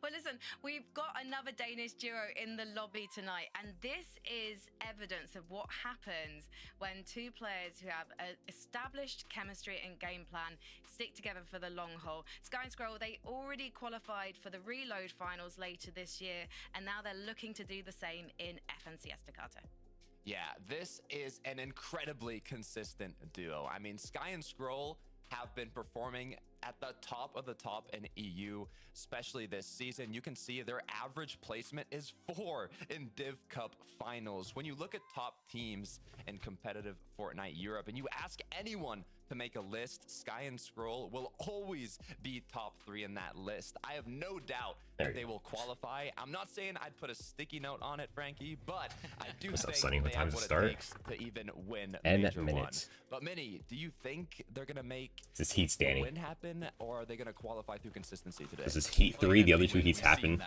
Well, listen, we've got another Danish duo in the lobby tonight, and this is evidence of what happens when two players who have an established chemistry and game plan stick together for the long haul. Sky and Scroll, they already qualified for the Reload finals later this year, and now they're looking to do the same in FNC Estacata. Yeah, this is an incredibly consistent duo. I mean, Sky and Scroll have been performing at the top of the top in EU, especially this season. You can see their average placement is 4 in Div Cup finals. When you look at top teams in competitive Fortnite Europe and you ask anyone to make a list, Sky and Scroll will always be top 3 in that list. I have no doubt that they will qualify. I'm not saying I'd put a sticky note on it, Frankie, but I do think they have what it takes to even win Major 1. But Mini, do you think they're gonna make this Heat's Danny win happen, or are they gonna qualify through consistency today? This is Heat 3. The other two Heats happened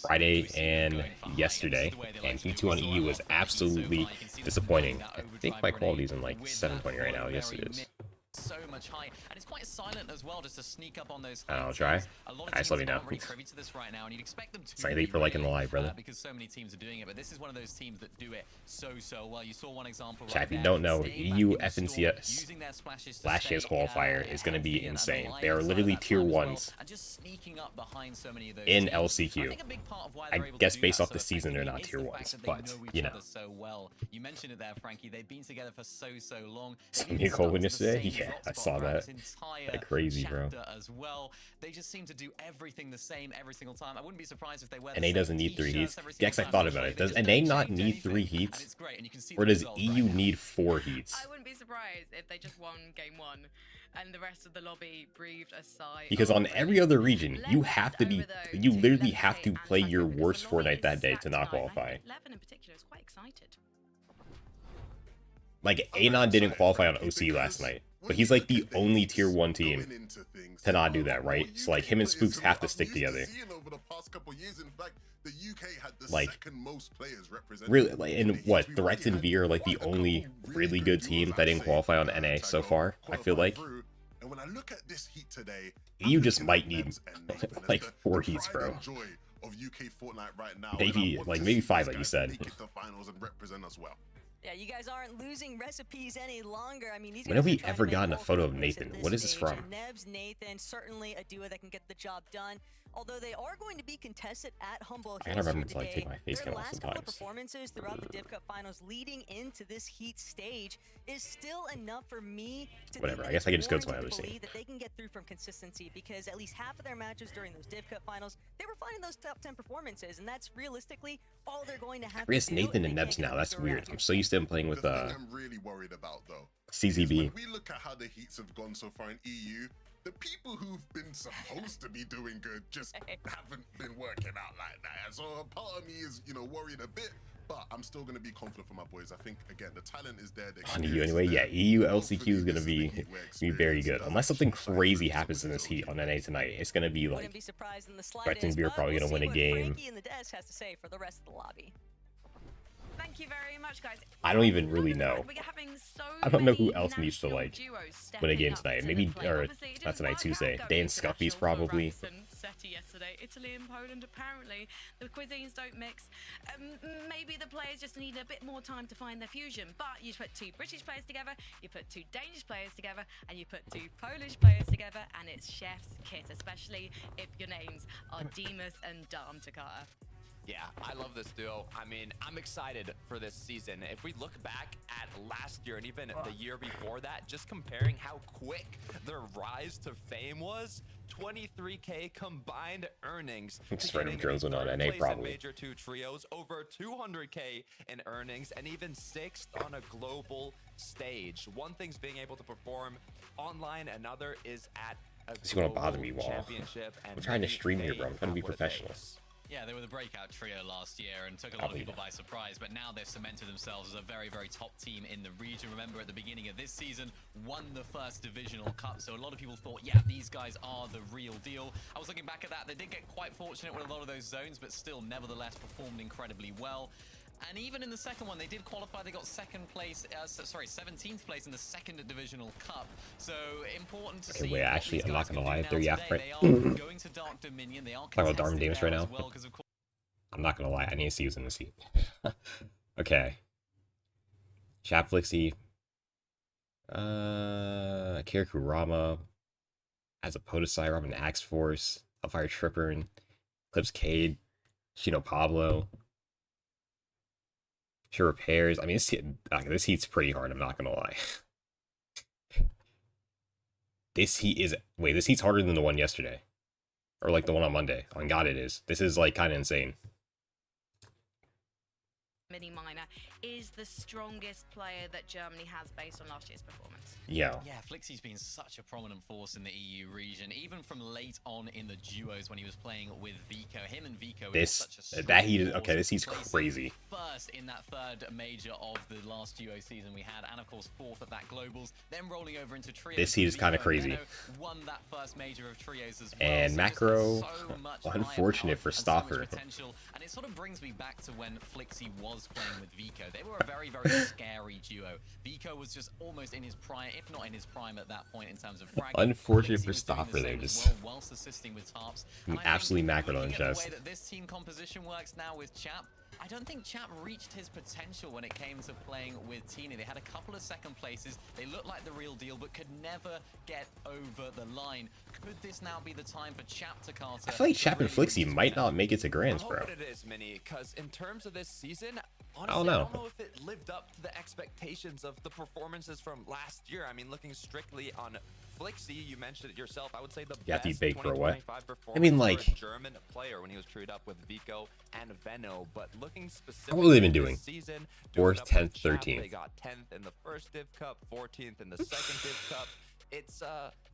Friday and yesterday, and Heat 2 on EU was absolutely disappointing. I think my quality's in like 720 right now. Yes, it is. So much high, and it's quite silent as well, just to sneak up on those. I'll try. Nice, let me know. Really privy to this right now, and you'd expect them to. Thank you for liking the live, brother. Because so many teams are doing it, but this is one of those teams that do it so well. You saw one example. Chat, if you don't know, EU FNCS last year's qualifier is going to be insane. They are literally tier 1s in LCQ. I guess based off the season, they're not tier 1s, but you know. You mentioned it there, Frankie. They've been together for so long. Some new cold witness today. Yeah. I saw that. That crazy, bro. As well. They just seem to do everything the same every single time. I wouldn't be surprised if they were. NA doesn't need 3 heats. Gex, I thought about it. Does NA not need 3 heats? Or does EU need 4 heats? I wouldn't be surprised if they just won game 1 and the rest of the lobby breathed a sigh. Because on every other region, you literally have to play your worst Fortnite that day to not qualify. 11 in particular is quite excited. Like, Anon didn't qualify on OC last night, but he's like the only tier 1 team to not do that, right? So like him and Spooks have to stick together. Like, really, like, and what, Threats and V are like the only really good team that didn't qualify on NA so far, I feel like. You just might need like 4 heats, bro. Maybe 5, like you said. Yeah, you guys aren't losing recipes any longer. I mean, these when have we ever gotten a photo of Nathan? What is this from? Nebs, Nathan, certainly a duo that can get the job done. Although they are going to be contested at Humble I gotta remember to like take my face cam off last sometimes. couple of performances throughout the Div Cup finals leading into this Heat stage is still enough for me to whatever. I guess I can just go to my other scene. That they can get through from consistency, because at least half of their matches during those Div Cup finals, they were finding those top 10 performances, and that's realistically all they're going to have. I guess Nathan and Nebs now. That's weird. I'm so used to him playing with I'm really worried about though. CZB. When we look at how the Heats have gone so far in EU, the people who've been supposed to be doing good just haven't been working out like that. And so a part of me is, worried a bit, but I'm still going to be confident for my boys. I think, again, the talent is there. On EU anyway, yeah, EU LCQ is going to be very good. Unless something crazy happens in this Heat on NA tonight, it's going to be like, Threats and V are probably going to win a game. Thank you very much, guys. I don't even really know. I don't know who else needs to like win a game tonight. Maybe, or not tonight, Tuesday. Dan Scuffy's probably. Yesterday, Italy and Poland, apparently the cuisines don't mix. Maybe the players just need a bit more time to find their fusion, but you put 2 British players together, you put 2 Danish players together, and you put 2 Polish players together, and it's chef's kit, especially if your names are Demas and Dam Takata. Yeah, I love this duo. I mean, I'm excited for this season. If we look back at last year and even the year before that, just comparing how quick their rise to fame was, 23K combined earnings. Just random drones went on NA probably. Major 2 trios, over 200K in earnings, and even 6th on a global stage. One thing's being able to perform online, another is at a you want to bother me, Wall? I'm trying to stream here, bro. I'm trying to be professional. Yeah, they were the breakout trio last year and took a lot of people by surprise, but now they've cemented themselves as a very top team in the region. Remember, at the beginning of this season, won the first divisional cup, so a lot of people thought, yeah, these guys are the real deal. I was looking back at that. They did get quite fortunate with a lot of those zones, but still, nevertheless, performed incredibly well. And even in the second one, they did qualify. They got second place, 17th place in the second divisional cup. So important to see. Wait, actually, I'm not gonna lie. They're They are going to Dark Dominion. They are talking about Dark Damus right now. well, of course. I'm not gonna lie. I need to see who's in the seat. Okay. Chap Flixie. Kira Kurama. As a Podesai, Robin Axe Force. Hellfire Tripper and Eclipse Cade. Shino Pablo. Sure Repairs. I mean, this heat's pretty hard. I'm not gonna lie. This heat's harder than the one yesterday, or like the one on Monday. On God, it is. This is like kind of insane. Mini Minor is the strongest player that Germany has based on last year's performance. Yeah. Yeah, Flixie's been such a prominent force in the EU region, even from late on in the duos when he was playing with Vico. Him and Vico. This he's crazy. First in that third major of the last duo season we had, and of course fourth at that Globals. Then rolling over into trios. This heat is kind of crazy. Won that first major of trios as well. And so Macro, unfortunate for Stoffer. And it sort of brings me back to when Flixie was playing with Vico. They were a very, very scary duo. Vico was just almost in his prime, if not in his prime at that point in terms of frag. Unfortunate for Stoffer there, just whilst assisting with Tarps. Absolutely macroed on chest. The way that this team composition works now with Chap, I don't think Chap reached his potential when it came to playing with Teeny. They had a couple of second places. They looked like the real deal, but could never get over the line. Could this now be the time for Chap to Carter? I feel like Chap and Flixie might not make it to Grands, bro. It is, Mini, because in terms of this season, honestly, I don't know if it lived up to the expectations of the performances from last year. I mean, looking strictly on Flixie, you mentioned it yourself. I would say the best 2025 performance I mean, like, for a German player when he was treated up with Vico and Venno. But looking specifically, what have they been doing? Season, 4th, 10th, 13th. They got 10th in the first Div Cup, 14th in the second Div Cup. It's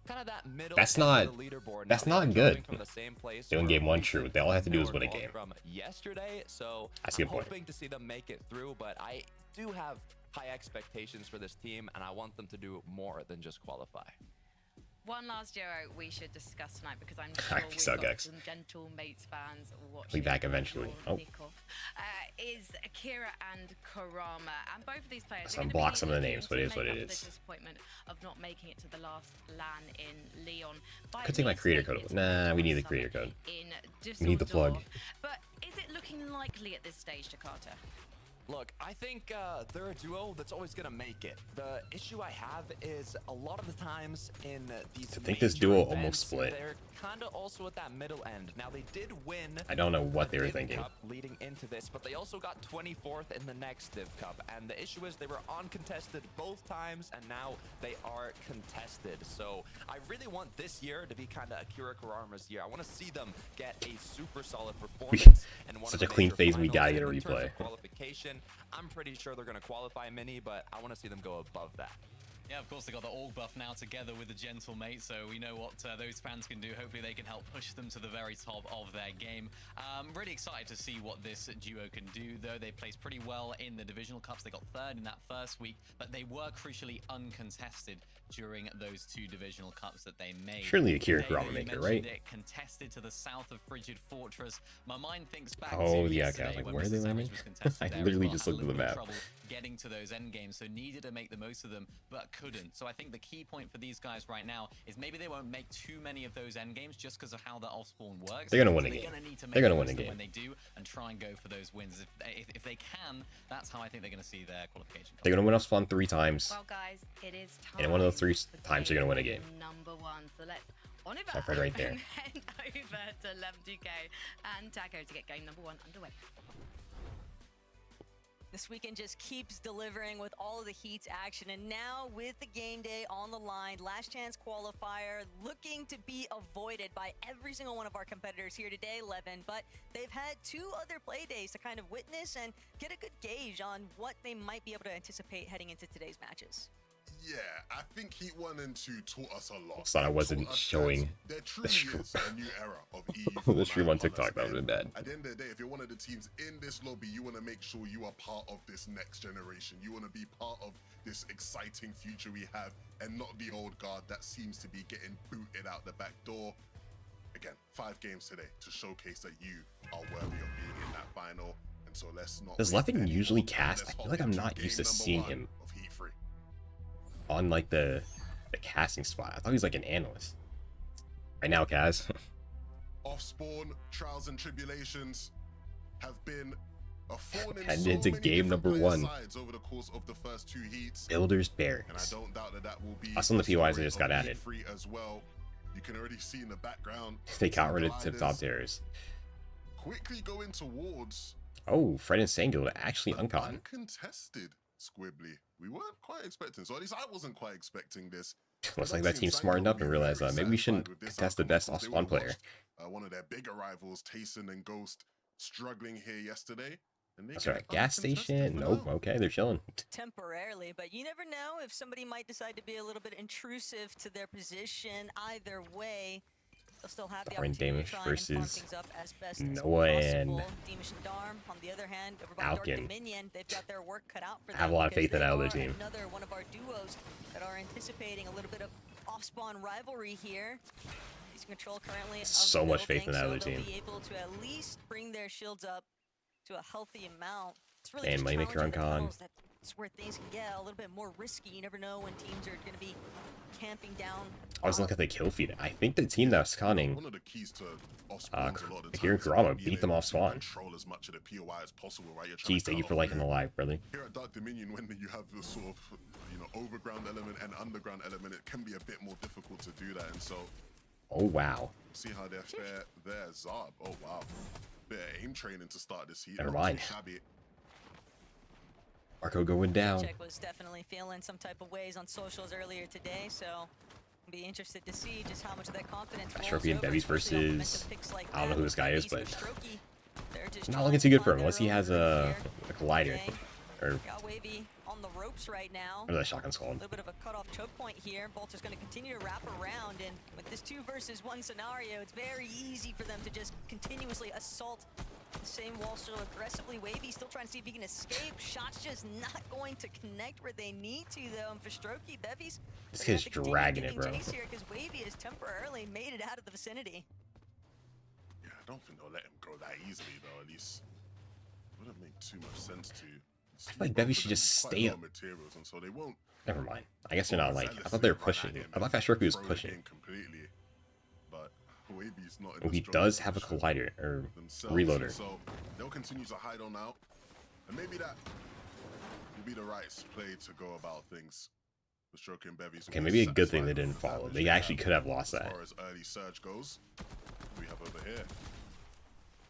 kind of that middle. That's not good. From the same place they won game one, true. They all have to do is win a game. From yesterday, so I'm hoping to see them make it through, but I do have high expectations for this team, and I want them to do more than just qualify. One last Euro we should discuss tonight, because I'm sure we've got some Gentle Mates fans watching. We'll be back eventually. Is Akira and Kurama, and both of these players. Some block some of the names, but it is what it is. The disappointment of not making it to the last LAN in Leon. Could take my creator code. Nah, we need the creator code. We need the plug. But is it looking likely at this stage, Jakarta? Look, I think they're a duo that's always going to make it. The issue I have is a lot of the times in these I think this duo events, almost split. They're kind of also at that middle end. Now, they did win. I don't know what they were thinking. Cup leading into this, but they also got 24th in the next Div Cup. And the issue is they were uncontested both times, and now they are contested. So I really want this year to be kind of Akira Kurama's year. I want to see them get a super solid performance. And Such a clean phase, we gotta get a replay. Qualification. I'm pretty sure they're going to qualify Mini, but I want to see them go above that. Yeah, of course, they got the Org buff now together with the Gentle Mate, so we know what those fans can do. Hopefully they can help push them to the very top of their game. Really excited to see what this duo can do, though. They placed pretty well in the divisional cups. They got third in that first week, but they were crucially uncontested during those two divisional cups that they made. Surely Akira Kurama maker, right? It contested to the south of Frigid Fortress. My mind thinks back to yeah, okay. I was like, where are they landing? I literally just looked at the map. Getting to those end games, so needed to make the most of them, but couldn't. So I think the key point for these guys right now is maybe they won't make too many of those end games just because of how the off spawn works. They're gonna win a game. They're gonna win a game when they do, and try and go for those wins. If they can, that's how I think they're gonna see their qualification. They're gonna win off spawn 3 times. Well, guys, it is time. And one of those 3 times they're gonna win a game. Number 1. So let's on it back right there. And head over to 11-2K and Taco to get game number 1 underway. This weekend just keeps delivering with all of the Heat's action, and now with the game day on the line, last chance qualifier looking to be avoided by every single one of our competitors here today, Levin, but they've had 2 other play days to kind of witness and get a good gauge on what they might be able to anticipate heading into today's matches. Yeah, I think Heat 1 and 2 taught us a lot. Thought I wasn't showing there truly is a new era of EU. The stream on TikTok, that would have been bad. At the end of the day, if you're one of the teams in this lobby, you want to make sure you are part of this next generation. You want to be part of this exciting future we have, and not the old guard that seems to be getting booted out the back door. Again, 5 games today to showcase that you are worthy of being in that final. And so let's not. Does Levin usually cast? I feel like I'm not used to seeing him on like the casting spot. I thought he was like an analyst. Right now, Kaz. Off spawn trials and tribulations have been a thorn in Heading so into many game different number players' 1. sides over the course of the first 2 heats. Builders And I Barracks. don't doubt that that will be Us on the the PYs story just got of added. E3 as well. You can already see in the background. They got some rid of Tip Top gliders Terrors. quickly going towards Oh, Fred and Sango actually uncon. uncontested Squibbly. We weren't quite expecting, so at least I wasn't quite expecting this. Looks like that team's smartened up and realized maybe we shouldn't contest the best off-spawn player. One of their bigger rivals, Tayson and Ghost, struggling here yesterday. And they That's get right, gas uncontested station. for Nope, now. okay, they're chilling. Temporarily, but you never know if somebody might decide to be a little bit intrusive to their position. Either way, they'll still have the Lauren opportunity Damish to try and farm versus things up as best Noah as and possible. Damish and Darm, on the other hand, over by Dark Alkin. Dominion, they've got their work cut out for them. I have a lot of because faith in they that other are team. Another one of our duos that are anticipating a little bit of off-spawn rivalry here. He's in control currently of So the much faith building, in that so other they'll team. be able to at least bring their shields up to a healthy amount. It's really And just Moneymaker challenging on the con. levels. That's where things can get a little bit more risky. You never know when teams are going to be camping down. I was looking at the kill feed. I think the team that was conning, One of the keys to off spawns a lot of the here in time is Kurama, being beat them able off to spawn. Control as much of the POI as possible, right? You're trying Jeez, to thank you cut for off liking the loot. live, brother. Here at Dark Dominion, when you have the sort of, overground element and underground element, it can be a bit more difficult to do that. And so, Oh, wow. see how they're fair there. Zarb, oh wow. Bit of aim training to start this heat. Never Not too mind. shabby. Marco going down. Check was definitely feeling some type of ways on socials earlier today, so I'll be interested to see just how much of that confidence Not sure if he had rolls over, Bevies especially off versus- momentum picks like I don't know that. who this guy is, Bevies but for Strokey, they're just not trying looking to too good for find him unless he their has own groove a here. collider. Okay. Or Got Wavy on the ropes right now. whatever that shotgun's A called. little bit of a cutoff choke point here. Bolt is going to continue to wrap around, and with this 2 versus 1 scenario, it's very easy for them to just continuously assault the same wall so aggressively. Wavy still trying to see if he can escape. Shots just not going to connect where they need to, though. And for Strokey, Bevies, This kid's dragging it, bro. Because Wavy has temporarily made it out of the vicinity. Yeah, I don't think they'll let him go that easily, though. At least wouldn't make too much sense to. I feel like Bevy should just stay up. Materials, and so they won't. Never mind. I guess they're not like. I thought they were pushing. I thought Fast Rookie was pushing. Completely, but Wavy's not. Oh, he does have a collider or reloader. So they'll continue to hide on out, and maybe that will be the right play to go about things. The Stroke and Bevies. Okay, maybe a good thing they didn't follow. They actually could have lost that. As far as early surge goes, what do we have over here?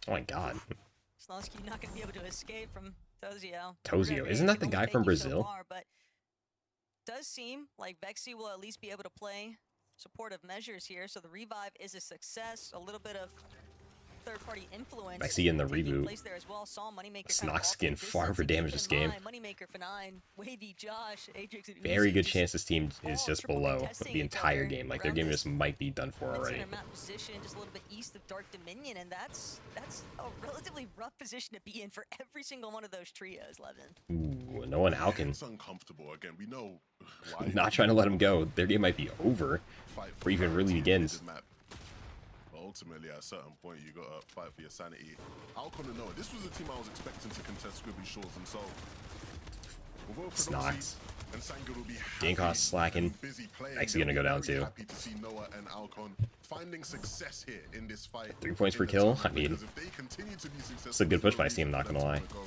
Oh my god. Slonsky not going to be able to escape from Tozio. Tozio, isn't that the guy from Brazil? But does seem like Vexy will at least be able to play supportive measures here, so the revive is a success. A little bit of third-party influence. Vexy in the taking reboot. place there as well. Saw Moneymaker Snox getting far for damage this game. Moneymaker for 9, Wavy, Josh, Ajax, and Very Uzi good just chance this team is just triple below contesting the each entire other game. Like their around game this just might be done for already. center map position, just a little bit east of Dark Dominion, and that's a relatively rough position to be in for every single one of those trios, Levin. Ooh, no one Alkin. It's uncomfortable. Again, we know why. Not trying to let him go. Their game might be over Fight before even really begins. Map. But ultimately, at a certain point, you gotta fight for your sanity. Alcon and Noah, this was a team I was expecting to contest Squibbly Shores, and so although Snox. and Sango will be Dankos slacking. busy playing, Actually gonna go they'll down be very too. Happy to see Noah and Alcon finding success here in this fight. 3 points in per the kill? tournament, I mean, because if they continue to be successful, it's a good push by there's no Steam, not reason gonna for lie. them to go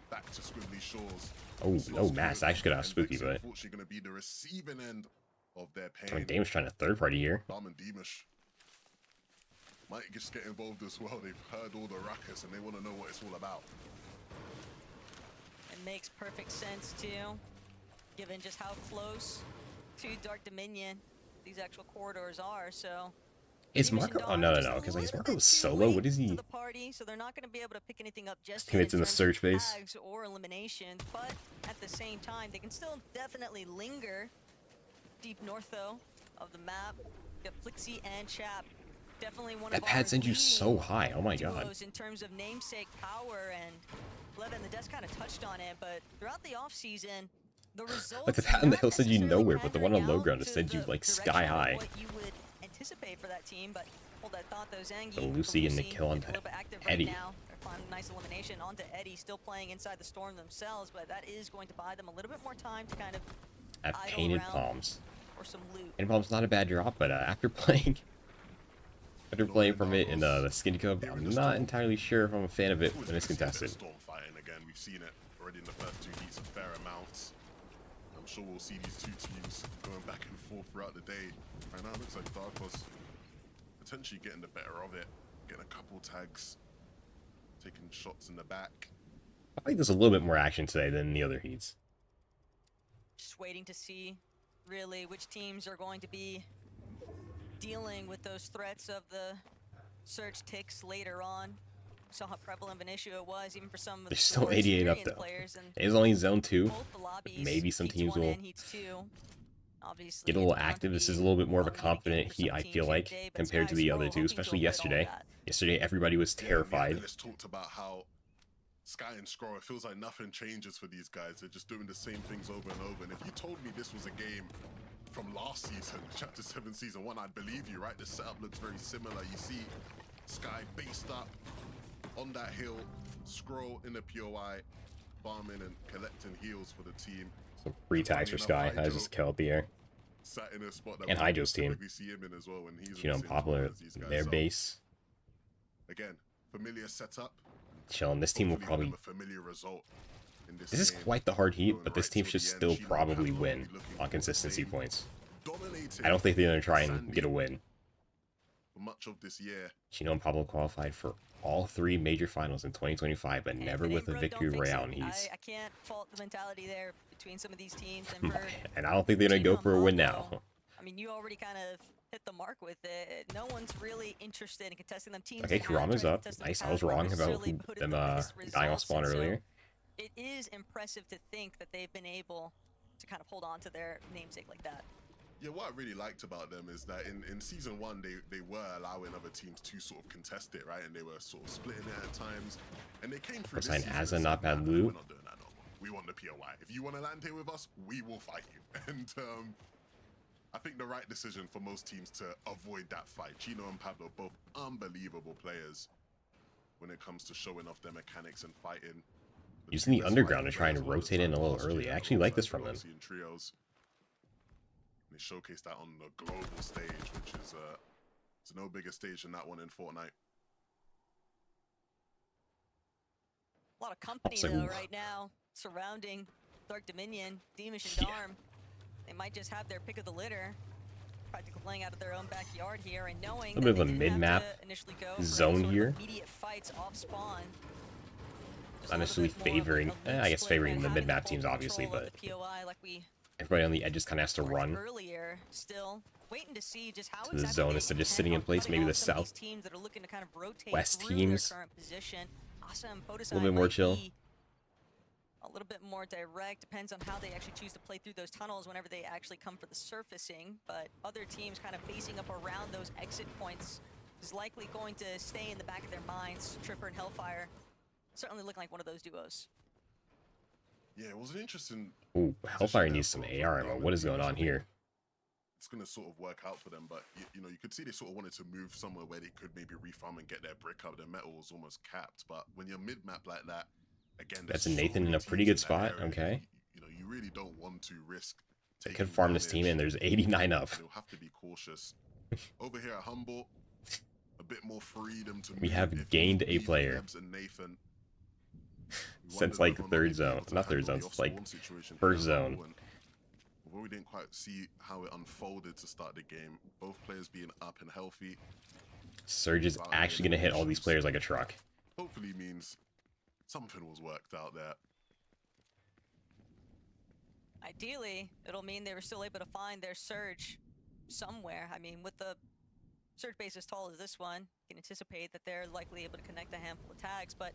back to Squibbly Shores. Oh, This no, was Mass good, actually could have and spooky, Vexy but unfortunately going to be the receiving end of their pain. I mean, Dame's trying to third party here. Dom and Demish might just get involved as well. They've heard all the ruckus and they want to know what it's all about. It makes perfect sense too, given just how close to Dark Dominion these actual corridors are. So Is Marco? Oh, no, because like, is Marco solo? What is he? To the party, so they're not going to be able to pick anything up just Teammates in the terms of search phase. tags or eliminations, but at the same time, they can still definitely linger deep north though of the map. Got Flixie and Chap. Definitely one That of pad our sends you so leading high. Oh my god. duos in terms of namesake power, and Levin, the desk kind of touched on it, but throughout the offseason, the results Like the pad on the not hill sends you necessarily nowhere, but the one on low panning ground out just to sends you the like direction sky of high. what you would anticipate for that team, but hold that thought though, Zangi. So Lucy and the Lucy kill on is a little bit active Eddie. right now. They're finding nice elimination. information onto Eddie, still playing inside the storm themselves, but that is going to buy them a little bit more time to kind of At idle Painted around Palms. for some loot. Painted Palms not a bad drop, but after playing from it in the Skin Cub, I'm not entirely sure if I'm a fan of it when it's contested. Storm fighting again. We've seen it already in the first 2 heats a fair amounts. I'm sure we'll see these 2 teams going back and forth throughout the day. Right now, it looks like Dark Horse potentially getting the better of it, getting a couple tags, taking shots in the back. I think there's a little bit more action today than the other heats. Just waiting to see really which teams are going to be dealing with those threats of the surge ticks later on. We saw how prevalent of an issue it was even for some of the There's still 88 up though. It's only zone 2. Maybe some teams will get a little active. This is a little bit more of a confident heat, I feel like, compared to the other 2, especially yesterday. Yesterday, everybody was terrified. Let's talk about how Sky and Scroll, it feels like nothing changes for these guys. They're just doing the same things over and over. And if you told me this was a game from last season, Chapter 7 Season 1, I'd believe you, right? The setup looks very similar. You see Sky based up on that hill, Scroll in the POI, farming and collecting heals for the team. Some free tags for Sky. I just killed the air. Sat in a spot that and Hydro's team. See him in as well when he's Popular, their base. Again, familiar setup. Chilling. This team will probably... familiar result. This is quite the hard heat, but this team should still probably win on consistency points. I don't think they're going to try and get a win. Much of this year, Chino and Pablo qualified for all 3 major finals in 2025, but never with a victory royale in Heats. I can't fault the mentality there between some of these teams. And I don't think they're going to go for a win now. I mean, you already kind of hit the mark with it. No one's really interested in contesting them. Teams okay, Kurama's up. Nice. I was wrong about them dying off spawn earlier. It is impressive to think that they've been able to kind of hold on to their namesake like that. Yeah, what I really liked about them is that in Season 1, they were allowing other teams to sort of contest it, right? And they were sort of splitting it at times. And they came through this season as a not bad loot. We're not doing that no more. We want the POI. If you want to land here with us, we will fight you. And I think the right decision for most teams to avoid that fight. Chino and Pablo, both unbelievable players when it comes to showing off their mechanics and fighting. Using the underground to try and rotate in a little early. I actually like this from them. They showcased that on the global stage, which is it's no bigger stage than that one in Fortnite. A lot of company though right now surrounding Dark Dominion, Deemish and Darm. They might just have their pick of the litter, practically playing out of their own backyard here and knowing a bit of a mid-map zone here. Immediate fights off spawn. Not necessarily favoring, I guess favoring the mid-map teams obviously, but everybody on the edges kind of has to run to the zone instead of just sitting in place. Maybe the south west teams a little bit more chill. A little bit more direct, depends on how they actually choose to play through those tunnels whenever they actually come for the surfacing. But other teams kind of facing up around those exit points is likely going to stay in the back of their minds. Tripper and Hellfire certainly look like one of those duos. Yeah, it was an interesting... Ooh, Hellfire needs some AR ammo. What is going on here? It's going to sort of work out for them, but you know, you could see they sort of wanted to move somewhere where they could maybe refarm and get their brick up. Their metal was almost capped, but when you're mid-map like that, again, that's a Nathan in a pretty good spot. Okay. You know, you really don't want to risk. They could farm this team in. There's 89 up. You'll have to be cautious. Over here at Humble, a bit more freedom to. We have gained a player since like third zone, not third zone, it's like first zone. Although we didn't quite see how it unfolded to start the game, both players being up and healthy. Surge is actually going to hit all these players like a truck. Hopefully means something was worked out there. Ideally, it'll mean they were still able to find their Surge somewhere. I mean, with the Surge base as tall as this one, you can anticipate that they're likely able to connect a handful of tags, but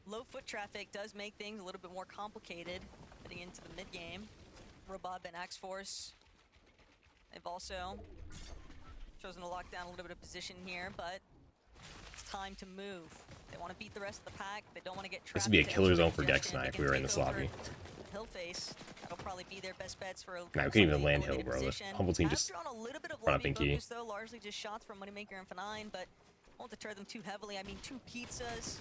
low foot traffic does make things a little bit more complicated heading into the mid-game. Robot and Axe Force, they've also chosen to lock down a little bit of position here, but it's time to move. They want to beat the rest of the pack. They don't want to get trapped. This would be a killer zone for Dexna if we were in this lobby. Hill face. That'll probably be their best bets for a nah, we can't even land hill, bro. The Humble team just run up in key. Though, largely just shots from Moneymaker and F9, but won't deter them too heavily. I mean, 2 pizzas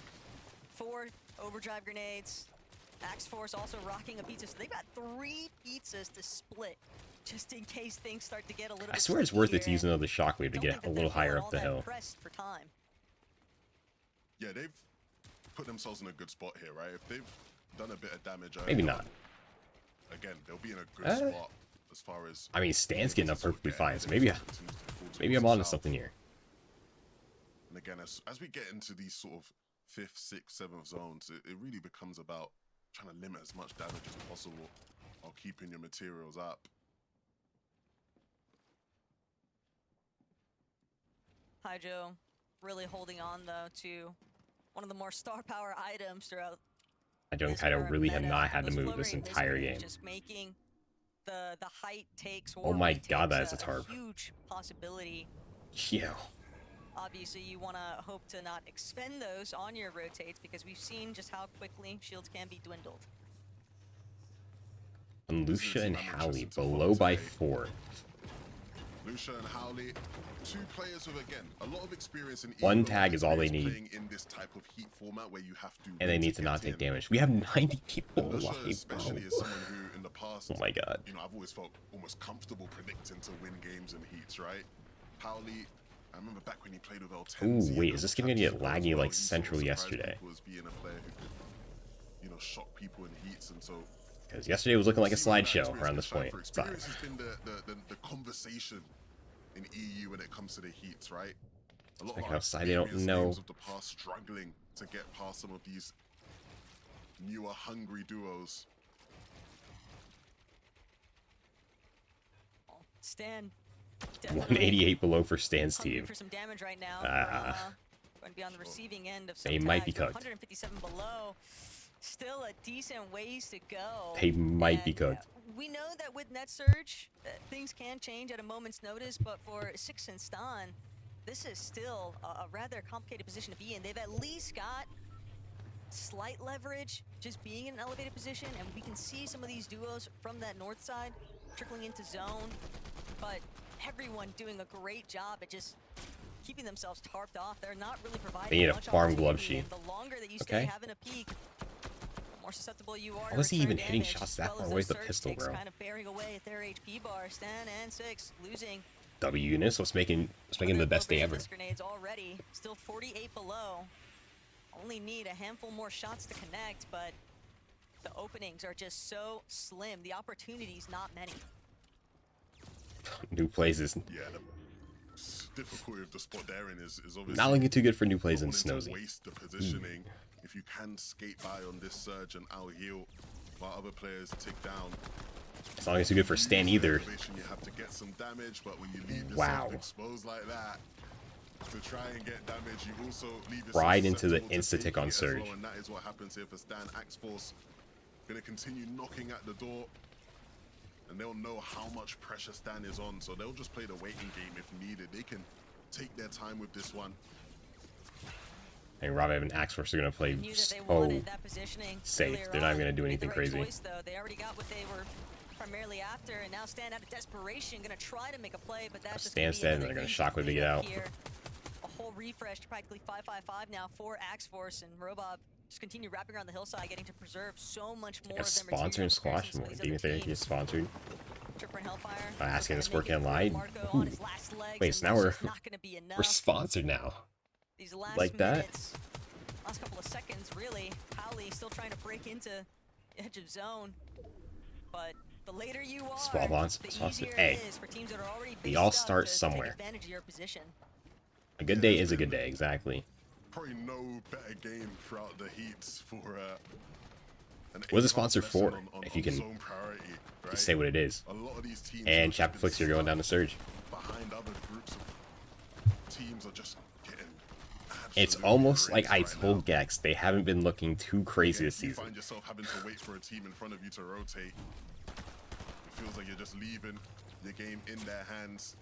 4 overdrive grenades. Axe Force also rocking a pizza, so they've got 3 pizzas to split, just in case things start to get a little bit. I swear it's worth it to use another shockwave to get a little higher up the hill. For time. Yeah, they've put themselves in a good spot here, right? If they've done a bit of damage, maybe not. Again, they'll be in a good spot as far as. I mean, Stan's getting up perfectly fine, so maybe I'm onto something here. And again, as we get into these sort of 5th, 6th, 7th zones, it really becomes about trying to limit as much damage as possible while keeping your materials up. Hydro really holding on, though, to one of the more star power items throughout. Hydro really have not had to move this entire game. Just making the height takes. Oh my god, that is a tarp. Huge possibility. Yeah. Obviously, you want to hope to not expend those on your rotates because we've seen just how quickly shields can be dwindled. And Lucia and Howley below by 4. Lucia and Howley, 2 players with, again, a lot of experience in one tag is all they need. In this type of heat format where you have to and they need to not take damage. We have 90 people alive, especially as someone who in the past, oh my god. You know, I've always felt almost comfortable predicting to win games and heats, right? Howley, I remember back when he played with Ooh, wait, is this gonna get laggy like Central yesterday? Was being a player who could, you know, shock people in heats, and so. Because yesterday was looking like a slideshow around this point. Experience has been the conversation in EU when it comes to the heats, right? A lot of outside, they don't know. Of the past struggling to get past some of these newer, hungry duos. Stan. 188 below for Stan's team. For some damage right now. Going to be on the receiving end of some they might be cooked. 157 below. Still a decent ways to go. They might be cooked. We know that with Net Surge, things can change at a moment's notice, but for Six and Stan, this is still a rather complicated position to be in. They've at least got slight leverage just being in an elevated position, and we can see some of these duos from that north side trickling into zone, but everyone doing a great job at just keeping themselves tarped off. They're not really providing. They need a farm glove sheet. The longer that you stay having a peak, the more susceptible you are. How is he even hitting shots that far away with the pistol, bro? Kind of bearing away at their HP bar. Stan and Six losing. W units. What's making the best day ever? Grenades already. Still 48 below. Only need a handful more shots to connect, but the openings are just so slim. The opportunities not many. New plays. Yeah, the difficulty of the spot they're in is obviously not looking too good for new plays in Snowy. Waste the positioning. If you can skate by on this surge and out heal while other players tick down. It's not too good for Stan either. You have to get some damage, but when you leave yourself exposed like that to try and get damage, you also leave yourself right into the insta tick on surge. Well, and that is what happens here for Stan. Axe Force gonna continue knocking at the door. And they'll know how much pressure Stan is on, so they'll just play the waiting game if needed. They can take their time with this one. And Rob and Axe Force are going to play safe. They're not going to do anything crazy. They already got what they were primarily after, and now Stan out of desperation going to try to make a play, but that's Stan's dead, and they're going to shockwave to get out. A whole refresh to practically 5-5-5 now for Axe Force, and Robob just continue wrapping around the hillside, getting to preserve so much more of their sponsor and squash more. Do you think they get sponsored? Hellfire, asking this work online. Wait, so now we're sponsored now. These last like that? Last couple of seconds, really. Howley still trying to break into edge of zone, but the later you are, the easier it is for teams that are already we all start somewhere. A good day is a good day, exactly. Probably no better game throughout the heats for what's the sponsor for? If you can just say what it is. A lot of these teams and Chapter Flicks, you're going down the surge. Behind other groups of teams are just getting. It's almost like I told Gex they haven't been looking too crazy this season. You find yourself having to wait for a team in front of you to rotate. It feels like you're just leaving your game in their hands.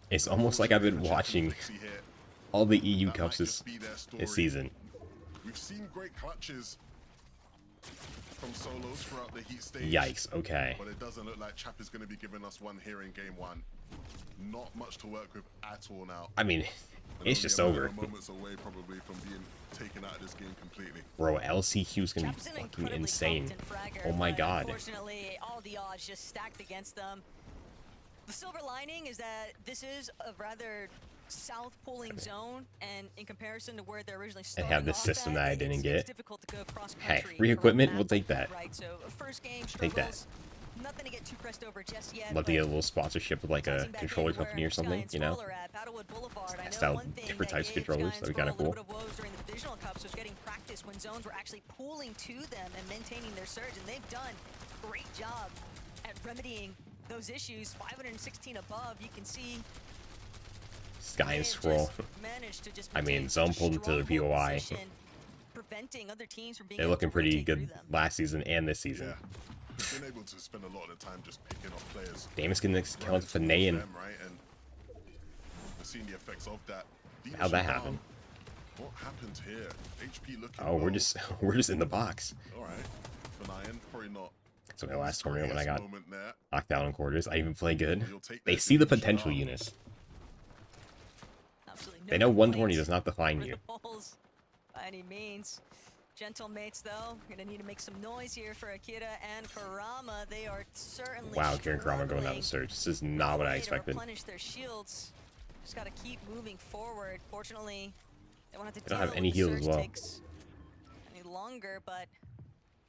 It's almost like I've been watching all the EU Cups this season. We've seen great clutches from solos throughout the heat stage. Yikes, okay. But it doesn't look like Chap is going to be giving us one here in game one. Not much to work with at all now. I mean, It's just over. Moments away probably from being taken out of this game completely. Bro, LCQ is gonna be fucking insane. Oh my god. Unfortunately, all the odds just stacked against them. The silver lining is that this is a rather south pulling zone, and in comparison to where they're originally starting, have this system that I didn't get. Difficult to go cross Hey, country free equipment, we'll take that. right, so first game Take that. nothing to get too pressed over just yet. Love to get a little sponsorship with like a controller company or something, you know? Test out different types of controllers, that'd be kind of cool. During the divisional cups was getting practice when zones were actually pooling to them and maintaining their surge, and they've done a great job at remedying those issues. 516 above, you can see Sky and Scroll. I mean, Zone pulled into the POI. They're looking pretty good last season and this season. Yeah. We've been able to spend a lot of the time just picking off players. Damon's getting account for Nayan. Right? And we're seeing the effects of that. How'd that happen? What happened here? HP looking Oh, we're just in the box. All right. For Nayan, probably not. So my last tournament when I got moment there. knocked down in quarters, I even play good. You'll take They that see the huge potential, shot. Eunice. Absolutely They no know one complaints tourney does not define for you. the Bulls by any means. Gentle mates, though, gonna need to make some noise here for Akira and Karama. They are certainly Wow, Kieran Karama going down the surge. This is not what I expected. Replenish their shields. Just gotta keep moving forward. Fortunately, they won't have to They don't have deal any with the heals as surge well. takes any longer, but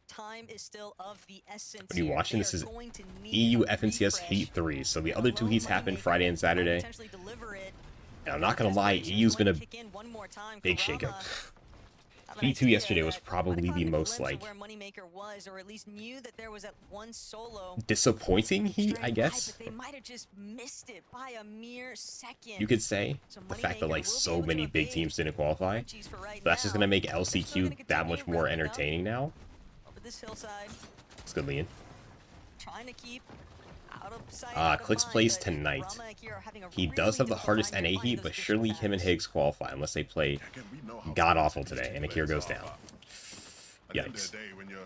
time is still of the essence. When you're here. watching, They this are is going to need EU a FNCS refresh. Heat 3. So the other two Lone heats happened Moneymaker Friday and might Saturday. potentially deliver it. And I'm not gonna lie, Desperation EU's been a might kick in one more time. big Karama shakeup. have an G2 idea yesterday was that probably might have the gotten a most, glimpse of like, where Moneymaker was, or at least knew that there was that one solo disappointing Heat, I straight guess. by, but they might have just missed it by a mere second. You could say So the fact that Moneymaker like will be so able to many big evade teams didn't qualify. Frenchies for right That's just now. gonna make They're still LCQ gonna that continue much more revving up entertaining now. over this hillside, It's good, Leon. trying to keep out of sight, out of Clicks mind, plays but tonight. Karama and Akira are having a He really does have the difficult hardest time NA finding Heat, those but additional surely him and battles. Higgs qualify unless they play Again, we know how god fast awful these today two and Akira players goes are, down. but at the end of Yikes. the day, when you're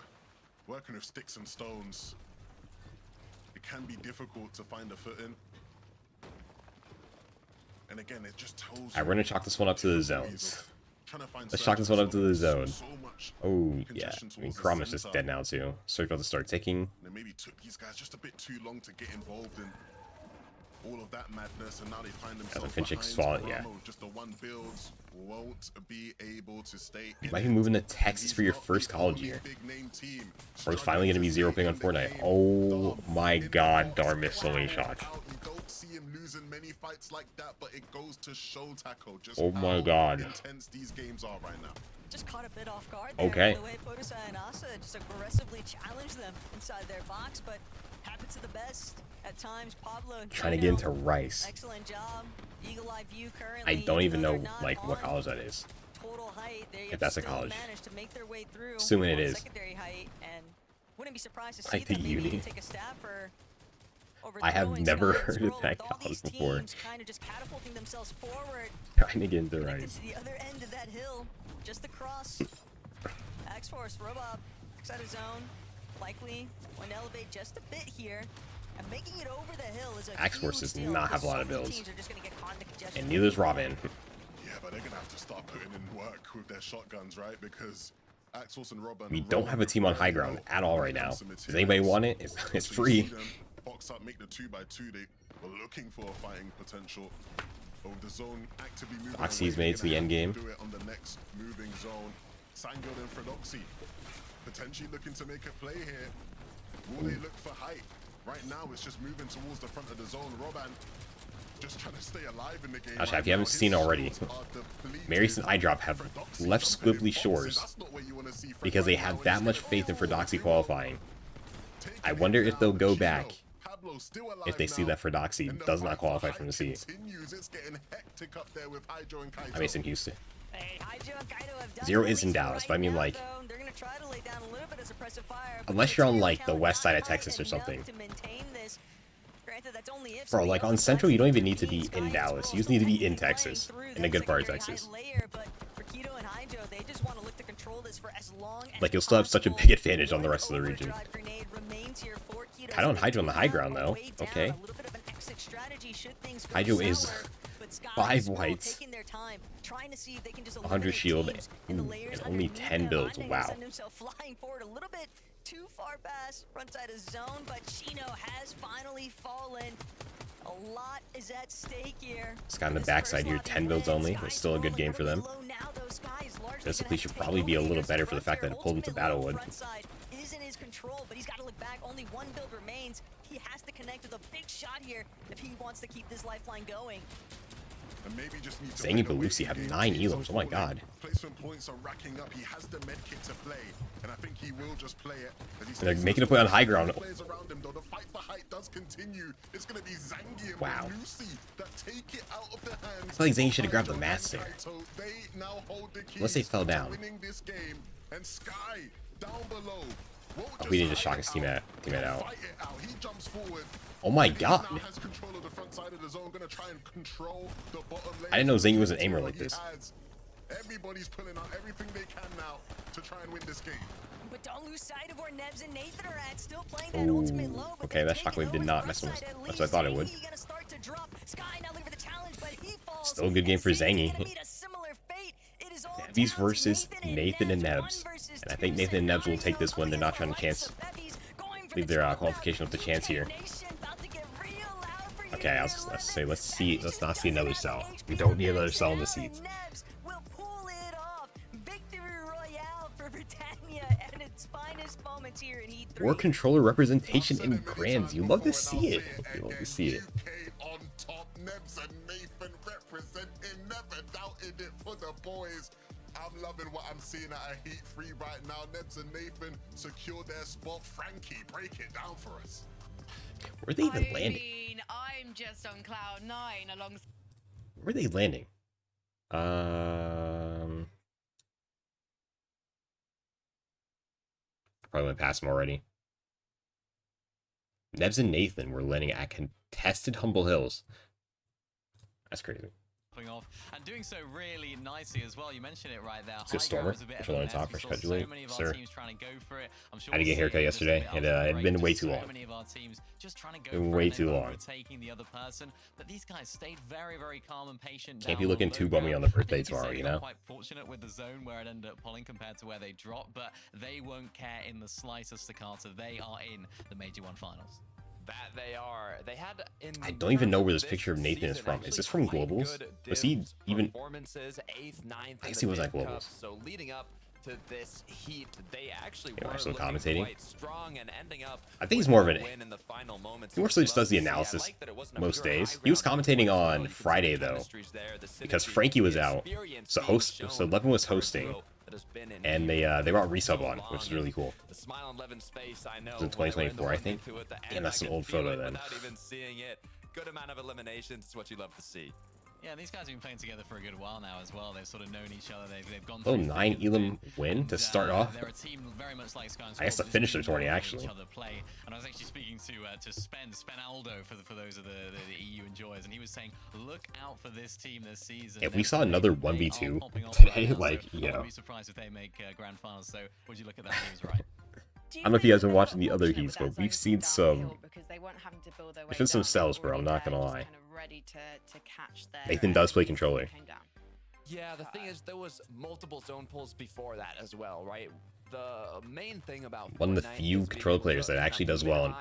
working with sticks and stones, it can be difficult to find a footing. And again, it just tells Alright, we're gonna chalk this one up to the zones. Let's chalk this one up to the zone. So much Oh, yeah. congestion I mean, towards the Karama's just center. dead now, too. Surge about to start ticking. And it maybe took these guys just a bit too long to get involved in all of that madness, and now they find themselves Finchik behind. swallowed, yeah. Karama with just the one builds won't be able to stay. You in might be it. moving to And Texas he's for your not first the college only year. big-name team Or it's finally gonna be zero ping on Fortnite. Oh my god, Dar missed so many shots. You don't see him losing many fights like that, but it goes to show Taco just Oh my how god. intense these games are right now. Just caught a bit off guard there. Okay. The way Podesai and Asa just aggressively challenged them inside their box, but happens to the best. At times, Pablo and Trying to get into Rice. excellent job. Eagle Eye View currently. I don't even though know, they're not like, what on college that is. total height, they If have that's a still college. managed to make their way through Assuming it on is. secondary height, and wouldn't be surprised to I see think them maybe uni. take a stab for I have overthrowing never Sky and heard of Scroll, that with all college these before. teams kind of just catapulting themselves forward. Trying to get into Connected Rice. to the other end of that hill, just across. X-Force, Robop, outside of zone, likely going to elevate just a bit here. And making it over the hill is a X-Force huge does deal, not have a because lot so of many builds. teams are just gonna get caught in the congestion. And neither is Robin. Yeah, but they're gonna have to start putting in work with their shotguns, right? Because Axos and Robin. We don't have a team on high ground at all right now. Does anybody want it? It's free. Box up, make the 2x2. They were looking for fighting potential. Over the zone, actively moving. Doxy's away. made it to the They're end gonna game. have to do it on the next moving zone. Sangod and Fredoxy potentially looking to make a play here. Will they look for height? Right now, it's just moving towards the front of the zone. Roban just trying to stay alive in the game. Gosh, right if you haven't now. His seen already, shields are depleted. Marys and iDrop have Fredoxy left jumping in Squibbly boxes. shores That's not where you wanna see Fred because they right have now. that And much he's faith in gonna- Fredoxy oh, qualifying. taking I him wonder if they'll down. go Kino, back Pablo's still alive if they see now. that Fredoxy And the does fight not for qualify height from the seat. continues. It's getting hectic up there with Hydro and Kaito. I'm based in Houston. Hey, Hydro and Kaido have done Zero it, at is in least for Dallas, right but I mean, now, like, though. They're gonna try to lay down a little bit of suppressive fire, but unless the you're on, tail like, the count west side of not high Texas or enough something. to maintain this. Granted, that's only if Bro, somebody like, else on is Central, you don't even actually need to be Sky in and Dallas. Scroll You just need to be still in playing Texas, through in a that good part of secondary Texas. height layer, but for Keto and Hydro, they just want to look to control this for as long as Like, you'll still have such a possible. big advantage on the rest of the region. Overdrive grenade remains here for Keto. Kaido and Hydro on the high ground, though. Way down, Okay. a little bit of an toxic strategy should things go Hydro is sour, but Sky 5 still whites. taking their time, trying to see if they can just 100 eliminate shield teams in the and layers only underneath 10 them. builds. Ande will Wow. send himself flying forward a little bit too far past front side of zone, but Chino has finally fallen. A lot is at stake here. Sky on the backside here, 10 builds only. It's still a good game for them. Discipline should probably be a little better for the fact that it pulled into Battlewood. Is in his control, but he's got to look back. Only one build remains. He has to connect with a big shot here if he wants to keep this lifeline going. And maybe just need to Zangy Belusi have 9 elims. Oh my god. Placement points are racking up. He has the med kit to play, and I think he will just play it. They're making a play on high ground. Players around him, though. The fight for height does continue. It's going to be Zangy and Wow. Belusi that take it out of the hands. I feel like Zangy should have grabbed the mask there. So they now hold the keys Unless they fell to down. winning this game. And Sky down below. Oh, we need to shock his teammate out. Fight it out. He jumps forward. Oh my He god. now has control of the front side of the zone, gonna try and control the bottom lane. I didn't know Zangy was an aimer like this. Everybody's pulling out everything they can now to try and win this game. But don't lose sight of where Nebs and Nathan are at, still playing that ultimate low. But Okay, that shockwave did not mess with us. That's what I thought it would. Still a good game for Zangy. Nebbies versus Nathan and Nebs. And I think Nathan and Nebs will take this one. They're not trying to leave their qualification up to chance here. Okay, let's not see another cell. We don't need another cell in the seats. More controller representation in Grands. You love to see it. You love to see it. On top, Nebs and Nathan representing, never doubted it for the boys. I'm loving what I'm seeing at a Heat 3 right now. Nebs and Nathan secure their spot. Frankie, break it down for us. Where are they even landing? I'm just on cloud 9 along. Where are they landing? Probably went past them already. Nebs and Nathan were landing at contested Humble Hills. That's crazy. Off and doing so really nicely as well. You mentioned it right there. It's a Stormer. Which on top for scheduling, sir. I had to get a haircut yesterday. It had been way too long. Way too long. Taking the other person, but these guys stayed very, very calm and patient. Can't be looking too bummy on the birthday tomorrow, you know. Quite fortunate with the zone where it ended up pulling compared to where they dropped, but they won't care in the slightest. Staccato. They are in the Major 1 finals. That they are. They had. I don't even know where this picture of Nathan is from. Is this from Globals? Was he even? Performances 8th, 9th. I guess he was at Globals. So leading up to this heat, they actually were still commentating. Quite strong and ending up. I think he's more of an. Win in the final moments. He more so just does the analysis most days. He was commentating on Friday though, because Frankie was out. So Levin was hosting. And they brought Resub on, which is really cool. It was in 2024, I think. Damn, that's an old photo then. Without even seeing it, good amount of eliminations. It's what you love to see. Yeah, these guys have been playing together for a good while now as well. They've sort of known each other. They've gone through 9 elim win to start off. They're a team very much like Sky and I guess to finish their tourney actually. And I was actually speaking to Spen Aldo for those of the EU enjoyers, and he was saying, look out for this team this season. If we saw another 1v2 today, like, you know. I'd be surprised if they make grand finals. So would you look at that team as right? I don't know if you guys have been watching the other heats, but we've seen some. There's been some cells, bro. I'm not gonna lie. Nathan does play controller. Yeah, the thing is, there was multiple zone pulls before that as well, right? The main thing about one of the few controller players that actually does well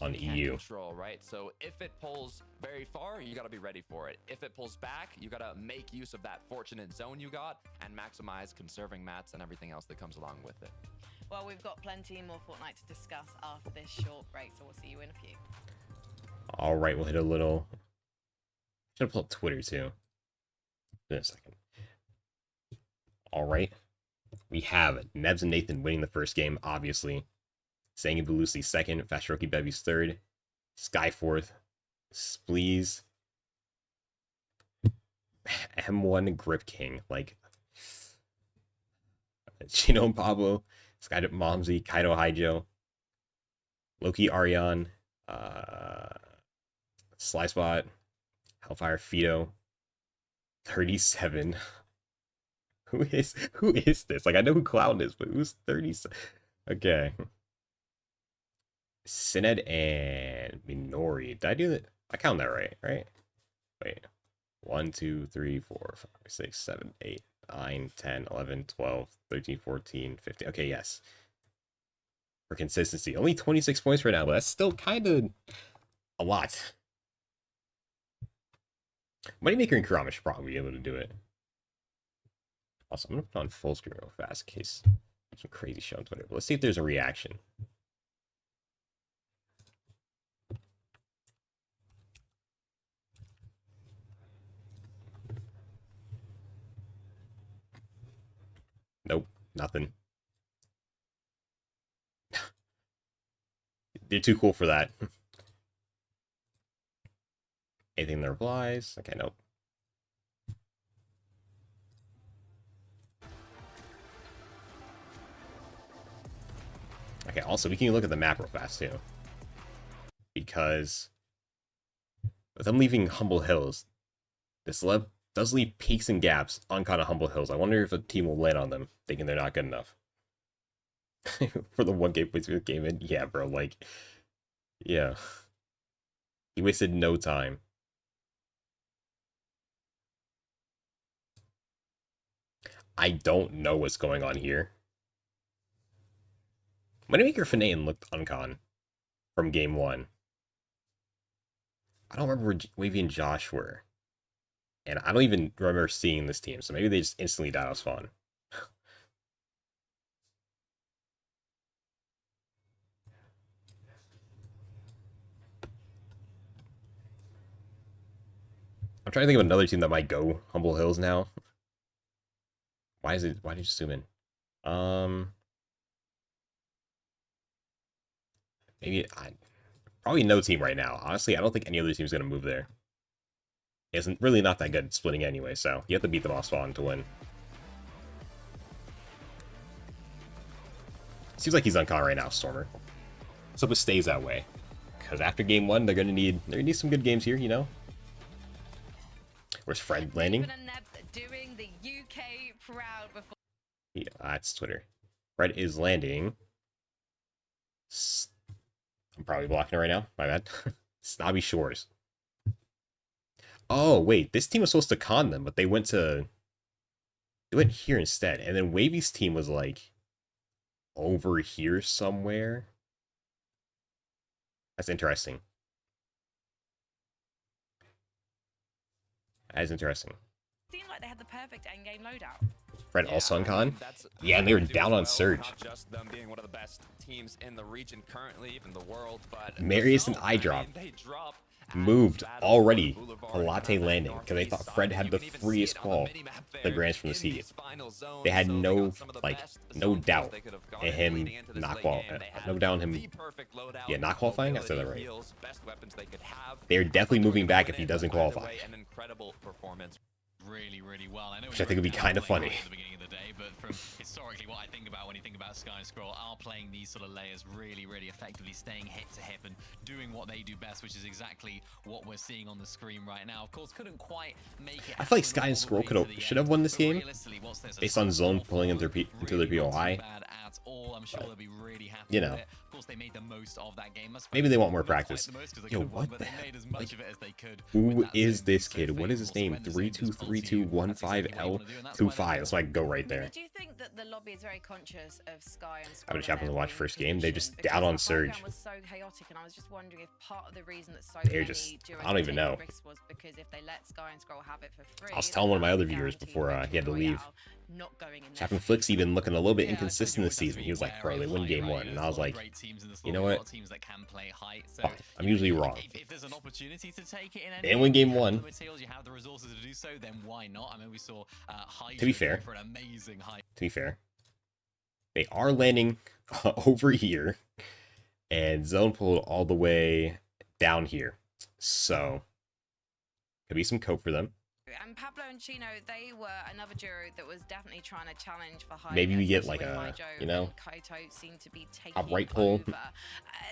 on EU. Control, right? So if it pulls very far, you got to be ready for it. If it pulls back, you got to make use of that fortunate zone you got and maximize conserving mats and everything else that comes along with it. Well, we've got plenty more Fortnite to discuss after this short break, so we'll see you in a few. All right, we'll hit a little. Should pull up Twitter too. In a second. All right, we have Nebs and Nathan winning the first game, obviously. Zangy Belusi second, Fastroki Bevy's third, Sky fourth, Spleeze, M1 Grip King, like Chino and Pablo, Sky Momsy, Kaido Haijo, Loki Arion, Slyspot, Hellfire Fido, 37. Who is this? Like, I know who Cloud is, but who's 37? Okay. Sined and Minori. Did I do that? I count that right, right? Wait. 1, 2, 3, 4, 5, 6, 7, 8, 9, 10, 11, 12, 13, 14, 15. Okay, yes. For consistency. Only 26 points right now, but that's still kind of a lot. Moneymaker and Kurama should probably be able to do it. Also, I'm going to put on full screen real fast in case some crazy show on Twitter. But let's see if there's a reaction. Nope, nothing. They're too cool for that. Anything that replies? Okay, nope. Okay, also, we can look at the map real fast, too. Because with them leaving Humble Hills, this does leave peaks and gaps on kind of Humble Hills. I wonder if a team will land on them, thinking they're not good enough. For the 1 game points we came in? Yeah, bro, like... Yeah. He wasted no time. I don't know what's going on here. Moneymaker Finane looked uncon from game 1. I don't remember where Wavy and Josh were. And I don't even remember seeing this team, so maybe they just instantly died out spawn. I'm trying to think of another team that might go Humble Hills now. Why did you zoom in? Maybe probably no team right now. Honestly, I don't think any other team's gonna move there. It's really not that good at splitting anyway, so you have to beat them off spawn to win. Seems like he's on con right now, Stormer. So hope it stays that way. Because after game 1, they're gonna need some good games here, you know? Where's Fred landing? Doing the UK proud before. Yeah, that's Twitter. Fred is landing. I'm probably blocking it right now. My bad. Snobby Shores. Oh, wait. This team was supposed to con them, but they went here instead. And then Wavy's team was like over here somewhere. That's interesting. That is interesting. Seemed like they had the perfect endgame loadout. Fred also on con? Yeah, and they were down on Surge. Not just them being one of the best teams in the region currently, even the world, but Marius and iDrop moved already to Latte Landing because they thought Fred had the freest call the grants from the seed. They had no doubt in him not qualifying. No doubt in him, yeah, not qualifying. I said that right. They're definitely moving back if he doesn't qualify. Really well. I know Which I think would be kind of funny. At the beginning of the day, but from historically what I think about when you think about Sky and Scroll are playing these sort of layers really effectively, staying hip to hip and doing what they do best, which is exactly what we're seeing on the screen right now. Of course, couldn't quite make it. I feel like Sky and Scroll should have won this game based on Zone pulling into their POI. I'm sure they'll be really happy. You know. Of course, they made the most of that game. Maybe they want more practice. Yo, what the heck? Who is this kid? What is his name? 323215L25. That's why I go right there. Do you think that the lobby is very conscious of Sky and Scroll? I would happen to watch first game. They just down on Surge. Was so chaotic, and I was just wondering if part of the reason that they're just, I don't even know. Was because if they let Sky and Scroll have it for free. I was telling one of my other viewers before he had to leave. Chappin Flick's even looking a little bit inconsistent this season. He was like, bro, they win game 1. And I was like, you know what? Fuck, I'm usually wrong. If there's an opportunity to take it in they didn't win game 1. You have the resources to do so, then why not? I mean, we saw to be fair, for an amazing high. To be fair, they are landing over here, and Zone pulled all the way down here. So, could be some cope for them. And Pablo and Chino, they were another duo that was definitely trying to challenge for high. Maybe we get like a, you know, Koto seem to be taking a right pull.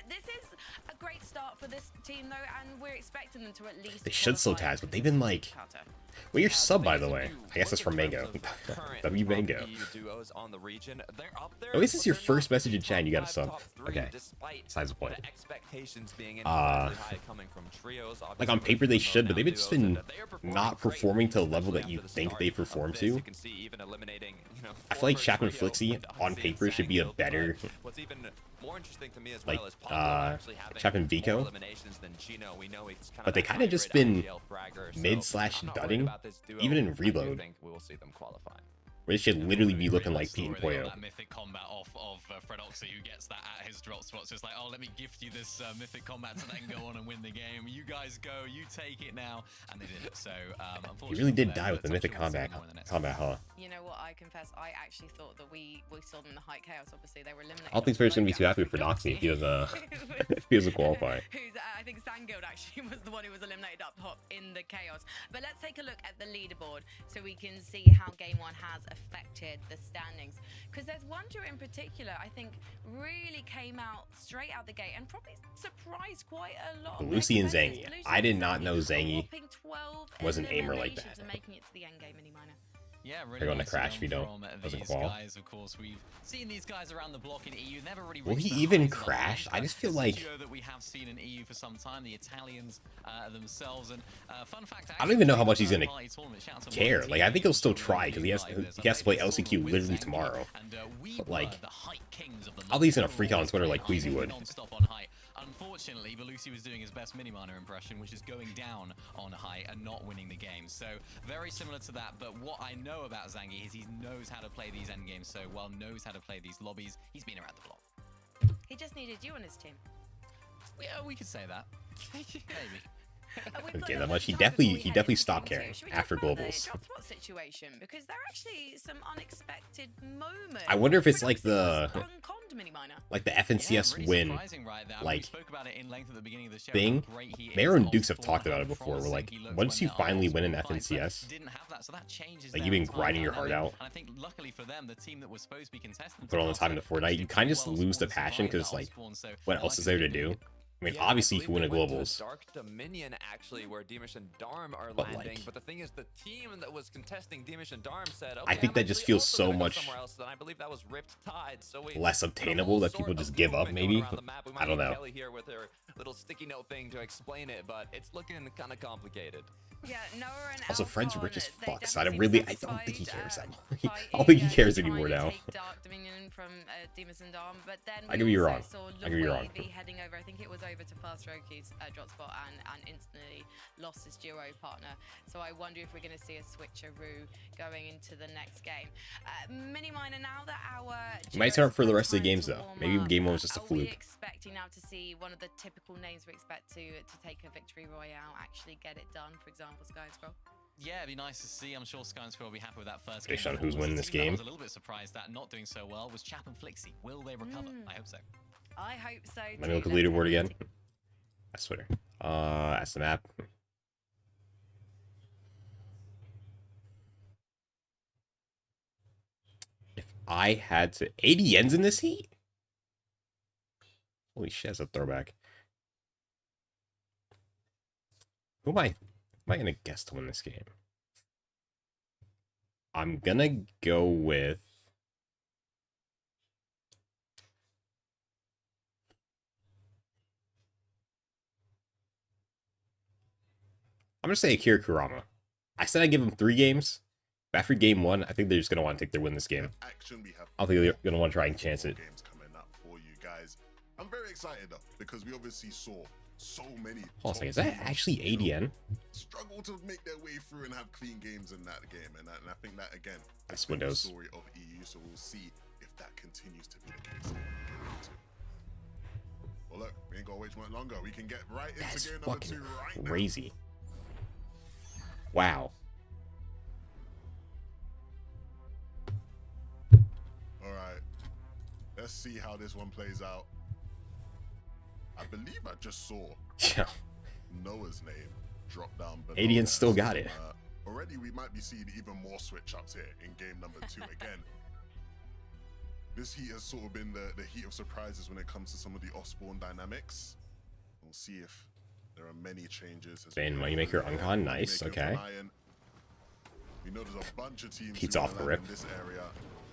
This is a great start for this team, though, and we're expecting them to at least. They should slow Taz, but they've been like. Well, your sub, by the way. I guess that's from Mango. W Mango. trios on the region. They're up there. At least it's but your they're first not message in top chat and you got a 5, sub. top 3, Okay. despite Besides the point. the expectations being incredibly high coming from trios. Like on paper they should, but they've just been not performing to the level that you think they perform to. You can see even eliminating, I feel like Chap and Flixie on paper should be a better, what's even more interesting to me as like, well is Pablo actually having Chap and more Vico. eliminations than Gino. We know he's kind But they kind of just been mid/dudding, even in reload. We will see them qualify. Where they should literally be looking like Pete and Pollo. That mythic combat off of Fredoxy, who gets that at his drop spot. So it's like, oh, let me gift you this mythic combat to then go on and win the game. You guys go, you take it now, and they did it. So unfortunately, He really did die with the mythic combat, huh? You know what? I confess, I actually thought that we saw them in the High Chaos. Obviously, they were eliminated. I don't think Spirit's gonna be too happy with Fredoxy if he doesn't qualify. I think Sanguild actually was the one who was eliminated up top in the Chaos. But let's take a look at the leaderboard so we can see how Game 1 has affected the standings. Because there's one duo in particular, I think, really came out straight out the gate and probably surprised quite a lot of Lucy and Zangy. I did not know Zangy was an aimer like that. Making it to the end game, Mini-Miner. Yeah, really. They're going to crash if you don't. Doesn't qual. Guys, of course, we've seen these guys around the block in EU. Never really. Will he even crash? I just feel like. That we have seen in EU for some time. The Italians themselves, and fun fact. I don't even know how much he's gonna care. Like, I think he'll still try because he has to play LCQ literally tomorrow. But like, I'll at least gonna freak out on Twitter like Queasy would. Unfortunately, Belusi was doing his best Mini-Miner impression, which is going down on height and not winning the game. So very similar to that, but what I know about Zangy is he knows how to play these endgames so well, knows how to play these lobbies. He's been around the block. He just needed you on his team. Yeah, we could say that. Maybe. Didn't care that much. He definitely stopped caring after globals. Situation, because there are actually some unexpected moments. I wonder if it's like the FNCS win, like thing. Mayor and Dukes have talked about it before. We're like, once you finally win an FNCS, like you've been grinding your heart out, put all the time into Fortnite, you kind of just lose the passion because like, what else is there to do? I mean, obviously you can win a globals. Dark Dominion actually, where Deemish and Darm are But landing. like, but the thing is, the team that was contesting Deemish and Darm said, okay, I think that just feels so much else. I believe that was Ripped Tide. So less obtainable that people just give up. Maybe I don't know. Kelly here with her little sticky note thing to explain it, but it's looking kind of complicated. Yeah, Noah and Also, Fred's rich as fuck, so I don't think he cares that much. I don't think he cares anymore now. Dark Dominion from Demus and Dom, but then I could be wrong. I could be wrong. Heading over, I think it was over to Fast Roki's drop spot and instantly lost his duo partner. So I wonder if we're going to see a switcheroo going into the next game. Mini-Miner, now that our might turn up for the rest of the games though. Maybe game one was just a fluke. Are we expecting now to see one of the typical names we expect to take a victory royale, actually get it done? For example, Sky and Scroll. Yeah, it'd be nice to see. I'm sure Sky and Scroll will be happy with that first based game. on who's winning this game. I was a little bit surprised that not doing so well was Chap and Flixie. Will they recover? I hope so. I hope so. Let me look at the leaderboard again. That's Twitter. That's the map. If I had to 80 yens in this heat? Holy shit, that's a throwback. Who am I gonna guess to win this game? I'm gonna go with I'm gonna say Akira Kurama. I said I'd give him 3 games. But after game 1, I think they're just gonna want to take their win this game. I don't think they're gonna want to try and chance it. Games coming up for you guys. I'm very excited though because we obviously saw so many. Hold on a second, is that actually ADN? Struggle to make their way through and have clean games in that game, and I think that again that's Windows. The story of EU. So we'll see if that continues to be the case. Well, look, we ain't gonna wait much longer. We can get right into that's game number fucking 2 right crazy. Wow. All right, let's see how this one plays out. I believe I just saw Noah's name drop down below. ADN still got it. Already we might be seeing even more switch ups here in game number 2 again. This heat has sort of been the heat of surprises when it comes to some of the off-spawn dynamics. We'll see if there are many changes. Bane Moneymaker Uncon, nice, okay. We know there's a bunch of teams Pete's off the rip. in this area.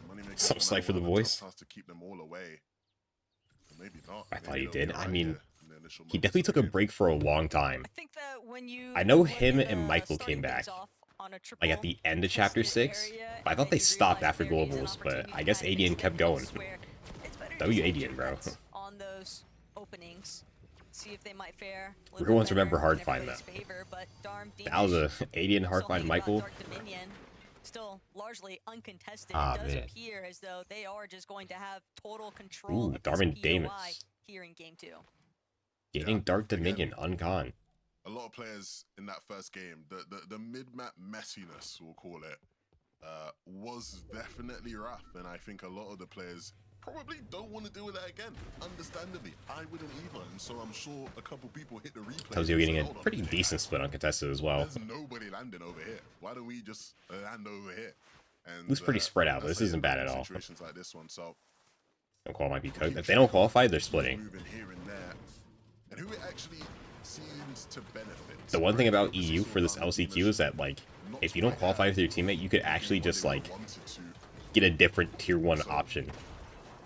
Moneymaker Some slight for the voice. To keep them all away. Maybe not. I thought he did. I mean, he definitely took a break for a long time. I think that when you I know him and Michael came back, like at the end of Chapter 6. But I thought they stopped after Globals, but I guess ADN kept going. W ADN, bro. On those openings, see if they might fare. We're going to remember Hardfind though. That was a ADN Hardfind Michael. Still largely uncontested. Ah, it does man. appear as though they are just going to have total control of Darwin this Damus. POI here in game 2. Getting Dark Dominion ungone. A lot of players in that first game, the mid-map messiness, we'll call it, was definitely rough, and I think a lot of the players probably don't want to deal with that again. Understandably, I wouldn't either, and so I'm sure a couple people hit the replay. Tells you getting a pretty decent split on contested as well. There's nobody landing over here. Why don't we just land over here? And It was pretty spread out, but this isn't bad at all. Situations like this one, so Don't qualify might be cooked. If they don't qualify, they're splitting. moving here and there, and who it actually seems to benefit. The one thing about EU for this LCQ is that, like, if you don't qualify with your teammate, you could actually just, like, get a different tier 1 option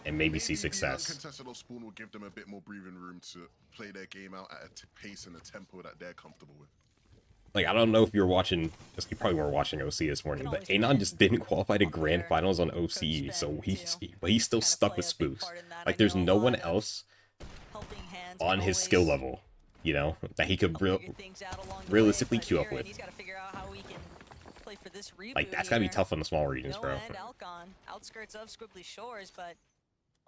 and maybe see success. Uncontested or spawn will give them a bit more breathing room to play their game out at a pace and a tempo that they're comfortable with. Like, I don't know if you were watching, you probably weren't watching OC this morning, but Anon just didn't qualify to Grand Finals on OCE, so he's still stuck with spoofs. Like, there's no one else on his skill level, you know, that he could realistically queue up with. Like, that's gotta be tough on the small regions, bro. Outskirts of Squibbly Shores, but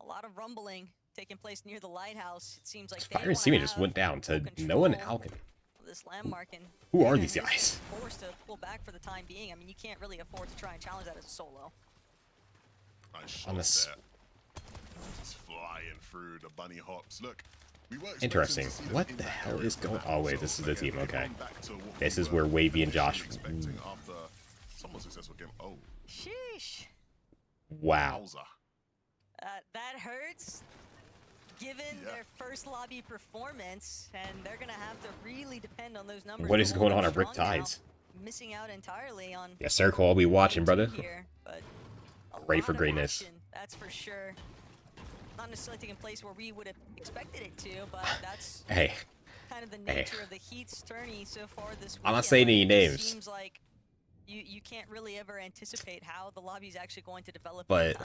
a lot of rumbling taking place near the lighthouse. It seems like Fire and Seaman just went down to Noah and Alkin. This landmark, and who are these guys? Forced to pull back for the time being. I mean, you can't really afford to try and challenge that as a solo. On this, just flying through the bunny hops. Look, interesting. What the hell is going? Oh wait, this is the team. Okay, this is where Wavy and Josh. Oh, sheesh! Wow. That hurts. Given their first lobby performance, and they're gonna have to really depend on those numbers. What is going on at Brick Tides? Missing out entirely on. Yes, sir. I'll be watching, brother. Here, but Great for greatness. Action, that's for sure. Not necessarily taking place where we would have expected it to, but that's kind of the nature of the Heat's tourney so far this week. I'm not saying any names. It seems like you can't really ever anticipate how the lobby is actually going to develop. But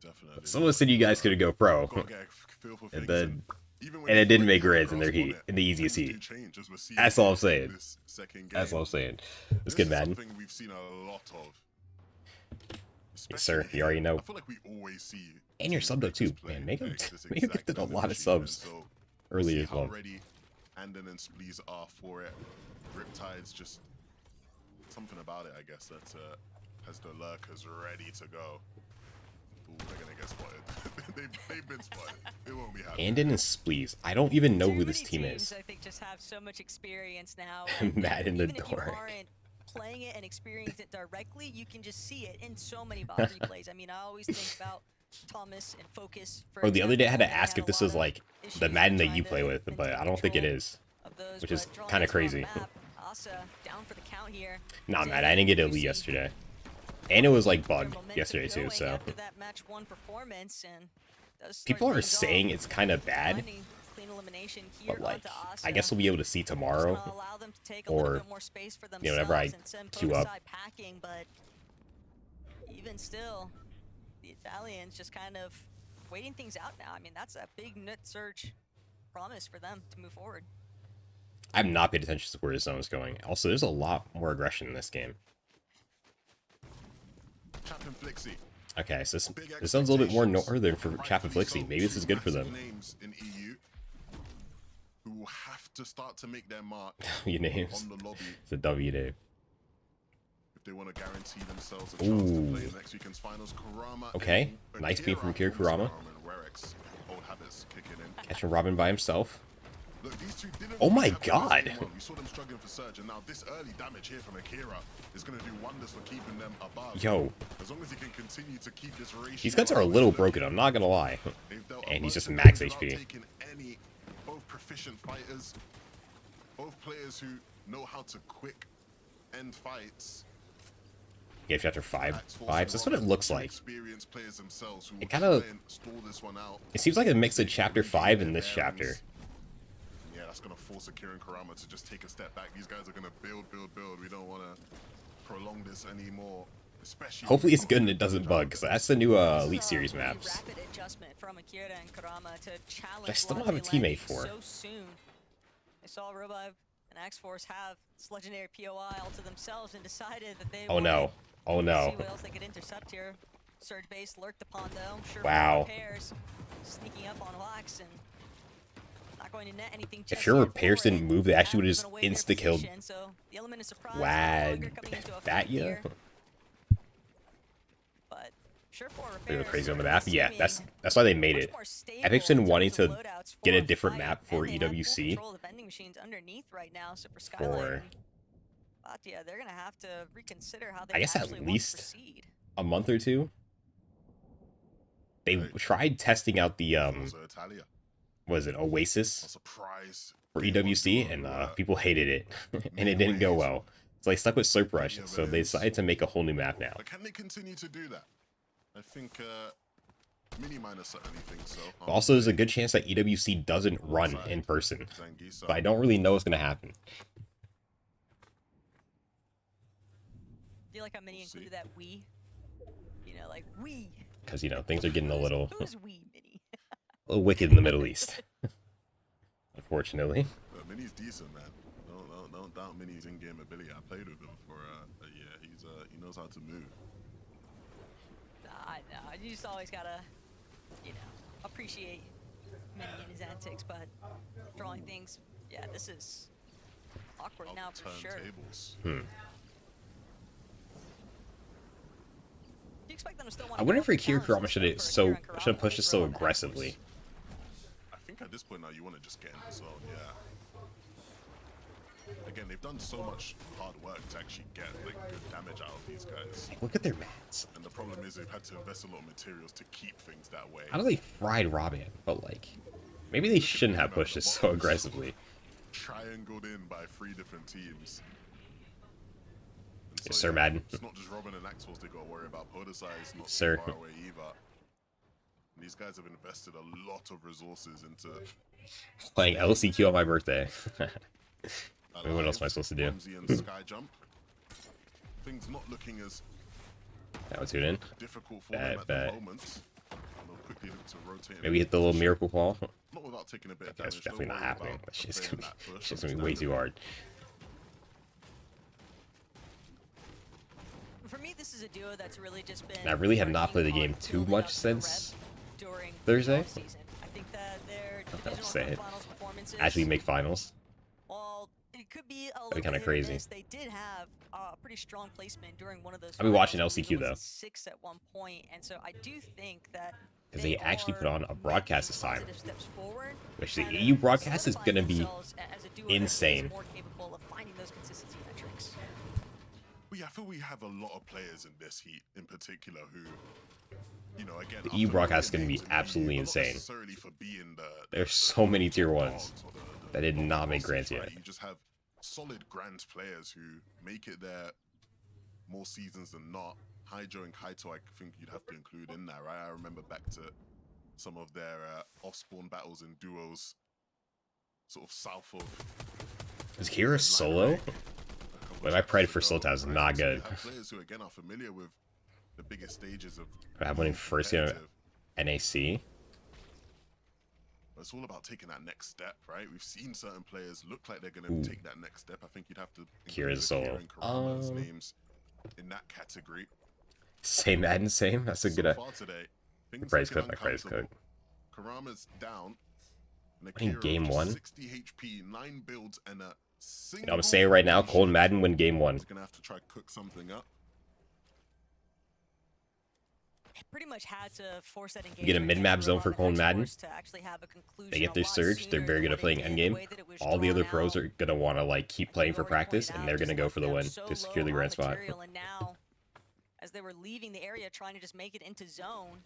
definitely. Someone said you guys could go pro, and then it didn't make grids in their heat, in the easiest heat. That's all I'm saying. That's all I'm saying. It's good, Madden. We've seen a lot of. Yes, sir. You already know. I feel like we always see. And your sub though too, man. Mega gifted a lot of subs earlier as well. Andon and Spleeze are for it. Riptide's just something about it, I guess, that has the lurkers ready to go. Ooh, they're gonna get spotted. they've been spotted. It won't be happening. Andon and Spleeze. I don't even know who this team is. I think just have so much experience now. Mad in the Even if you dark. aren't playing it and experiencing it directly, you can just see it in so many bot replays. I mean, I always think about Thomas and Focus. Oh, the other day I had to ask if this was like the Madden that you play with, but I don't think it is, which is kind of crazy. Nah, Matt, I didn't get elite yesterday, and it was like bugged yesterday too. So people are saying it's kind of bad, but like I guess we'll be able to see tomorrow, or you know, whenever I queue up. Even still, the Italians just kind of waiting things out now. I mean, that's a big net surge promise for them to move forward. I've not paid attention to where the zone is going. Also, there's a lot more aggression in this game. Okay, so this sounds a little bit more northern for Chap and Flixie. Maybe this is good for them. In EU who will have to start to make their mark W names. on the lobby. It's a W name. If they want to guarantee themselves a chance to play next weekend's finals. Kurama, okay, nice beam from Kira Kurama. Catching Robin by himself. Look, these two didn't oh my have god! We saw them struggling for Surge, and now this early damage here from Akira is going to do wonders for keeping them above. Yo, as long as he can continue to keep this ratio. These guns are a little broken, I'm not gonna lie. And he's just max HP. Both proficient fighters, both players who know how to quick end fights. Game Chapter 5 vibes. That's what it looks like. It kind of... It seems like a mix of Chapter 5 and this chapter. Yeah, that's going to force Akira and Kurama to just take a step back. These guys are going to build. We don't want to prolong this anymore. Especially hopefully it's good and it doesn't bug, because that's the new Elite Series maps. Rapid adjustment from Akira and Kurama to challenge I still don't have a teammate for. So soon. They saw Robive and X-Force have this legendary POI all to themselves and decided that they Oh no. Oh no. see what else they could intercept here. Surge base lurked upon though. Sure, wow. Repairs sneaking up on Wax and not going to net anything. If your repairs didn't move, they actually would have just insta-killed so the element of surprise Wad that yeah. But sure for They were repairs, crazy on the map. Yeah, that's why they made it. Epic's been wanting to get a different map for EWC. The vending machines underneath right now, so for For Skyline, but yeah, they're gonna have to reconsider how they I guess at actually want to least proceed. a month or two. They tried testing out the was it Oasis for EWC, and people hated it, and it didn't go well. So they stuck with Slurp Rush, so they decided to make a whole new map now. But can they continue to do that? I think Miniminer certainly thinks so. Also, there's a good chance that EWC doesn't run in person, but I don't really know what's gonna happen. Do you like how many included that we? You know, like we. Because you know things are getting a little, Who's we, Mini? a little wicked in the Middle East. Unfortunately. But Mini's decent, man. Don't doubt Mini's in-game ability. I played with him for a year. He knows how to move. I know. You just always gotta, you know, appreciate Mini and his antics, but drawing things, yeah, this is awkward now for sure. Tables. Do you expect them to still want I wonder if Akira Kurama should have pushed it so aggressively. I think at this point now you want to just get in the zone, yeah. Again, they've done so much hard work to actually get like good damage out of these guys. Look at their mats. And the problem is they've had to invest a lot of materials to keep things that way. I know they fried Robin, but like, maybe they shouldn't have pushed it so aggressively. Triangled in by 3 different teams. So, Yes, sir, Madden. It's not just Robin and Axels they got to worry about. Podesai is not Sir. too far away either. And these guys have invested a lot of resources into Playing LCQ on my birthday. I mean, what else am I supposed to do? and Sky Jump. Things not looking as That would tune in. difficult for Bad, them at bad. the moment. And they'll quickly look to rotate. Maybe hit the little miracle ball. Not without taking a bit of That's damage. definitely Don't not worry happening. about That shit's playing gonna be, that push, shit's gonna be way too hard. For me, this is a duo that's really just been. And I really have not played the working game on too building much up the since rep during the Thursday. offseason. I think that their I'll divisional say it. finals performances. Actually make finals. Well, it could be a little That'd be kinda bit hit or crazy. miss. They did have a pretty strong placement during one of those. I'll be watching finals. I LCQ believe it was though. 6 at one point, and so I do think that. Because they actually put on a broadcast this time. Forward, Which the kind of EU broadcast is solidifying gonna be themselves as a duo that is insane. more capable of finding those consistency metrics. Well, yeah, I feel we have a lot of players in this heat in particular who, you know, again, The EU broadcast is gonna be absolutely insane. There's so many tier 1s that did not make Grands yet. You just have solid Grands players who make it there more seasons than not. Haijo and Kaito, I think you'd have to include in there, right? I remember back to some of their off-spawn battles and duos, sort of south of. Is Kira solo? But my pride for Sultan is not good. Players who again are familiar with the biggest stages of. I have one in first year NAC. It's all about taking that next step, right? We've seen certain players look like they're going to take that next step. I think you'd have to. Kira's solo. And Kurama's names in that category. Same Madden, same. That's a good. So far today, price code. My price code. Kurama's down. In game 1. 60 HP, 9 builds, and a single. You know, I'm saying right now, Cold Madden win game 1. He's gonna have to try cook something up. Pretty much had to force that engagement. You get a mid-map zone for Cold Madden. To actually have a conclusion They get their surge. They're very good at playing endgame. All the other pros are gonna want to like keep playing for practice, and they're gonna go for the win to secure the grand spot. And now, as they were leaving the area, trying to just make it into zone,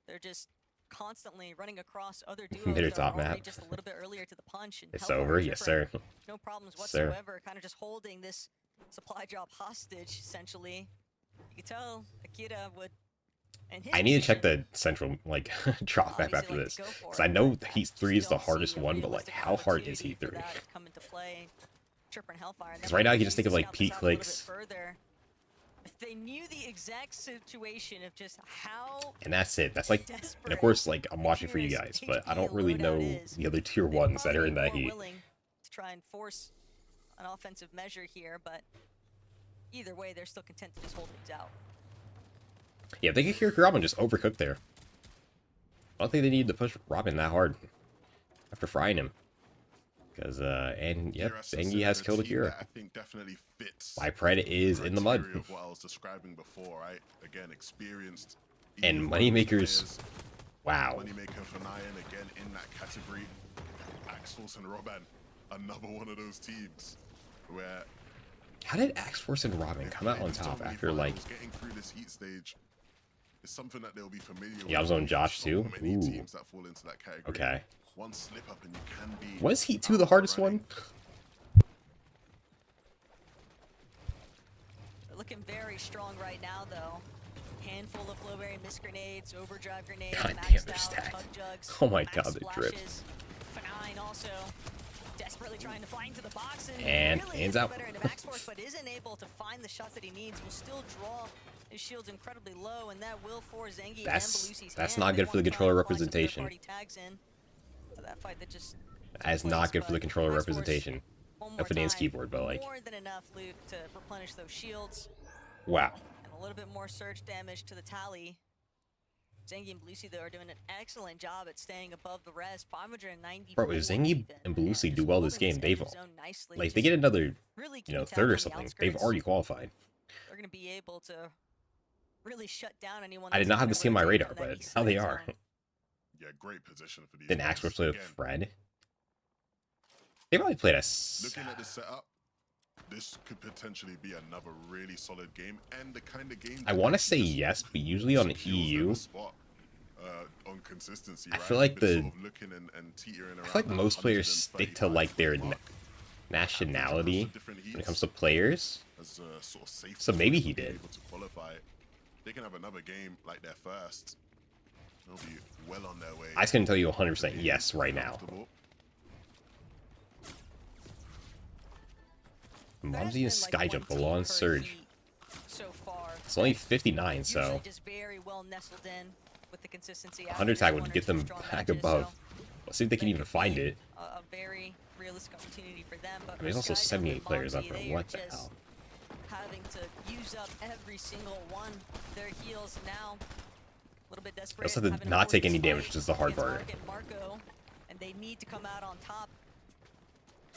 they're just constantly running across other duos Mid or that are top already map. just a little bit earlier to the punch. And It's Pelver over, and yes Tripper, sir. No problems Sir. whatsoever. Kind of just holding this supply drop hostage, essentially. You You can tell Akira would. I need to check the central like drop map after this, because I know Heat 3 is the hardest one, but like how hard is Heat 3? Because right now you can just think of like peak clicks. If they knew the exact situation of just how, and that's it. That's like, and of course, like I'm watching for you guys, but I don't really know the other tier ones that are in that Heat. To try and force an offensive measure here, but either way, they're still content to just hold things out. Yeah, if they could hear Robin just overcooked there. I don't think they need to push Robin that hard after frying him. Because, and yep, Zengi has killed Akira. I think definitely fits. My Pred is in the mud. Of what I was describing before, right? Again, experienced. And Moneymakers. Wow. Moneymaker for Nyan again in that category. Axforce and Robin, another one of those teams where. How did Axforce and Robin come out on top after like getting through this Heat stage? Is something that they'll be familiar with. Yeah, I was on Josh too. Ooh. Teams that fall into that category. Okay. One slip up and you can be. Was Heat 2 the hardest one? They're looking very strong right now, though. Handful of flowberry mist grenades, overdrive grenades, God damn, they're out, stacked. jugs, Oh my god, they're dripped. F9 also desperately trying to fly into the box and really hands out. But isn't able to find the shots that he needs. Will still draw his shields incredibly low, and that will force Zengi and Belusi's that's not good for the controller representation. That fight that just that is not good for the controller representation. No Finance keyboard, but like more than enough loot to replenish those shields. Wow. And a little bit more surge damage to the tally. Zengi and Belusi though are doing an excellent job at staying above the rest. 590. Bro, if Zengi and Belusi do well this game, they've like they get another, you know, third or something. They've already qualified. They're gonna be able to really shut down anyone. I did not have this on my radar, but how they are. Yeah, great position for these. Then Axforce play with Fred. They probably played us. Looking at the setup, this could potentially be another really solid game, and the kind of game. I want to say yes, but usually on EU, on consistency, I feel like the. sort of looking and I feel like most players stick to like their nationality when it comes to players. So maybe he did. They can have another game like their first. They'll be well on their way. I can tell you 100% yes right now. Momsy and Sky Jump below on Surge. It's only 59, so 100 tag would get them back above. Let's see if they can even find it. A very realistic opportunity for them. But there's also 78 players up there. What the hell? Having to use up every single one. Their heals now. A little bit desperate. They also have to not take any damage, which is the hard part. Marco, and they need to come out on top.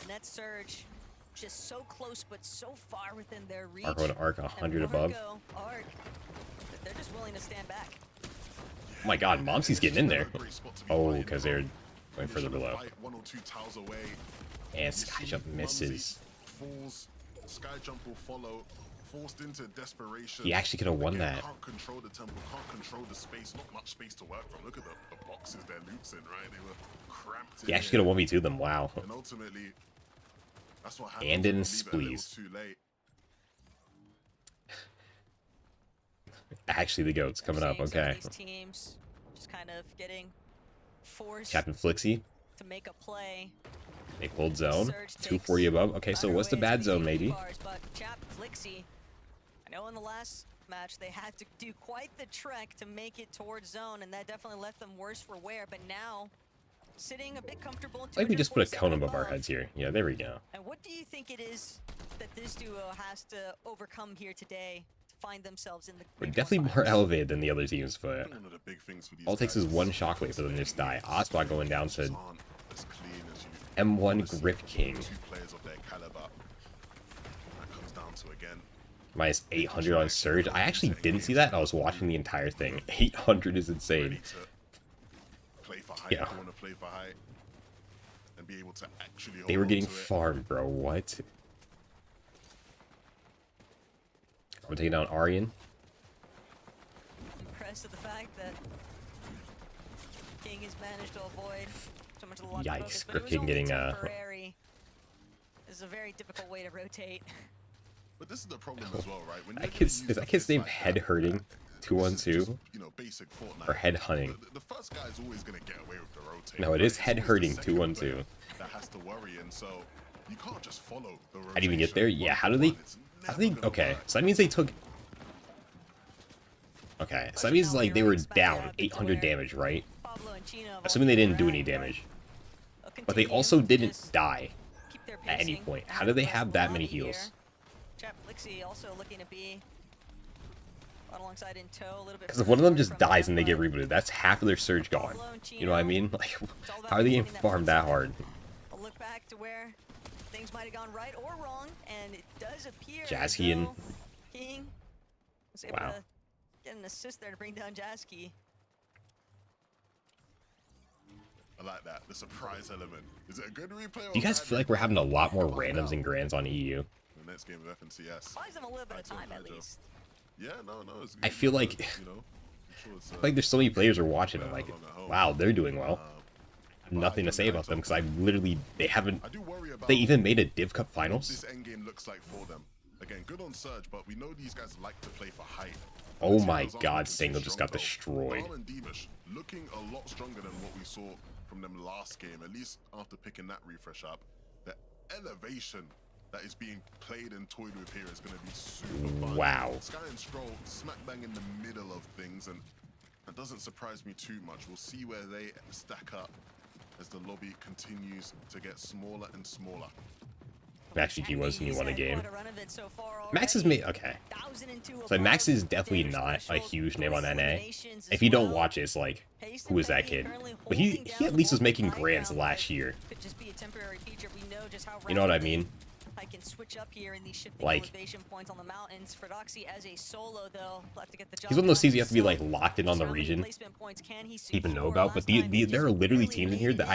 And that Surge, just so close, but so far within their reach. Marco and Arc 100 above. Arc, they're just willing to stand back. Oh my god, Momsy's getting in there. Oh, because they're going further below. And Sky Jump misses. Sky Jump will follow. Forced into desperation. He actually could have won that. Can't control the temple, can't control the space, not much space to work from. Look at the boxes they're loops in, right? They were cramped. He actually could have 1v2 them, wow. And ultimately, that's what happened. And didn't squeeze. Too late. Actually, the GOAT's coming up, okay. These teams just kind of getting forced Captain Flixie. To make a play. They pulled zone. 240 above. Okay, so what's the bad zone, maybe? But Chap Flixie, I know in the last match they had to do quite the trek to make it towards zone, and that definitely left them worse for wear. But now, sitting a bit comfortable. Like we just put a cone above our heads here. Yeah, there we go. And what do you think it is that this duo has to overcome here today to find themselves in the? We're definitely more elevated than the other teams, but all it takes is one shockwave for them to just die. Ospot going down to M1 Grip King. Minus 800 on Surge. I actually didn't see that, and I was watching the entire thing. 800 is insane. Yeah. They were getting farmed, bro. What? We're taking down Aryan. Impressed with the fact that King has managed to avoid so much of the launch Yikes, focus, but Grip it was King only getting temporary. This is a very difficult way to rotate. But this is the problem as well, right? When Is that kid's name Head Hurting 212? You know, basic Fortnite. Or Head Hunting? The first guy is always gonna get away with the rotate. No, it is Head Hurting 212. That has to worry, and so you can't just follow the rotation. How do you even get there? Yeah, how do they? Okay, so that means they took. Okay, so that means like they were down 800 damage, right? Assuming they didn't do any damage. But they also didn't die at any point. How do they have that many heals? Because if one of them just dies and they get rebooted, that's half of their surge gone. You know what I mean? Like, how are they getting farmed that hard? A look back to where things might have gone right or wrong, and it does appear Jaski and King was able to get an assist there to bring down Jaski. I like that. The surprise element. Is it a good replay? Do you guys feel like we're having a lot more randoms and grands on EU? The next game of FNCS. Buys them a little bit of time at least. Yeah, no. It's good. I feel like, you know, like there's so many players who are watching. I'm like, wow, they're doing well. I have nothing to say about them because they haven't. They even made a Div Cup finals. This end game looks like for them. Again, good on Surge, but we know these guys like to play for height. Oh my God, Stango just got destroyed. Looking a lot stronger than what we saw from them last game, at least after picking that refresh up. The elevation that is being played and toyed with here is going to be super fun. Wow. Sky and Stroll smack bang in the middle of things, and that doesn't surprise me too much. We'll see where they stack up as the lobby continues to get smaller and smaller. Max GG was, and he won a game. Max is made, okay. So Max is definitely not a huge name on NA. If you don't watch it, it's like, who is that kid? But he at least was making grands last year. You know what I mean? I can switch up here in these shifting like, elevation points on the mountains. Frodoxy as a solo though, have to get the job. He's one of those teams you have to be like locked in on the region to even know about. But there are literally teams in here that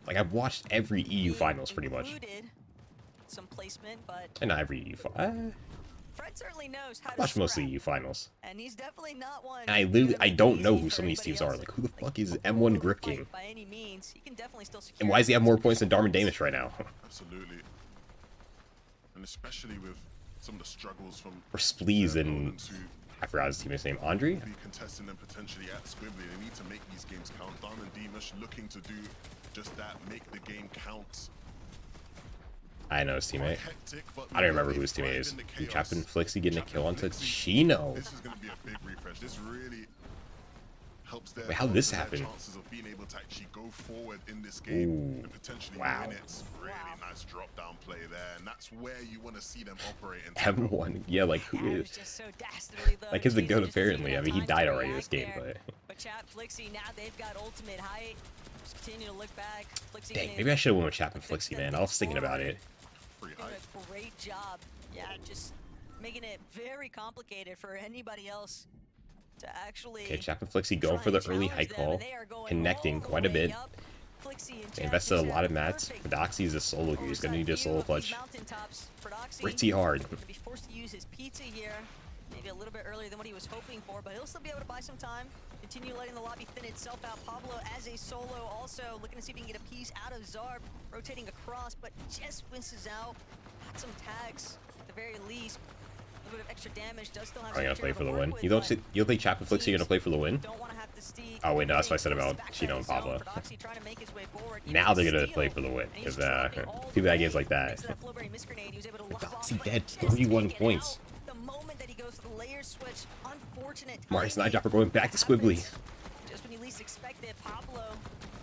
I've watched every EU finals pretty much. Some placement, but and not every EU finals. Fred certainly knows how I watch mostly EU finals. And he's definitely not one. And I don't know who some of these teams are. Like, who the fuck is M1 Grip King? By any means, he can definitely still secure. And why does he have more points than Darman Damish right now? Absolutely. And especially with some of the struggles from or Spleeze and I forgot his teammate's name, Andre? Be contesting them potentially at Squibbly. They need to make these games count. Darman Damish looking to do just that, make the game count. I know his teammate. I don't remember who his teammate is. Captain Flixie getting a kill onto Chino. This is going to be a big refresh. This really helps their how did this happen? chances of being able to actually go forward in this game and potentially win it. Really nice drop down play there, and that's where you want to see them operate. M1, yeah, like who is? Like he's the goat apparently. I mean, he died already this game, but. But chat Flixie now they've got ultimate height. Just continue to look back. Flixie dang, maybe I should have went with Chapman Flixie, man. I was thinking about it. Doing a great job. Yeah, just making it very complicated for anybody else to actually. Okay, Chapman Flixie going for the early high call, connecting quite a bit. They invested a lot of mats. Frodoxy is a solo here. He's going to need a solo clutch pretty hard. Be forced to use his pizza here. Maybe a little bit earlier than what he was hoping for, but he'll still be able to buy some time. Continue letting the lobby thin itself out. Pablo as a solo also looking to see if he can get a piece out of Zarb. Rotating across, but just misses out. Got some tags at the very least. A little bit of extra damage. Does still have I'm gonna play for the win. You don't think Chapman Flixie are gonna play for the win? Oh wait, no, that's what I said about Chino and Pablo. Now they're gonna play for the win because two bad games like that. Frodoxy dead, 31 points. Marty's Nightdropper going back to Squibbly. Just when you least expect it, Pablo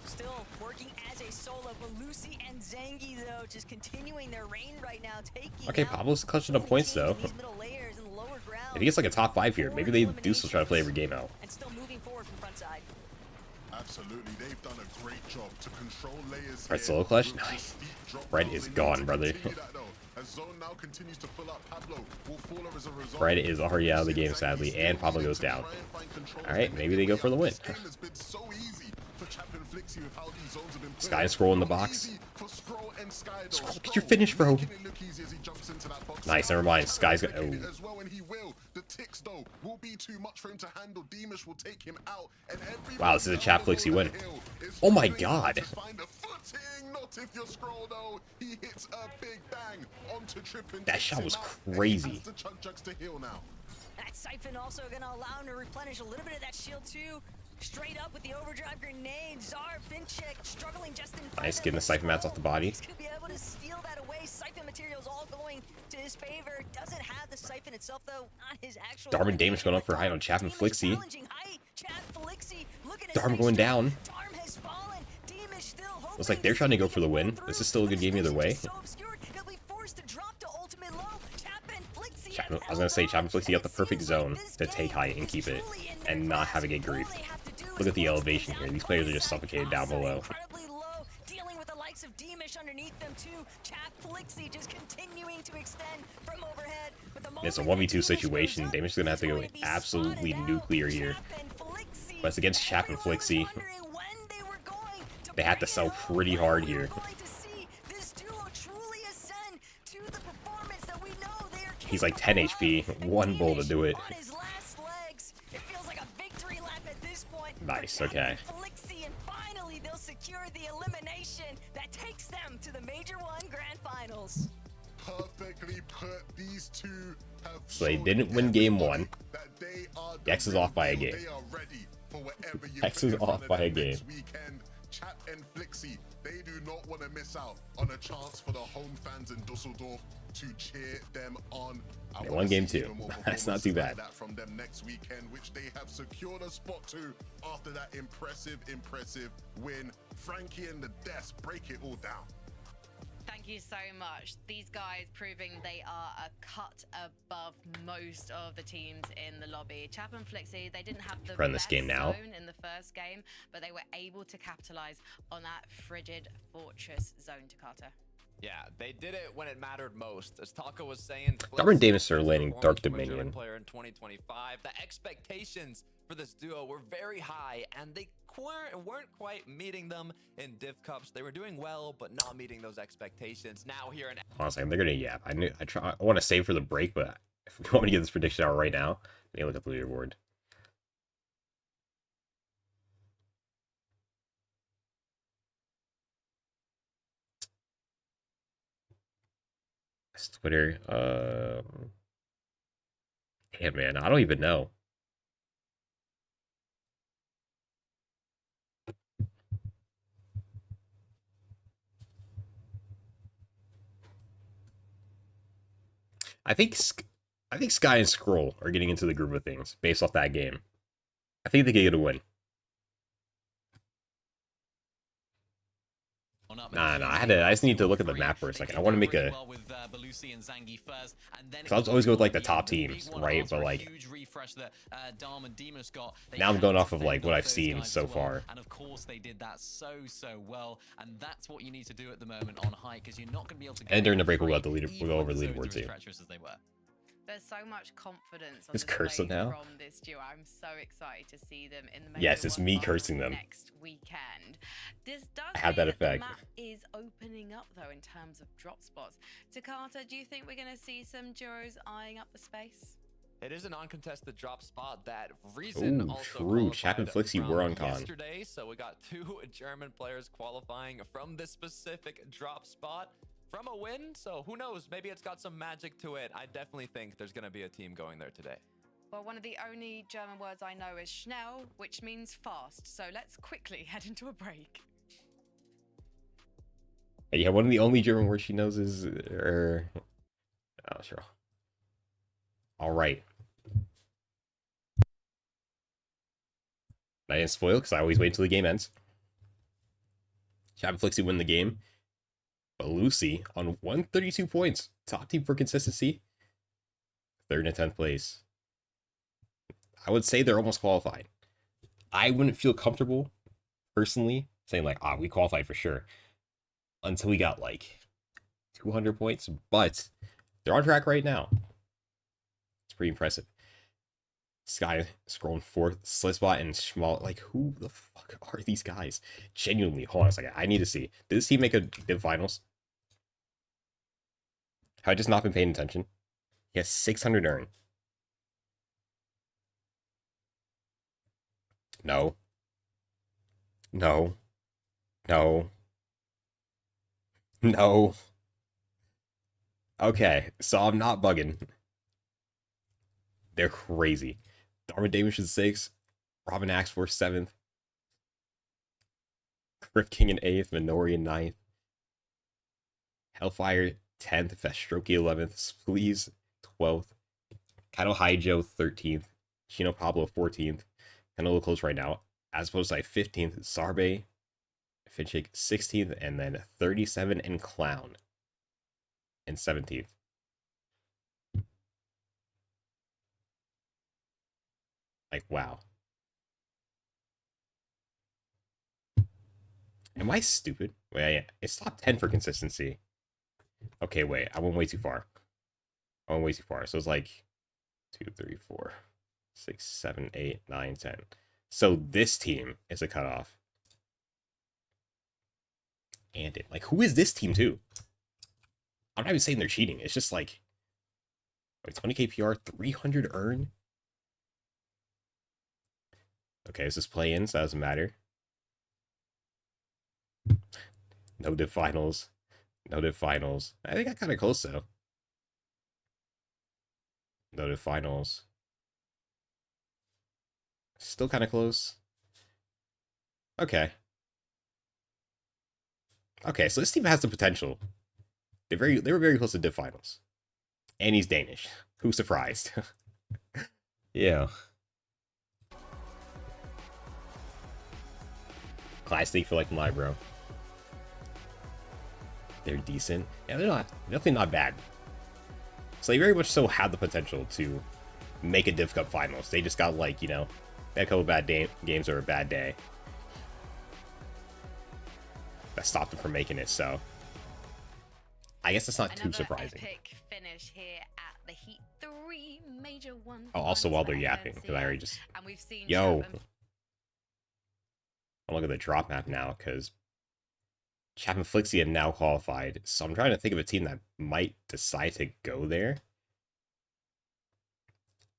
still working as a solo, but Lucy and Zangi though just continuing their reign right now, taking okay, Pablo's clutching up points though. If he gets like a top 5 here, maybe they do still try to play every game out. And still moving forward from front side. Absolutely, they've done a great job to control layers. Right, solo clutch. Nice. Red is gone, brother. Red is already out of the game, sadly, and Pablo goes down. Alright, maybe they go for the win. Sky and Scroll in the box. Scroll, get your finish, bro. Nice, never mind. Sky's got. Oh. Wow, this is a Chat Flixie win. Oh my god. That shot was crazy. That Siphon also going to allow him to replenish a little bit of that shield too. Straight up with the overdrive grenade. Zar, Finchek struggling just in front. Nice, getting the Siphon mats off the body. He's going to be able to steal that away. Siphon materials all going to his favor. Doesn't have the Siphon itself though. Not his actual. Darman damage going up for height on Chapman Flixie. Darm going down. Looks like they're trying to go for the win. This is still a good game either way. I was going to say, Chapman Flixie got the perfect zone to take height and keep it, and not have it get griefed. Look at the elevation here. These players are just suffocated down below. It's a 1v2 situation. Damage is going to have to go absolutely nuclear here. But it's against Chapman Flixie. They have to sell pretty hard here. He's like 10 HP, one bull to do it. Nice, okay. And finally they'll secure the elimination that takes them to the Major 1 Grand Finals. Perfectly put. These two have so they didn't win game 1. X is off by a game. X is off by a game. Chat and Flixie, they do not want to miss out on a chance for the home fans in Dusseldorf to cheer them on. They won game 2. That's not too bad. That from them next weekend, which they have secured a spot to after that impressive win. Frankie and the Desk break it all down. Thank you so much. These guys proving they are a cut above most of the teams in the lobby. Chap and Flixie, they didn't have the best game now. zone in the first game, but they were able to capitalize on that frigid fortress zone, Takata. Yeah, they did it when it mattered most. As Taka was saying, Darman Davis are landing Dark Dominion. Player in 2025. The expectations for this duo were very high, and they weren't quite meeting them in Div Cups. They were doing well, but not meeting those expectations. Now here in honestly, they're gonna yap. I want to save for the break, but if you want me to get this prediction out right now, let me look at the leaderboard. Twitter. Yeah, man, I don't even know. I think Sky and Scroll are getting into the groove of things based off that game. I think they can get a win. Nah, I just need to look at the map for a second. I want to make a. Cause I was always go with like the top teams, right? But like now I'm going off of like what I've seen so far. And of course they did that so well, and that's what you need to do at the moment on high, because you're not going to be able to. And during the break we'll go over the leaderboard too. There's so much confidence on Just curse them now from this duo. I'm so excited to see them in the yes, it's me cursing them next weekend. This does have that effect. The map is opening up though in terms of drop spots. Takata, do you think we're going to see some duos eyeing up the space? It is an uncontested drop spot that Reason Ooh, also true. Chap and Flixie were on con yesterday, so we got 2 German players qualifying from this specific drop spot from a win, so who knows? Maybe it's got some magic to it. I definitely think there's going to be a team going there today. Well, one of the only German words I know is schnell, which means fast. So let's quickly head into a break. Yeah, one of the only German words she knows is oh, sure. All right. I didn't spoil because I always wait until the game ends. Chap and Flixie win the game. But Lucy on 132 points. Top team for consistency. 3rd and 10th place. I would say they're almost qualified. I wouldn't feel comfortable, personally, saying like, we qualified for sure. Until we got like 200 points. But they're on track right now. It's pretty impressive. Sky scrolling 4th, Slitzbot and Schmal. Like, who the fuck are these guys? Genuinely, hold on a second. I need to see. Did this team make a Div Finals? Have I just not been paying attention? He has 600 earn. No. No. No. No. Okay, so I'm not bugging. They're crazy. Dharma Damage is 6. Robin Axe Force 7th. Crypt King in 8th. Minori in 9th. Hellfire 10th. Festroki 11th. Spleeze 12th. Kaido Haijo 13th. Chino Pablo 14th. Kind of a little close right now. As opposed to like 15th. Sarbe. Finchik 16th. And then 37 and Clown in 17th. Like, wow. Am I stupid? Wait, it's top 10 for consistency. Okay, wait. I went way too far. So it's like 2, 3, 4, 6, 7, 8, 9, 10. So this team is a cutoff. And it, like, who is this team too? I'm not even saying they're cheating. It's just like, wait, 20k PR, 300 earn? Okay, this is play-in, so that doesn't matter. No Div Finals. No Div Finals. I think I got kind of close, though. No Div Finals. Still kind of close. Okay. Okay, so this team has the potential. They were very close to Div Finals. And he's Danish. Who's surprised? Yeah. Classic for like my bro. They're decent. Yeah, they're definitely not bad. So they very much so had the potential to make a Div Cup Finals. They just got like, you know, they had a couple of bad games or a bad day that stopped them from making it. So I guess that's not too surprising. Epic finish here at the Heat 3 major one. Oh, also while they're yapping, because I already just. And we've seen Yo. I'll look at the drop map now because Chapman Flixia now qualified. So I'm trying to think of a team that might decide to go there.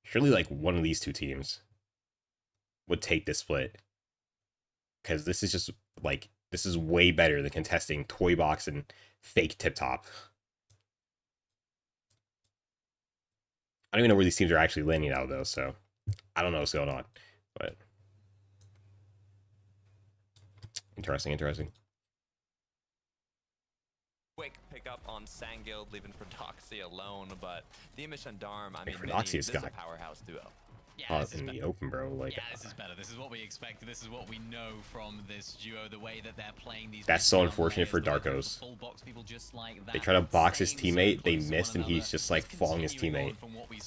Surely like one of these two teams would take this split. Because this is just like, this is way better than contesting Toy Box and fake Tip Top. I don't even know where these teams are actually landing out though, so I don't know what's going on. But interesting. Quick pickup on Sanguild, leaving for Doxy alone, but Demish and Darm, I mean, Doxy this is a got powerhouse duo. Yeah, in the open, bro. Like, yeah, this is better. This is what we expected. This is what we know from this duo. The way that they're playing these. That's so unfortunate for Darkos. They try to box his teammate, they missed, and he's just like following his teammate.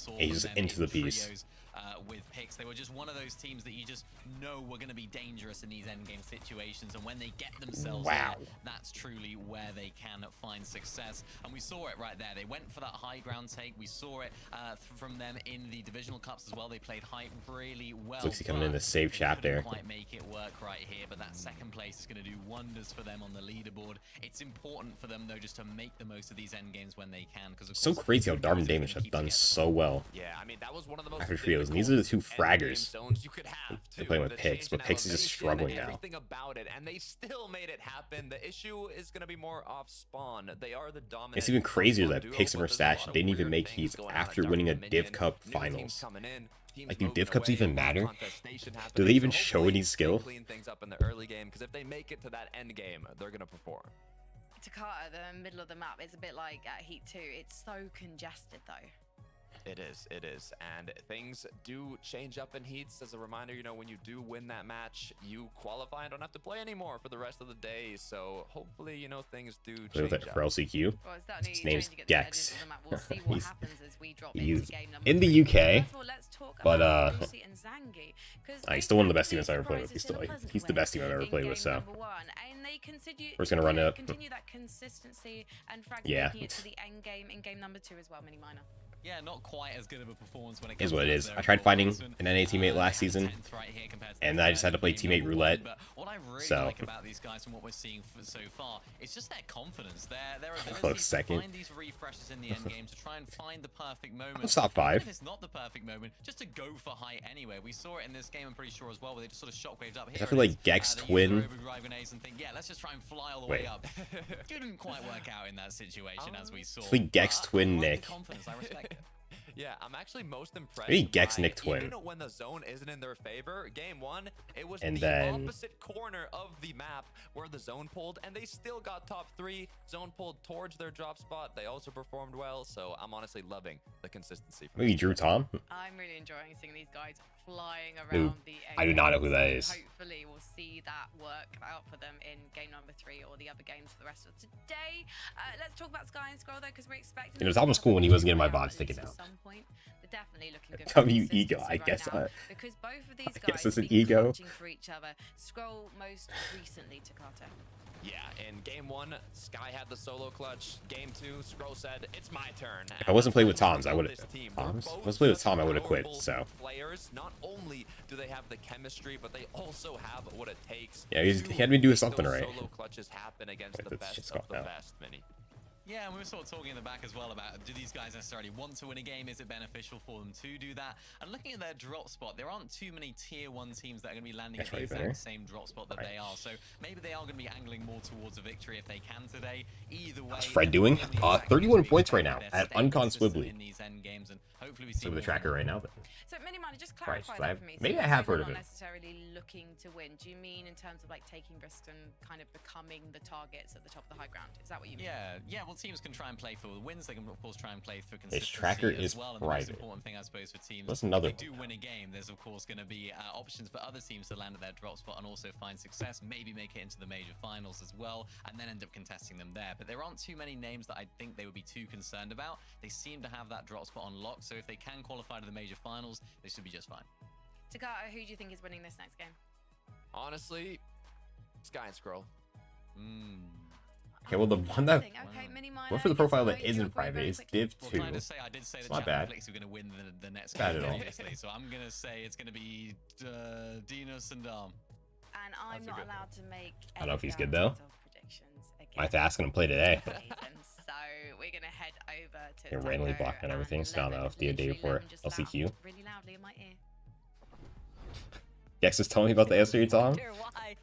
And he's just into the piece. With picks, they were just one of those teams that you just know were going to be dangerous in these endgame situations, and when they get themselves there, that's truly where they can find success. And we saw it right there. They went for that high ground take. We saw it from them in the divisional cups as well. They played high really well. Looks like coming in the save chat there. Quite make it work right here, but that second place is going to do wonders for them on the leaderboard. It's important for them though just to make the most of these end games when they can. Because so crazy how Darm and Damish have done so well. Yeah, I mean that was one of the most after trios. And these are the two fraggers they're playing with Pix, but Pix is just struggling now. Everything about it, and they still made it happen. The issue is going to be more off spawn. They are the dominant. It's even crazier that Pix and Verstash didn't even make heats after winning a Div Cup Finals. Like, do Div Cups even matter? Do they even show any skill? Clean things up in the early game, because if they make it to that end game, they're going to perform. Takata, the middle of the map, is a bit like at Heat 2. It's so congested though. It is, and things do change up in heats. As a reminder, you know, when you do win that match, you qualify and don't have to play anymore for the rest of the day. So hopefully, you know, things do change up. For LCQ, well, his name's Dex. We'll see what happens as we drop He's game in the UK, but he's still one of the best teams I've ever played with. He's the best team I've ever played with. So we're just gonna run it. Continue that consistency and yeah. making it to the end game in game number 2 as well, Mini Minor. Yeah, not quite as good of a performance when it Is comes what it to is. their I tried finding placement. an NA teammate last They have season, 10th right here compared to and the I just had to play game teammate number roulette. one. But what I really So like about these guys from what we're seeing so far is just their confidence, their ability close to second. find these refreshes in the end game, to try and find the perfect moment. Let's top And even 5. if it's not the perfect moment, just to go for height anyway. We saw it in this game, I'm pretty sure as well, where they just sort of shockwaves up here. I feel like Gex they use Twin. their overdrive grenades and think, yeah, let's just try and fly all the way up. Didn't quite work out in that situation as we saw. I feel like Gex But Twin I like Nick. the confidence, I respect it. Yeah, I'm actually most impressed. Maybe Gex by, Nick Twin. Even when the zone isn't in their favor, game 1, it was And the then opposite corner of the map where the zone pulled, and they still got top 3. Zone pulled towards their drop spot. They also performed well, so I'm honestly loving the consistency. Maybe Drew Tom. I'm really enjoying seeing these guys flying Who? around the I do not know who that so is. Hopefully we'll see that work out for them in game number 3 or the other games for the rest of today. Let's talk about Sky and Scroll though, because we're expecting. You know, Tom was cool when he wasn't getting my bots taken out. At some point, they're definitely looking good. W ego, I right guess. now, because both of these I guys guess it's an have been ego. punching for each other. Scroll most recently to Carter. Yeah, in game 1, Sky had the solo clutch. Game 2, Scroll said, "It's my turn." If I wasn't playing with Toms, I would have. This team, Toms? they're If I both was playing with such Tom, I would have quit. powerful So players. Not only do they have the chemistry, but they also have what it takes. yeah, he to had me do make something those right. Solo clutches happen against Wait, the this shit's best of the gone now. best, Mini. Yeah, and we were sort of talking in the back as well about, do these guys necessarily want to win a game? Is it beneficial for them to do that? And looking at their drop spot, there aren't too many tier 1 teams that are going to be landing at the Actually, exact better. same drop spot that they are. So maybe they are going to be angling more towards a victory if they can today. Either way, What's Fred doing? 31 points right now at Uncon Swibbly. in these end games, and hopefully we so see the more tracker right now. But So Minimani, just Christ, clarify that for me. maybe So I have you're heard of not him. necessarily looking to win. Do you mean in terms of like taking risks and kind of becoming the targets at the top of the high ground? Is that what you mean? Yeah. Well, teams can try and play for the wins. They can, of course, try and play for his consistency tracker as is well. And the most private. important thing, I suppose, for teams, That's another if they do win a game, there's of course going to be options for other teams to land at their drop spot and also find success, maybe make it into the major finals as well, and then end up contesting them there. But there aren't too many names that I think they would be too concerned about. They seem to have that drop spot unlocked, so if they can qualify to the major finals, they should be just fine. Takata, who do you think is winning this next game? Honestly, Sky and Scroll. okay, well the one that Okay, Minimani, one for the profile that isn't private is Div Well, 2. can I just say, I did say It's the not chat bad. Netflix are going to win the next Bad game at all. previously, so I'm going to say it's going to be Dinos and Dom. And I'm not allowed to make. I don't know if he's good, any though. predictions I have to ask him to play today. So we're gonna head over to. You're randomly Taco blocking everything, so I don't know if the day literally before Levin just LCQ. laughed really loudly in my ear. Gex is telling me about the S3 Tom. wonder why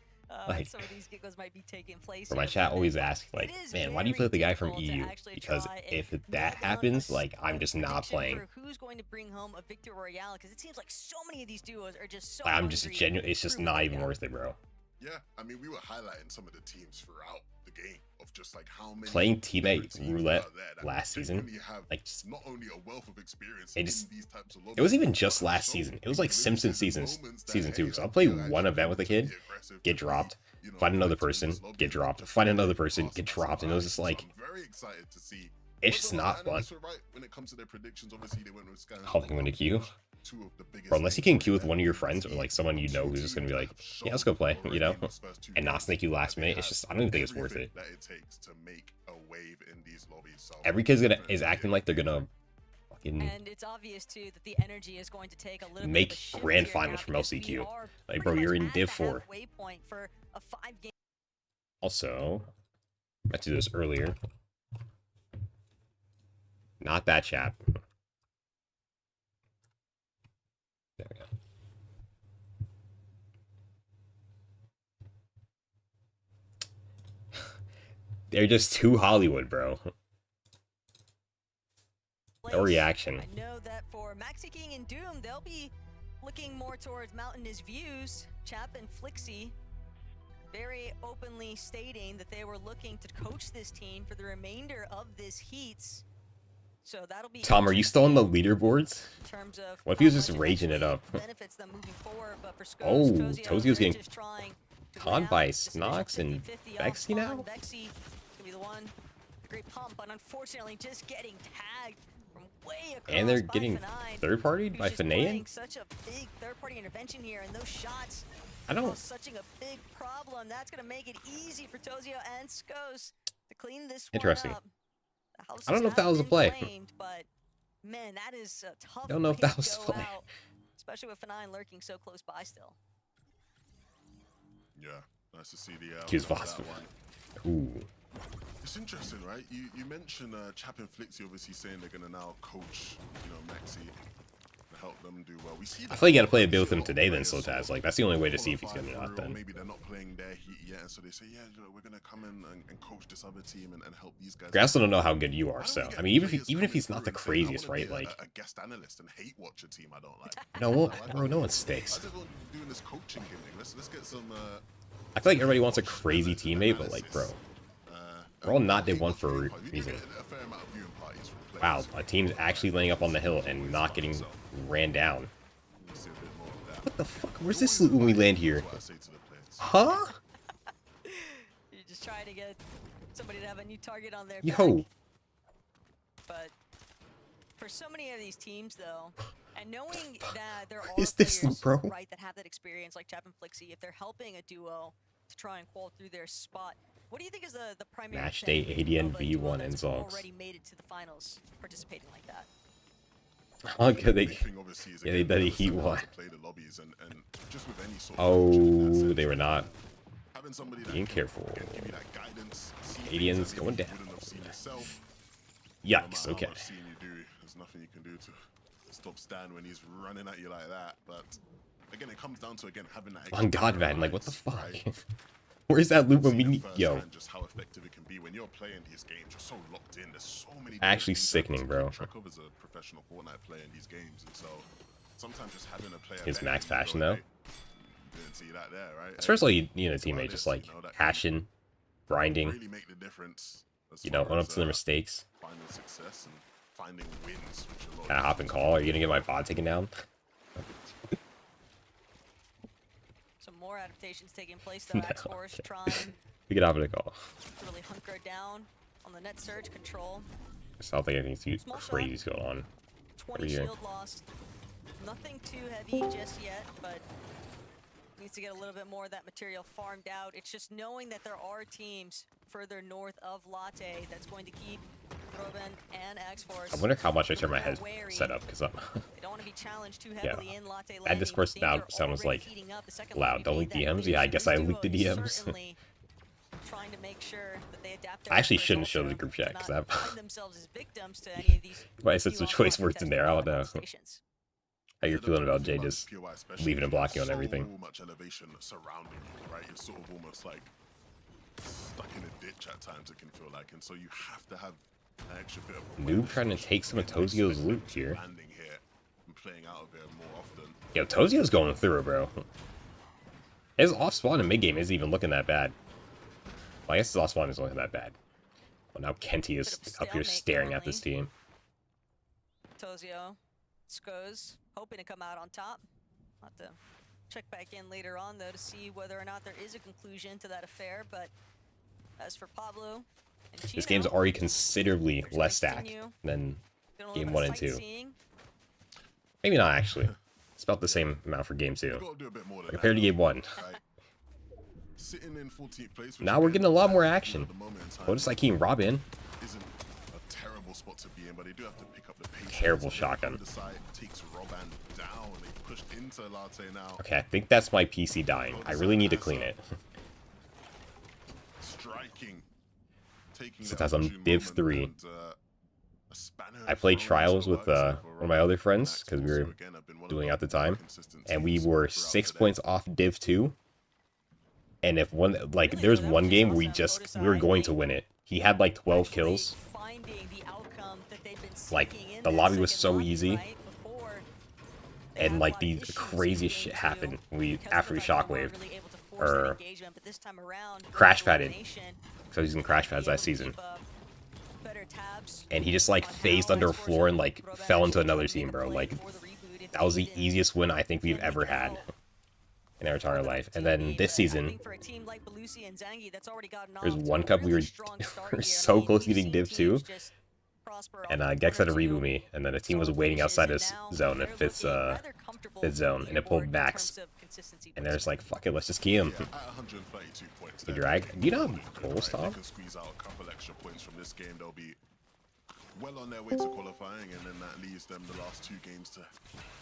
Like, some of these giggles might be taking place. Where my here, chat but always asks, like, it is man, why do you play very with the guy from difficult to EU? actually Because try and if that nail down happens, a like, I'm just not prediction playing. for who's going to bring home a victory royale? Because it seems like so many of these duos are just so. I'm just hungry genuine. to It's just prove not it even out. worth it, bro. Yeah, I mean, we were highlighting some of the teams throughout the game of just like how many Playing different teammate teams roulette out there that last season, genuinely have like, just, not only a wealth of experience it in just- these types of it was even lobbies, just but last so season. It was like glimpses Simpson and seasons, moments that, season hey, 2. So I'll I play feel one event with a actually kid, be aggressive get to dropped, be, you know, find another effective in person, this lobby get and dropped, just find really another person, pass get by dropped, and it was just somebody. like, So I'm very excited to see. it's just whether not the fun. analysts were right when it comes to their predictions. Obviously, they went with Sky. I'll think I'm gonna queue. Two of the biggest Bro, unless you names can queue with right one of there. your friends or like someone you know who's just gonna be like, yeah, let's go play, you know, and not snake you last minute. It's just, I don't even think it's worth it. That it takes to make a wave in these lobbies. So Every kid's is acting like they're gonna fucking And it's obvious too that the energy is going to take a little make bit of a shift grand here finals now from because we LCQ. are Like, pretty bro, much you're in at Div the 4. halfway point for a 5-game. Also, I meant to do this earlier. Not that chat. There we go. They're just too Hollywood, bro. No reaction. I know that for Maxi King and Doom, they'll be looking more towards mountainous views. Chap and Flixie very openly stating that they were looking to coach this team for the remainder of this heats. So that'll be Tom, are you still on the leaderboards? in terms of What if he was how just much raging it actually up? benefits them moving forward, but for Oh, Tozio, Tozio's they're getting just trying to conned win by out. This official Snox and 50-50 Vexy off now? on Vexy could be the one, the great pump, but unfortunately just getting tagged from way across. And they're by getting Fnatic, third-partied who's by just playing Fnatic? such a big third-party intervention here, and those shots I don't... are such a big problem. That's going to make it easy for Tozio and Skos to clean this one Interesting. up. The I don't know if that houses was a have play. been claimed, but Man, that is a tough Don't know if way that to was go play. out, especially with F9 lurking so close by still. Yeah, nice to see the Choose that phosphor. one. Ooh. It's interesting, right? You mentioned Chap and Flixie obviously saying they're gonna now coach, Maxi, and help them do well. We see. I feel like you gotta play a bit with him today then, Slotaz. Like that's the only way to see if he's gonna not then. Maybe they're not playing their heat yet, and so they say, yeah, we're gonna come in and coach this other team and help these guys. I also don't know how good you are, so I mean, even if he's not the craziest, right? Like a guest analyst and hate watch a team I don't like. no one stakes. I just want doing this coaching gimmick. Let's get some. I feel like everybody wants a crazy teammate, but like, bro, we're all not day one for a reason. Wow, a team's actually laying up on the hill and not getting ran down. What the fuck? Where's this loot when we land here? Huh? You're just trying to get somebody to have a new target on their Yo. back. But for so many of these teams, though, and knowing that there are is this, players, bro? right, that have that experience, like Chap and Flixie, if they're helping a duo to try and qual through their spot, what do you think is the primary Match day benefit 80 and of a duo V1 that's and Zogs. already made it to the finals, participating like that? Oh, good. They did a heat one. Oh, they were not being careful. Canadians going down. Yikes. Okay. There's nothing you can do to stop Stan when he's running at you like that. But again, it comes down to having that. On God, man, like what the fuck? Where's that loop when we need? Yo. Just how effective it can be when you're playing these games. You're so locked in. There's so many. Actually sickening, bro. Track of as a professional Fortnite player in these games, and so sometimes just having a player. It's max passion though. Didn't see that there, right? That's first of all, you need a teammate just like passion, grinding. Really make the difference. Own up to their mistakes. Finding success and finding wins. Can I hop and call? Are you gonna get my bot taken down? Some more adaptations taking place though. X-Force trying We can hop and call. to really hunker down on the net surge control. I don't think anything too crazy is going on. 20 shield lost. Nothing too heavy just yet, but needs to get a little bit more of that material farmed out. It's just knowing that there are teams further north of Latte that's going to keep Robin and X-Force. I wonder how much I turn my head set up because I'm. They don't want to be challenged too heavily in Latte. And this course now sounds like loud. Don't leak DMs. Yeah, I guess I leaked the DMs. Trying to make sure that they adapt. I actually shouldn't show the group chat because I have themselves as victims to any of these. my sense of choice words in there. I don't know. How you're feeling about Jay just leaving and blocking on everything? So much elevation surrounding you, right? You're sort of almost like stuck in a ditch at times. It can feel like, and so you have to have an extra bit of. Noob trying to take some of Tozio's loot here. Landing here and playing out of it more often. Yo, Tozio's going through it, bro. His off spawn in mid game isn't even looking that bad. Well, I guess his off spawn isn't looking that bad. Well, now Kenty is up here staring at this team. Tozio, Skoz, hoping to come out on top. I'll have to check back in later on, though, to see whether or not there is a conclusion to that affair. But as for Pablo and Chino, This game's already considerably less stacked than game 1 and 2. Maybe not, actually. It's about the same amount for game 2. Compared to game 1. Sitting in 14th place, Now we're getting a lot more action. Notice I keep Robin. Isn't a terrible spot to be in, but they do have to pick up the pace. Terrible shotgun. Takes Robin down. They pushed into Latte now. Okay, I think that's my PC dying. I really need to clean it. Striking. So that's on Div 3. I played trials with one of my other friends because we were doing it at the time, and we were 6 points off Div 2. And if one, like, there's one game where we were going to win it. He had like 12 kills. Like, the lobby was so easy. And like the craziest shit happened after we shockwaved. Or crash padded. Because I was using crash pads that season. And he just like phased under a floor and like fell into another team, bro. Like, that was the easiest win I think we've ever had in our entire life. And then this season, there's one cup we were so close to getting Div 2, and Gex had to reboot me, and then a team was waiting outside his zone, in fifth zone, and it pulled Max, and they're just like, fuck it, let's just key him. You drag? Do you know how goals, Tom? well on their way to qualifying, and then that leaves them the last 2 games to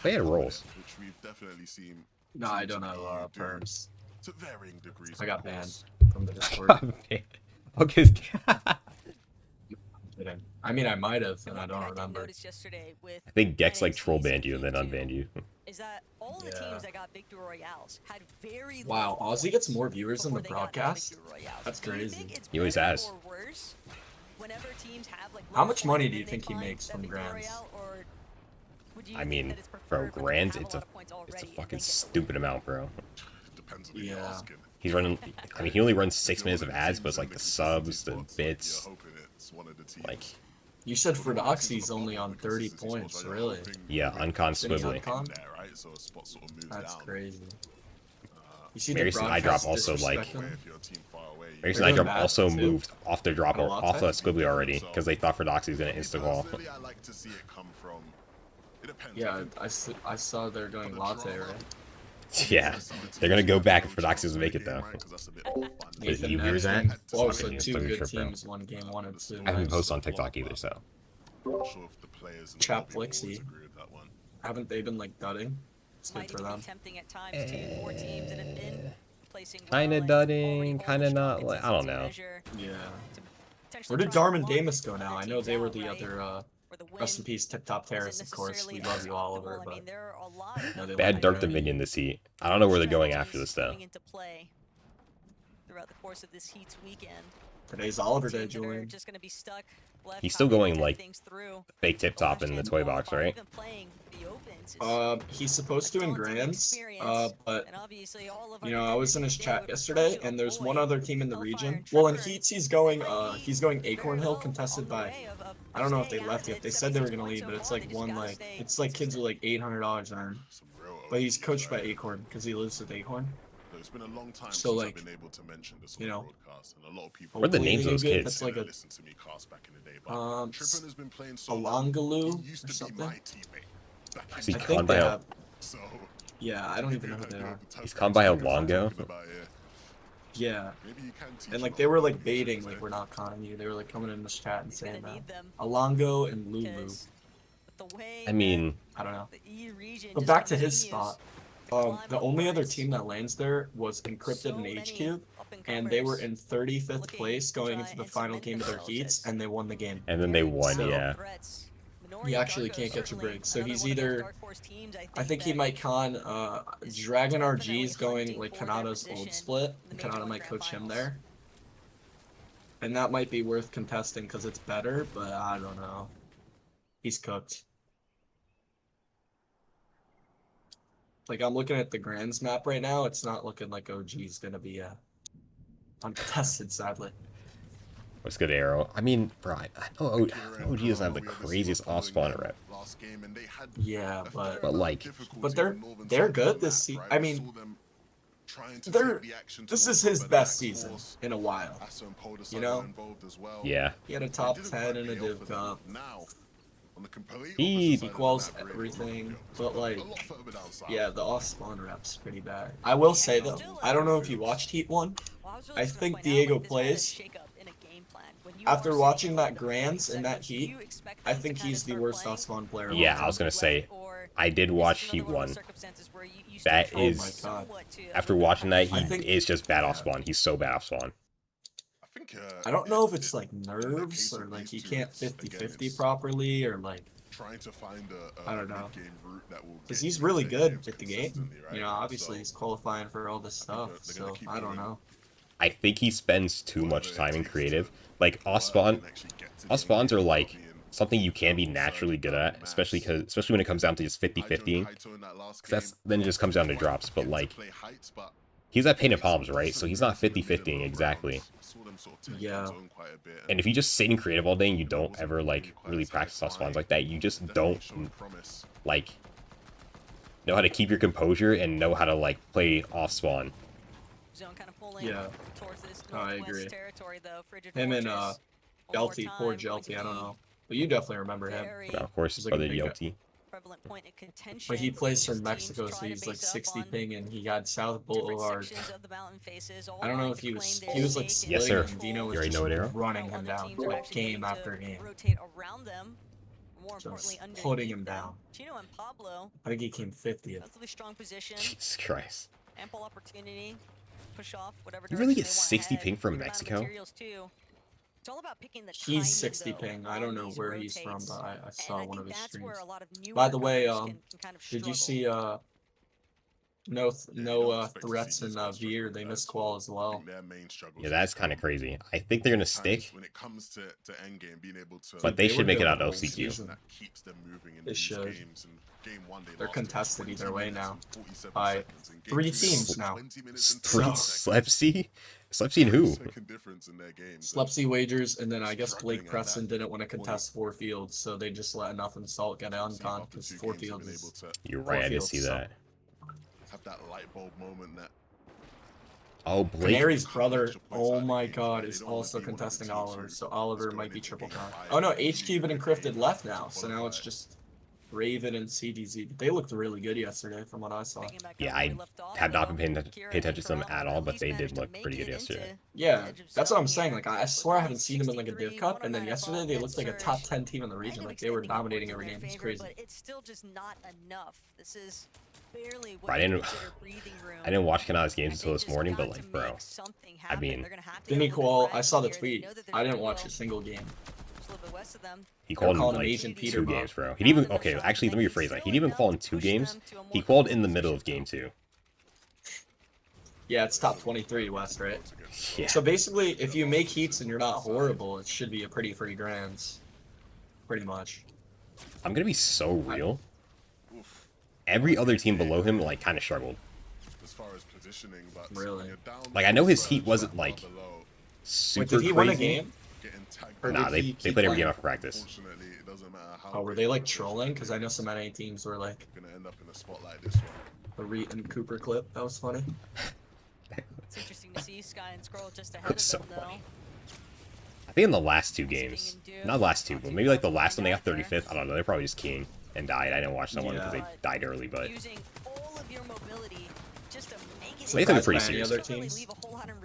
They had rolls. which we've definitely seen. No, I don't have perms. To varying degrees. I got of banned course. from the Discord. Okay. Kidding. I mean, I might have, and I don't remember. I think Gex like troll banned you and then unbanned you. Is that all the teams that got victory royales had very Wow, low Aussie gets more viewers than the before they got broadcast? victory royales. That's Do you crazy. think it's He always better has. or worse whenever teams have, like, How low much points money and do you then think they he find makes that from victory Grands? royale, or would you I think mean, that it's bro, preferred when they Grant, have it's a a lot of points already and fucking then get stupid amount, bro. Depends on who you're Yeah. asking. He's running. I mean, he only runs 6 minutes of ads, but it's like the subs, the bits, You're hoping it's one of the teams. like You said Fordoxy's only on 30 points, really? yeah, uncon swibbly. Uncon? There, right? So a spot sort of moves That's down. crazy. You see Mary the said I drop broadcast also, like- disrespect him? If you're a team far away, Mason They're I doing drop bad, also too. moved off the drop Got a lot off there. Squibbly already because they thought Fordoxy was gonna insta call. personally, I like to see it come from. It depends. Yeah, I saw they're going latte, right? Yeah, they're gonna go back if Fordoxy doesn't make it though. With Nathan Eber's Ness at? and- Well, Fucking so 2 Instagram good trip, bro. teams won game 1 and 2. I haven't Nice. posted on TikTok either, so Chap Flixie. Haven't they been like dudding? It's good might for even be them. tempting at times too for teams that have been placing Kinda well and dudding, already kinda almost not, strong like, I don't consistency know. measure Yeah. to potentially Where did try and Darman block Damus go other now? I know teams they were out, the right? other, Where the win rest in peace, Tip Top wasn't Terrace, of course. necessarily We love you, as Oliver, optimal. I but mean, there are a lot of no, they They had let Dirk me the go. Minion this heat. I don't know where they're going after strategies this though. coming into play throughout the course of this Heats weekend. Today's Oliver Day, Teams that are Julian. just gonna be stuck left He's still trying to going, get like, things through. Fake tip top in the toy box, right? Even playing the opens is He's supposed to in daunting Grands, experience, but and obviously all of you our know, I was in his contenders today chat would yesterday, prefer to and there's one avoid other team in the Hellfire region. and Well, in Trevor, Heats, he's and going they might be Acorn very Hill, well contested on the by. way of I don't know if staying they out left of yet. the They said they were 76 gonna leave, points but so it's far. like They just one gotta like stay it's like kids with like $800 earned. But he's coached by Acorn because he lives with Acorn. It's been a long time So, since like, I've been able to mention this on you know, the broadcast, and a lot of people. What are the Hopefully names they of those do good. kids? That's like a listen to me cast back in the day, but Trippin has been playing so long. Alongaloo He used or to be something. my teammate. Back Is in he the I con think by they a have. So Yeah, I don't even know who they are. He's con by a Longo? Yeah, Maybe you can teach and like him they were about like baiting, locations, like eh? we're not conning you. They were like coming in this chat and You're saying gonna that. need them Alongo and Lulu. because the way I mean, I don't know. that the E region But just back to his continues spot. to climb The only other upwards. team that lands there was Encrypted So and many HQ, up-and-comers and they were in 35th looking place to going try into the and final cement game of their themselves heats, as and they won the game. and then they very won, So- yeah. threats. Minori He and actually Darko can't catch a certainly break, so another he's one of those either. dark horse teams, I think he that might con is Dragon definitely RG's going hunting like for their Kanada's old position split. in the Kanada Major might Grand coach him Finals. there. And that might be worth contesting because it's better, but I don't know. He's cooked. Like I'm looking at the Grands map right now, it's not looking like OG's gonna be uncontested, sadly. What's good, Arrow? I mean, bro, I know OG doesn't have the craziest off spawn rep. Yeah, but like- But they're good this season. I mean, this is his best season in a while. You know? Yeah. He had a top 10 in a Div Cup. He equals everything, but like, yeah, the off spawn rep's pretty bad. I will say though, I don't know if you watched Heat 1. I think Diego plays. After watching that Grands and that Heat, I think he's the worst off spawn player. of all Yeah, I time. was gonna say, I did watch Heat 1. That Oh is, my god. after watching that, I he think- is just bad off spawn. He's so bad off spawn. I don't know if it's like nerves or like he can't 50-50 properly or like, I don't know. Because he's really good at the game. You know, obviously he's qualifying for all this stuff, so I don't know. I think he spends too much time in creative. Like off spawns are like something you can be naturally good at, especially when it comes down to just 50-50. Because then it just comes down to drops. But like, he's at painted palms, right? So he's not 50-50 exactly. Yeah. And if you just sit in creative all day and you don't ever like really practice off spawns like that, you just don't like know how to keep your composure and know how to like play off spawn. Yeah. No, I agree. Him and Jelty, poor Jelty, I don't know. But you definitely remember him. Yeah, of course, He's like a brother big guy. Yelty. prevalent point in contention. But he plays from Teams Mexico, so try to he's like base up 60 on ping, and he got South different Boulevard. sections of the mountain faces, all I don't know wanting if to he claim was their like stake splitting Yes, sir. him. Dino You was already just know it, Arrow? running while him other down teams are actually game looking after to game. rotate around them. More importantly, Just underneath putting him them. down. Chino and Pablo, I think he came 50th. relatively strong position, Jesus Christ. ample opportunity, push off whatever You direction really they get want 60 ahead. ping from Good amount of Mexico? materials, too. It's all about picking the He's timing, 60 though, ping. I on don't know these where he's from, rotates. but I And saw I one think of his that's where streams. a lot of newer By the way, gunners can kind of did you struggle. see no threats in Veer? They missed qual as well. Yeah, that's kind of crazy. I think they're gonna stick, when it comes to endgame, being able to but they They should were make it good out the whole OCQ. season. that keeps them moving in They these should. games. And game 1 they They're lasted contested 20 either way minutes now and 47 by seconds. In game 3 2, teams now. 20 minutes and Three 30 seconds. Slepsy? Slepsy and who? Second difference in their games. Slepsy wagers, and then I guess Struggling Blake at Preston that didn't want to contest 4 fields, so they just let enough and Salt get on con because 4 fields is You're right, I did see fields, so- that. have that light bulb moment that Oh, Blake. Canary's brother, oh my god, is also contesting Oliver, so Oliver might be triple con. Oh no, HCuban and Crifted left now, so now it's just Raven and CDZ. But they looked really good yesterday from what I saw. Yeah, I have not been paying attention to them at all, but they did look pretty good yesterday. Yeah, that's what I'm saying. Like, I swear I haven't seen them in like a Div Cup, and then yesterday they looked like a top 10 team in the region. Like, they were dominating every game. It's crazy. But it's still just not enough. This is barely Bro, I didn't watch Kanada's games until this morning, but like, bro, I mean, Didn't he qual? I saw the tweet. I didn't watch a single game. he called in calling him like Agent Peter, 2 bro. games, bro. He'd even, okay, actually, let me rephrase that. He didn't even call in 2 games. He called in the middle of game 2. Yeah, it's top 23 West, right? Yeah. So basically, if you make heats and you're not horrible, it should be a pretty free grands. Pretty much. I'm gonna be so real. Every other team below him like kind of struggled. as far as positioning, but Really? when you're down Like, I know his first, heat wasn't, far like, below, Super Wait, did he crazy. win a game? getting tagged Or Nah, did they he played keep every game playing? off practice. Unfortunately, it doesn't matter how Oh, were they like trolling? Because I know some NA teams were like gonna end up in a spot like this one. the Reet and Cooper clip. That was funny. It's interesting to see Sky and Scroll just ahead That's of so them, though. funny. I think in the last 2 games, not last 2, but maybe like the last one they got 35th. I don't know. They're probably just keying and died. I didn't watch that one because they died early, but Using all of your mobility just to make it. They took it pretty Surprised by any serious. other teams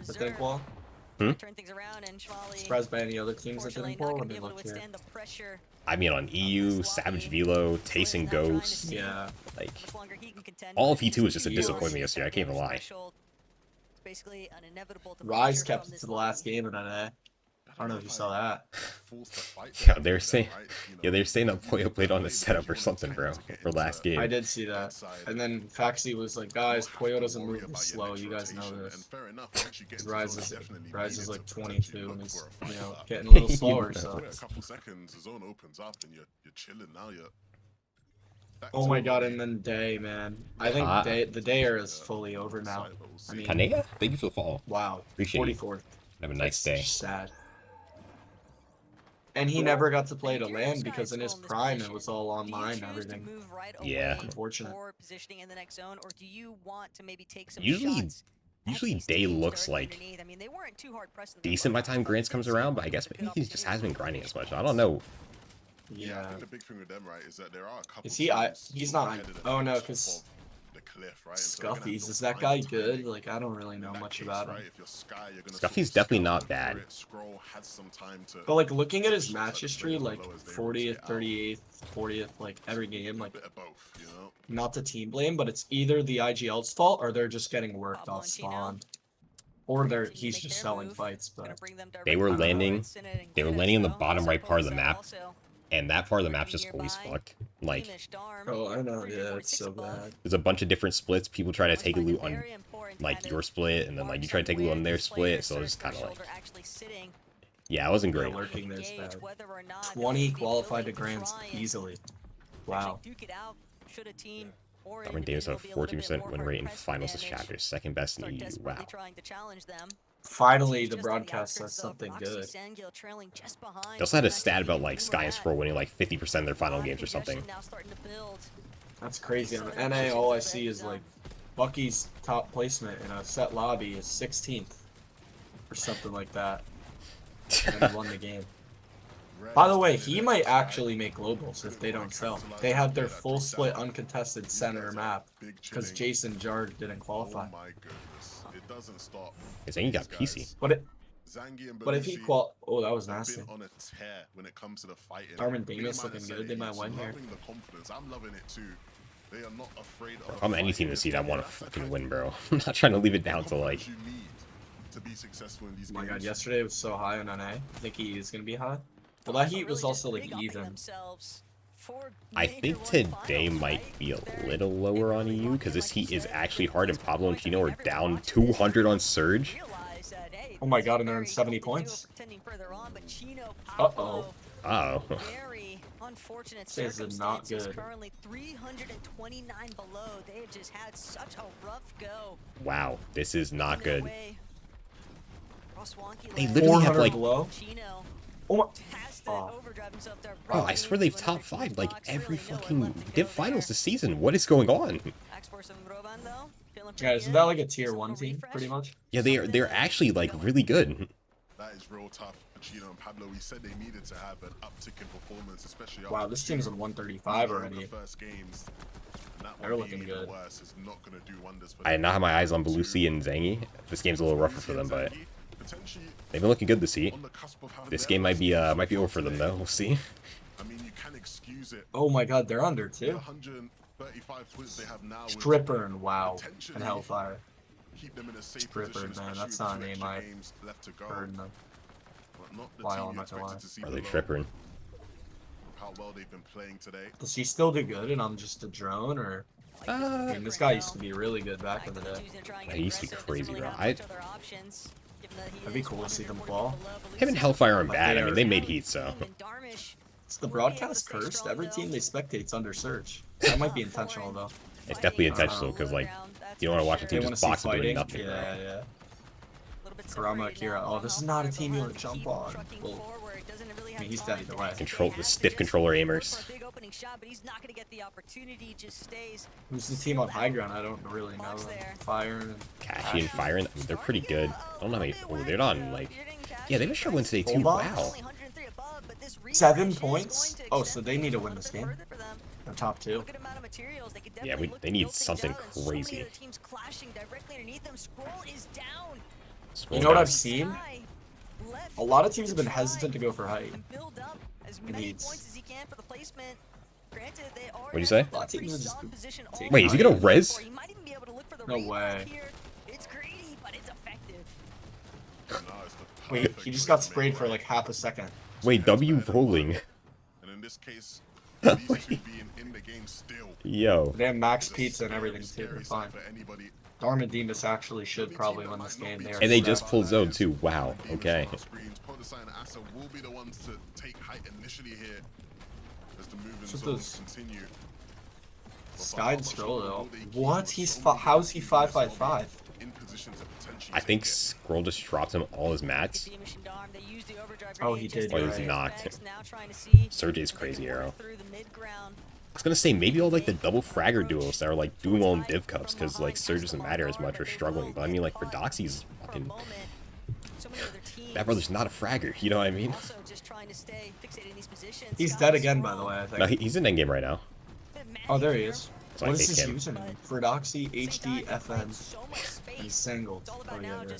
that didn't qual? Turn things around, and Shmali, Surprised by any other teams that unfortunately, didn't not qual? gonna Let be me able to look here. withstand the pressure. I mean on EU, Savage Velo, Tace and Ghost, Yeah. like Much longer he can contend all with of E2 was just a Yeah. disappointment yesterday. I can't even lie. threshold. It's basically an inevitable Rise departure kept from it to this the last line. game in NA. I don't know if you saw that. Yeah, they're saying, yeah, they're saying that Poyo played on the setup or something, bro, for last game. I did see that. And then Faxi was like, guys, Poyo doesn't move this slow. You guys know this. Rise is like 22 and he's, you know, getting a little slower, so. A couple seconds, the zone opens up and you're chilling now. You're back Oh to my the god, game. and then Day, man. I think the Day era is fully over now. I mean, Kanea, thank you for the follow. wow. Appreciate you. 44th. Have a nice That's day. sad. And he never got to play to land because in his prime it was all online and everything. Yeah. Unfortunate. Positioning in the next zone, or do you want to maybe take some Usually shots at Usually these Day teams looks directly like underneath? I mean, they weren't too hard pressed in the decent by first the time half, Grants but comes did around, seem but I guess to maybe pick he up just the hasn't been pace. grinding as much. I don't know. Yeah, I Yeah. think the big thing with them, right, is that there are a couple. Is he? He's not. ahead of them Oh no, top because of the cliff, right? And so they're gonna have Scuffies. to Is that find guy timing. good? Like, I don't really In know that much case, about him. right, if you're Sky, you're gonna Scuffy's sort of definitely scout not for bad. it. Scroll had some time to. But like looking at his shots match at the history, players like below as they 40th, rotate out. 38th, 40th, like every game, A like bit of both, you know. not the team blame, but it's either the IGL's fault or they're just getting worked Pablo off and Chino spawn, or they're continue to he's make just their selling move. fights. Gonna But bring them They were directly landing- towards Sinnet and they were Glittis, landing in the though. bottom Also right part of the Posel map. also And that part of the map's working just always nearby. fucked. Like, Beamish Darm, oh, I know, pretty yeah, good it's so 6 above. bad. there's a bunch of different splits. People try to Always take a find it loot on very important to like kind your of split, and then like you mark try to take a loot where on their these players split. So it's are kind of like, shoulder actually sitting. yeah, it wasn't Yeah, great. lurking there's Gauge bad. whether or not 20 they'll be qualified to willing grands try and easily. actually Wow. duke it out should a team or an Darwin Davis had a individual be a little bit 14% more win rate in hard-pressed finals of advantage, chapters, second best in start the EU. desperately Wow. trying to challenge them. Finally, Teams the just on broadcast says outskirts of something Roxy good. Sangil trailing just behind They also had a Max stat about Keaton like and Sky and Matt. Spro winning like 50% of their final A lot of games or something. congestion now starting to build. That's crazy. On NA, all I see is like Bucky's top placement in a set lobby is 16th or something like that. And he won the game. By the way, he might actually make globals if they don't sell. They had their full split uncontested center map because Jason Jard didn't qualify. His he got PC. But if he oh, that was nasty. Armin Davis looking good. They might win here. If I'm any team to see that, I want to fucking win, bro. I'm not trying to leave it down to like. To be successful in these oh my god, games. yesterday it was so high on NA. I think he is gonna be high. Well, that heat was also like even. I think today might be a little lower on EU because this heat is actually hard, and Pablo and Chino are down 200 on Surge. Oh my god, and they're in 70 points. Uh-oh. Uh-oh. Very unfortunate This is not good. Currently 329 below. They have just had such a rough go. Wow, this is not good. They They literally have like. below. Oh my. Oh, I swear they've top 5 like every fucking Div Finals this season. What is going on? Yeah, isn't that like a tier 1 team, pretty much? Yeah, they're actually like really good. That is real tough for Chino and Pablo. We said they needed to have an uptick in performance, especially wow, this team's on 135 already. The first games. They're looking good. Not gonna do wonders for I did not have my eyes on Belusi and Zangy. This game's a little rougher for them, but they've been looking good this heat. This game might be over for them though. We'll see. I mean, you can excuse it. Oh my god, they're under too. 135 points they have now. Stripper and wow, and Hellfire. Keep them in a safe Stripper, position, man, that's not a name I left to go. heard in them. But not the Why, team I'm you not gonna expected lie. to see Are they below. tripping? How well they've been playing today. Does he still do good and I'm just a drone, or? I mean, this guy used to be really good back in the day. He used to be crazy, bro. That'd be cool to see them fall. Him and Hellfire aren't bad. I mean, they made heat, so. Is the broadcast cursed? Every team they spectate's under Surge. That might be intentional though. It's definitely intentional because like you don't want to watch a They team want to just see box up doing fighting. nothing. Bro. Yeah. Karama Akira. Oh, this is not a team you want to jump on. Well, I mean, he's dead either way. Control the stiff controller aimers. Who's the team on high ground? I don't really know. Fire and Cashy and Fire, I mean, they're pretty good. I don't know how many. Oh, they're on like. Yeah, they've been struggling today too. Wow. 7 points? Oh, so they need to win this game. They're top 2. Yeah, they need something crazy. You know what I've seen? A lot of teams have been hesitant to go for height. What'd you say? A lot of teams are just taking Wait, is he height. gonna res? No way. It's greedy, but it's effective. Wait, he just got sprayed for like half a second. Wait, W rolling. And in this case, these two being in the game still. Yo. They have max pizza and everything too. They're Scary fine. sign for anybody. Darman Demas actually should probably win this game. And they just pulled zone too. Wow. Okay. Podesai and Asa will be the ones to take height initially here as the movement Just zones those- continue. Sky and Scroll though. What? How's he 555? In position to potentially I think take it. Scroll just dropped him all his mats. Oh, he did, Or is right. he knocked? Serge is crazy arrow. I was gonna say maybe all like the double fragger duos that are like doing well in div cups because like Surge doesn't matter as much or struggling. But I mean like for Doxy's fucking that brother's not a fragger. You know what I mean? He's dead again, by the way, I think. No, he's in endgame right now. Oh, there he is. It's What like is his face cam. username? Ferdoxy HD FN. He's single. Oh yeah, there.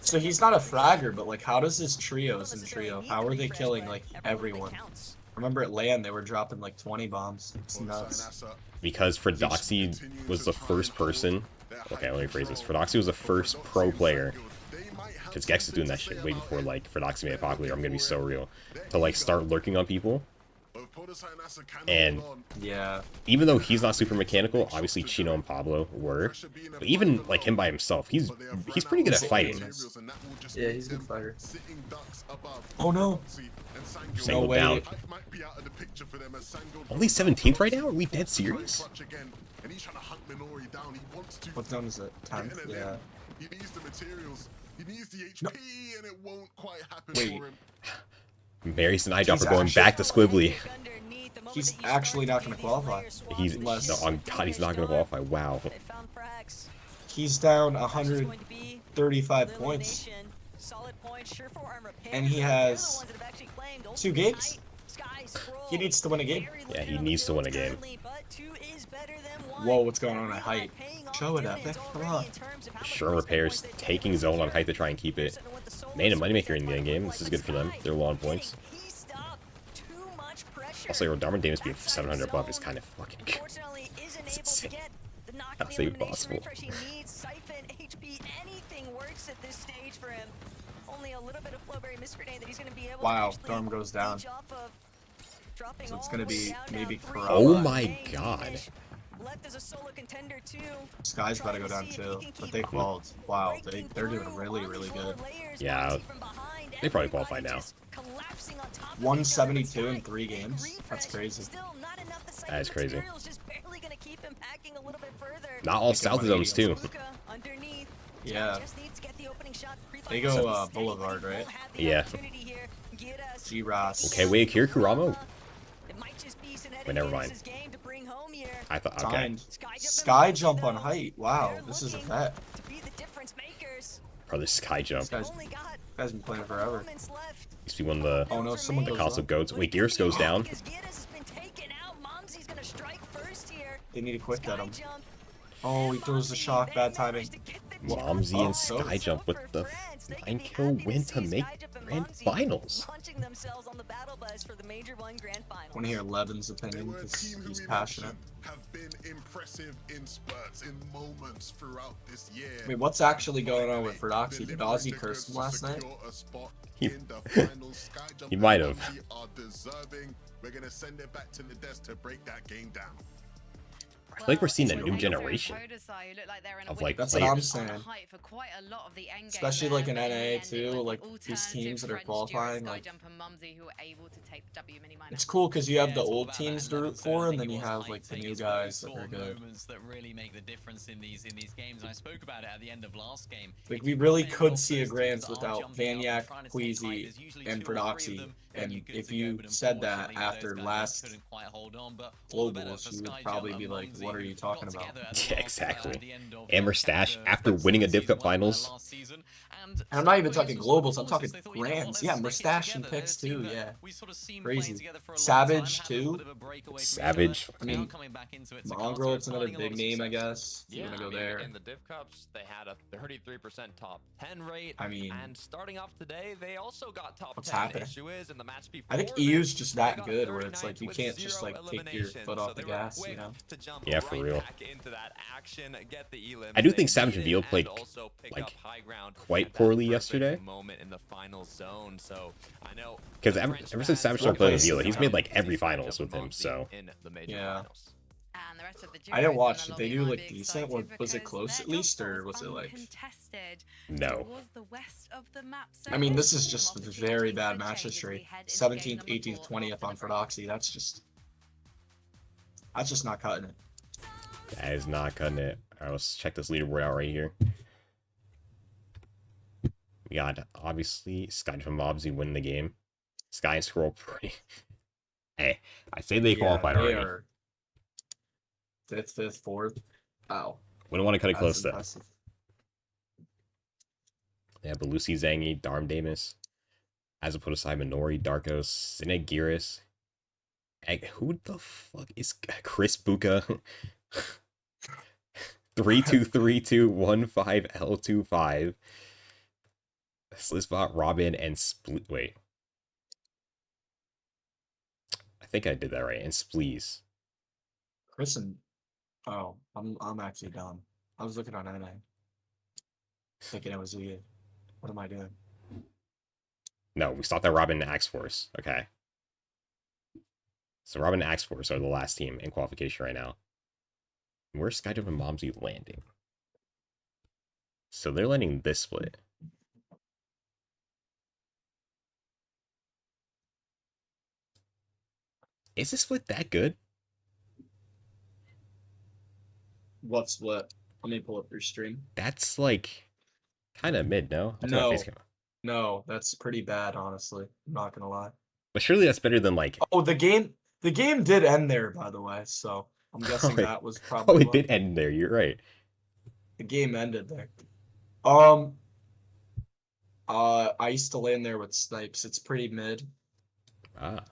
So he's not a fragger, but like, how does his trios in trio? How are they killing like everyone? Remember at LAN they were dropping like 20 bombs. It's nuts. Because Ferdoxy was the first person. Okay, let me rephrase this. Ferdoxy was the first pro player. Because Gex is doing that shit way before like Ferdoxy made it popular. I'm gonna be so real. To like start lurking on people. And Yeah. even though he's not super mechanical, obviously Chino and Pablo were. But even like him by himself, he's pretty good at fighting. Yeah, he's a good fighter. Oh no. Sango way. down. Only 17th right now? Are we dead serious? What zone is it? 10th? Yeah. He needs the materials. He needs the HP, No. and it won't quite happen Wait. for him. Marius and Eyedropper He's going actually- back to Squibbly. He's actually not going to qualify. He's no, on God, he's not gonna qualify. Wow. He's down 135 points. And he has 2 games. He needs to win a game. Yeah, he needs to win a game. Whoa, what's going on at height? Show it up. Come on. Sure, Repair's taking zone on height to try and keep it. Made a moneymaker in the end game. This is good for them. They're low on points. Also, your Darman Davis being 700 above is kind of fucking good. It's insane. How's that even possible? Wow, Darm goes down. So it's gonna be maybe Corral. Oh my god. Sky's about to go down too, but they qualified. Wow, they're doing really, really good. Yeah, they probably qualify now. 172 in 3 games. That's crazy. That is crazy. Not all South zones too. Yeah. They go Boulevard, right? Yeah. G-Ross. Okay, wait, here Kuramo? Wait, never mind. I thought, okay. Signed. Sky jump on height. Wow, this is a bet. Bro, this Sky jump. This guy's been playing forever. Used to be one of the, oh no, someone the goes concept low. goats. Wait, Gears goes down. They need to quick at him. Oh, he throws the shock. Bad timing. Momsy and Sky Jump with the 9-kill win to make grand finals. I want to hear Levin's opinion because he's passionate. Have been impressive in spurts, in moments throughout this year. Wait, what's actually going on with Ferdoxy? Did Ozzy curse him last night? He might have. We're gonna send it back to the desk to break that game down. I feel like we're seeing a new generation of like that's players. what I'm saying. Especially like in NA too, like these teams that are qualifying. Like, it's cool because you have the old teams to root for, and then you have like the new guys that are good. That really make the difference in these games. I spoke about it at the end of last game. Like we really could see a Grands without Vanyak, Queasy, and Ferdoxy. And if you said that after last globals, you would probably be like, what are you talking about? Yeah, exactly. Amber Stash after winning a Div Cup Finals. And I'm not even talking globals, I'm talking Grands. Yeah, Mustache and picks too, yeah. Crazy. Savage too. Savage. I mean, Mongrel, it's another big name, I guess. Yeah, You wanna go there? In the Div Cups, they had a 33% top 10 rate. I mean, and starting off today, they also got top what's 10. happening? Issue is, in the match before, I think EU's just that good where it's like you can't just like take your foot off the gas, you know? Yeah, for real. Into that action, get the elims. I do think Savage Reveal played like quite poorly yesterday. Moment in the final zone, so I know because ever since Savage started playing Reveal, he's made like every finals with him. So yeah. I didn't watch. Did they do like decent? Was it close at least, or was it like? No. I mean, this is just a very bad match history. 17th, 18th, 20th on Ferdoxy. That's just not cutting it. That is not cutting it. Alright, let's check this leaderboard out right here. We got obviously Sky and Mobsy win the game. Sky and Scroll pretty. Hey, I say they qualified they already. Are 5th, 4th. Wow. We don't want to cut it close impressive. though. Yeah, but Lucy Zangi, Darm Damus, Azapodosai, Minori, Darkos, Sinegiris. Who the fuck is Chris Buka? 323215L25. Slizbot, Robin, and Split. Wait. I think I did that right. And Spleeze. Chris and oh, I'm actually dumb. I was looking on NA, thinking it was you. What am I doing? No, we stopped at Robin and Axe Force. Okay. So Robin and Axe Force are the last team in qualification right now. Where's Skyjump and Momsy landing? So they're landing this split. Is this split that good? What split? Let me pull up your stream. That's like kind of mid, no? No, that's pretty bad, honestly. I'm not gonna lie. But surely that's better than like. Oh, the game did end there, by the way. So I'm guessing that was probably. Oh, it did end there. You're right. The game ended there. I used to land there with snipes. It's pretty mid. Ah.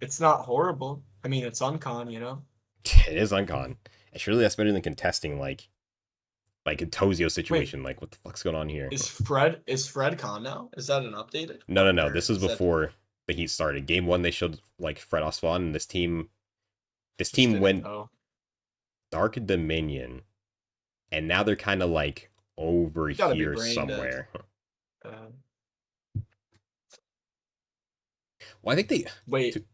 It's not horrible. I mean, it's uncon, you know? It is uncon. And surely that's better than contesting, like a Tozio situation. Like, what the fuck's going on here? Is Fred con now? Is that an updated? No. This was before the heat started. Game 1, they showed, like, Fred off spawn, and this team went Dark Dominion. And now they're kind of, like, over here somewhere. Well, I think they... Wait,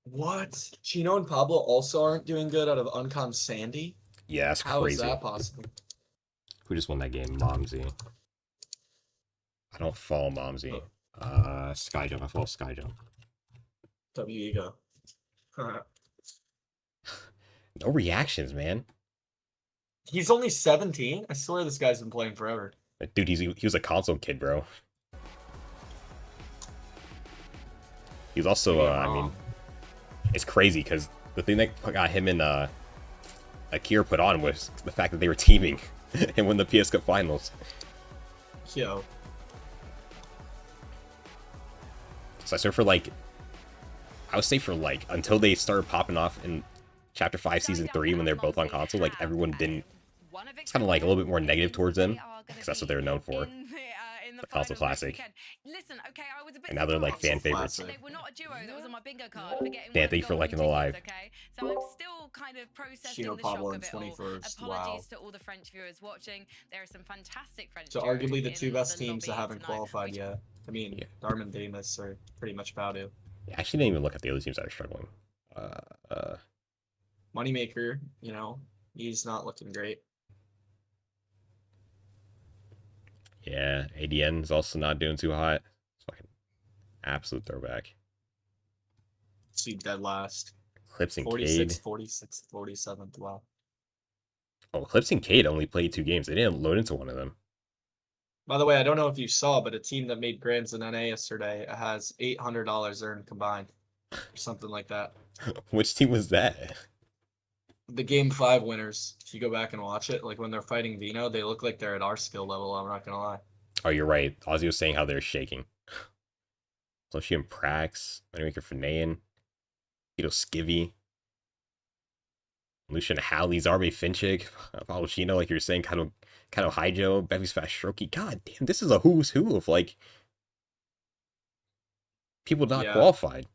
what? Chino and Pablo also aren't doing good out of uncon Sandy? Yeah, that's crazy. How is that possible? Who just won that game? Momsy. I don't follow Momsy. Skyjump. I follow Skyjump. Ego. No reactions, man. He's only 17? I swear this guy's been playing forever. Dude, he was a console kid, bro. He's also, I mean, it's crazy because the thing that got him and Akira put on was the fact that they were teaming and won the PS Cup finals. Yo. So I say for like, I would say for like, until they started popping off in Chapter 5 Season 3 when they're both on console, like everyone didn't, it's kind of like a little bit more negative towards them because that's what they were known for. The console classic. And now they're like fan favorites. Dan, thank you for liking the live. So I'm still kind of processing the shock of it all. Apologies to all the French viewers watching. There are some fantastic French. So arguably the two best teams that haven't qualified yet. I mean, Darm and Damus are pretty much about to. Yeah, I actually didn't even look at the other teams that are struggling. Moneymaker, you know, he's not looking great. Yeah, ADN is also not doing too hot. It's fucking absolute throwback. See, dead last. Clips and 46, Cade. 46, 47th. Wow. Oh, Clips and Cade only played 2 games. They didn't load into one of them. By the way, I don't know if you saw, but a team that made grands in NA yesterday has $800 earned combined. Or something like that. Which team was that? The Game 5 winners, if you go back and watch it, like when they're fighting Vino, they look like they're at our skill level, I'm not going to lie. Oh, you're right. Ozzy was saying how they're shaking. So she and Prax, Moneymaker for Nayan, Tito Skivvy, Lucian Howley, Zarbe Finchik, Paluchino, like you were saying, kind of Hijo, Bevy's Fast Strokey. God damn, this is a who's who of like people not qualified.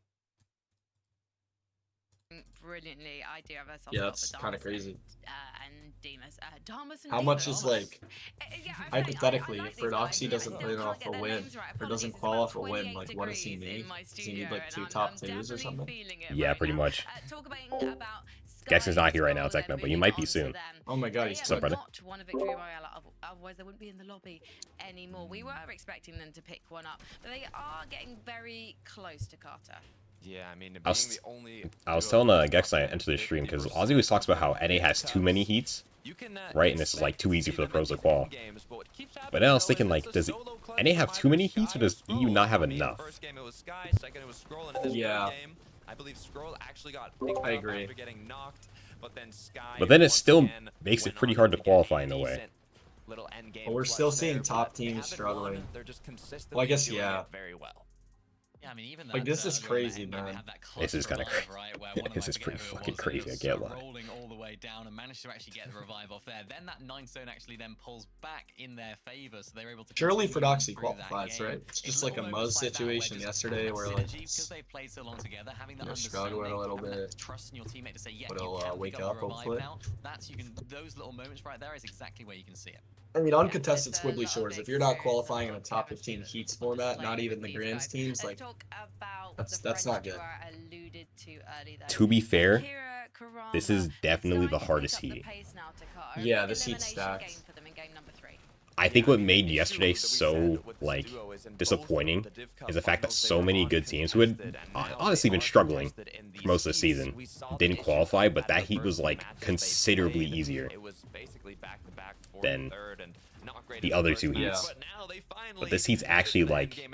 Brilliantly, I do have ourselves. Yeah, that's kind of crazy. And Demas, Damas and how much Demas. is like hypothetically I if Rodoxy doesn't play off a win or doesn't qual off a win, like what does he need? Does he need like 2 top 2s or something? Yeah, pretty much. Gexon's not here right now, Techno, but he might be soon. Oh my god, he's What's up, brother? Won a victory royale, otherwise they wouldn't be in the lobby anymore. We were expecting them to pick one up, but they are getting very close to Carter. Yeah, I mean, I was telling Gex I entered the stream because Ozzy always talks about how NA has too many heats, right? And this is like too easy for the pros to qual. But then I was thinking, like, does NA have too many heats or does EU not have enough? Yeah. I believe Scroll actually got I agree. after getting knocked, but then it still makes it pretty hard to qualify in a way. But we're still seeing top teams struggling. Well, I guess, yeah. Yeah, I mean, even like this is crazy, man. This is kind of crazy. This is pretty fucking crazy. I get why. Rolling all the way down and managed to actually get the revive off there. Then that 9 zone actually then pulls back in their favor, so they're able to. Surely Fordoxy qualifies, right? It's just like a Muzz situation yesterday where like because they played so long together, having that struggling a little bit. Trust in your teammate to say, yeah, but he'll wake up hopefully. That's those little moments right there is exactly where you can see it. I mean, uncontested Squibbly Shores, if you're not qualifying in a top 15 heats format, not even the Grands teams, like, that's not good. To be fair, this is definitely the hardest heat. Yeah, this heat's stacked. I think what made yesterday so, like, disappointing is the fact that so many good teams who had honestly been struggling for most of the season didn't qualify, but that heat was, like, considerably easier than the other 2 heats. But this heat's actually, like... Yeah,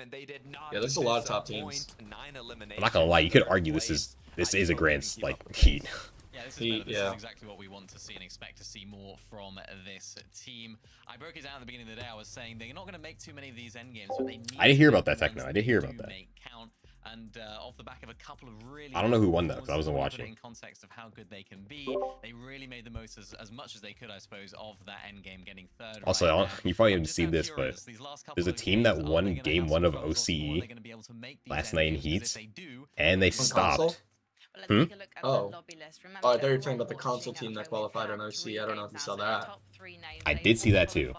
there's a lot of top teams. I'm not gonna lie, you could argue this is a Grand's, like, heat. Yeah, this is better. This is exactly what we want to see and expect to see more from this team. I broke it down at the beginning of the day. I was saying they're not going to make too many of these end games, but they need I did hear about that, Techno. I did hear about that. Count. And off the back of a couple of really, I don't know who won though, because I wasn't watching. In context of how good they can be, they really made the most as much as they could, I suppose, of that end game, getting third. Also, right you probably haven't seen this, but there's a team that won Game 1 of OCE last night in Heats, and they stopped. Oh, I thought you were talking about the console team that qualified on OC. I don't know if you saw that. I did see that too.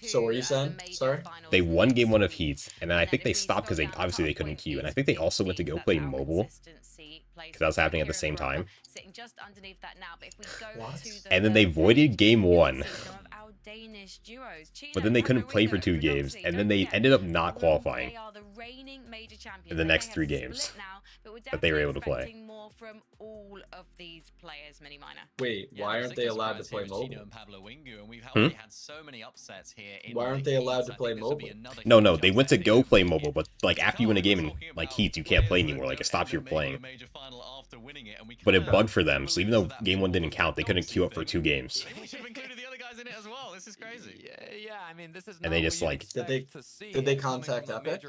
So what are you saying? Sorry? They won Game 1 of Heats, and then I think they stopped because obviously they couldn't queue, and I think they also went to go play mobile because that was happening at the same time. What? And then they voided Game 1. But then they couldn't play for 2 games, and then they ended up not qualifying in the next 3 games that they were able to play. Wait, why aren't they allowed to play mobile? Why aren't they allowed to play mobile? No, they went to go play mobile, but like after you win a game in like Heats, you can't play anymore. Like it stops you playing. But it bugged for them, so even though Game 1 didn't count, they couldn't queue up for 2 games. In it as well. This is crazy. Yeah. I mean, this is. And they just like. Did they contact Epic?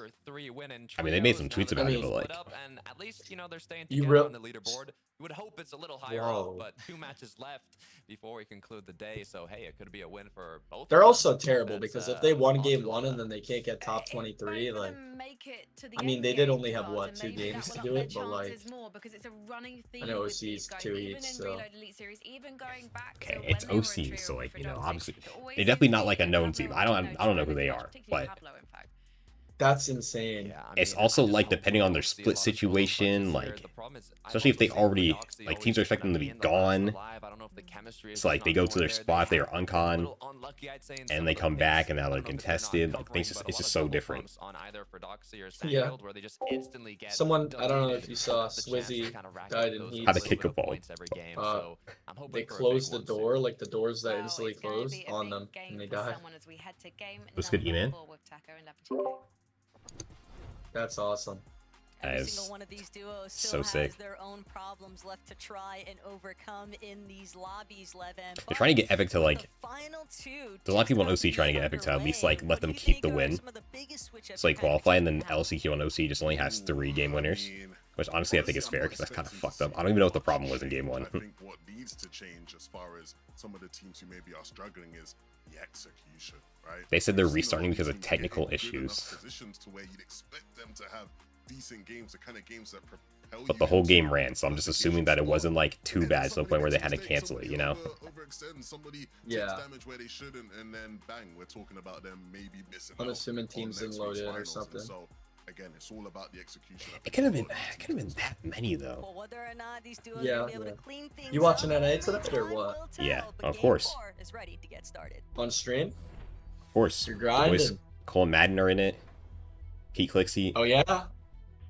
I mean, they made some tweets about it, but like. And at least they're staying together on the leaderboard. You would hope it's a little higher up, but 2 matches left before we conclude the day. So hey, it could be a win for both. They're also terrible because if they won Game 1 and then they can't get top 23, like. I mean, they did only have what 2 games to do it, but like. I know OC's 2 Heats, so. Okay, it's OC, so like obviously they're definitely not like a known team. I don't know who they are, but that's insane. Yeah, I mean, it's also like depending on their split situation, like especially if they already like teams are expecting them to be gone. It's like they go to their spot, they are uncon, and they come back and now they're contested. Like it's just so different. Yeah. Someone, I don't know if you saw, Swizzy died in Heats. How to kick a ball. They closed the door, like the doors that instantly closed on them, and they died. What's good, E-Man? That's awesome. Every single one of these duos so still has sick. their own problems left to try and overcome in these lobbies, Levin. They're trying to get Epic to like. There's a lot of people on OC trying to get Epic to at least like let them keep the win, so like qualify, and then LCQ on OC just only has 3 game winners, which honestly I think is fair because that's kind of fucked up. I don't even know what the problem was in Game 1. I think what needs to change as far as some of the teams who maybe are struggling is the execution, right? They said they're restarting because of technical issues. Positions to where you'd expect them to have decent games, the kind of games that propel But the whole game ran, so I'm just assuming that it wasn't like too bad to the point where they had to cancel it, you know? Somebody yeah. takes damage where they shouldn't, and then bang, we're talking about them maybe missing. Unassuming teams didn't load it or something. So again, it's all about the execution. It could have been that many though. Yeah. You watching NA tonight or what? Yeah, of course. On stream? Of course. You're grinding. Boys, Cole and Madden are in it. Pete Clixy. Oh yeah.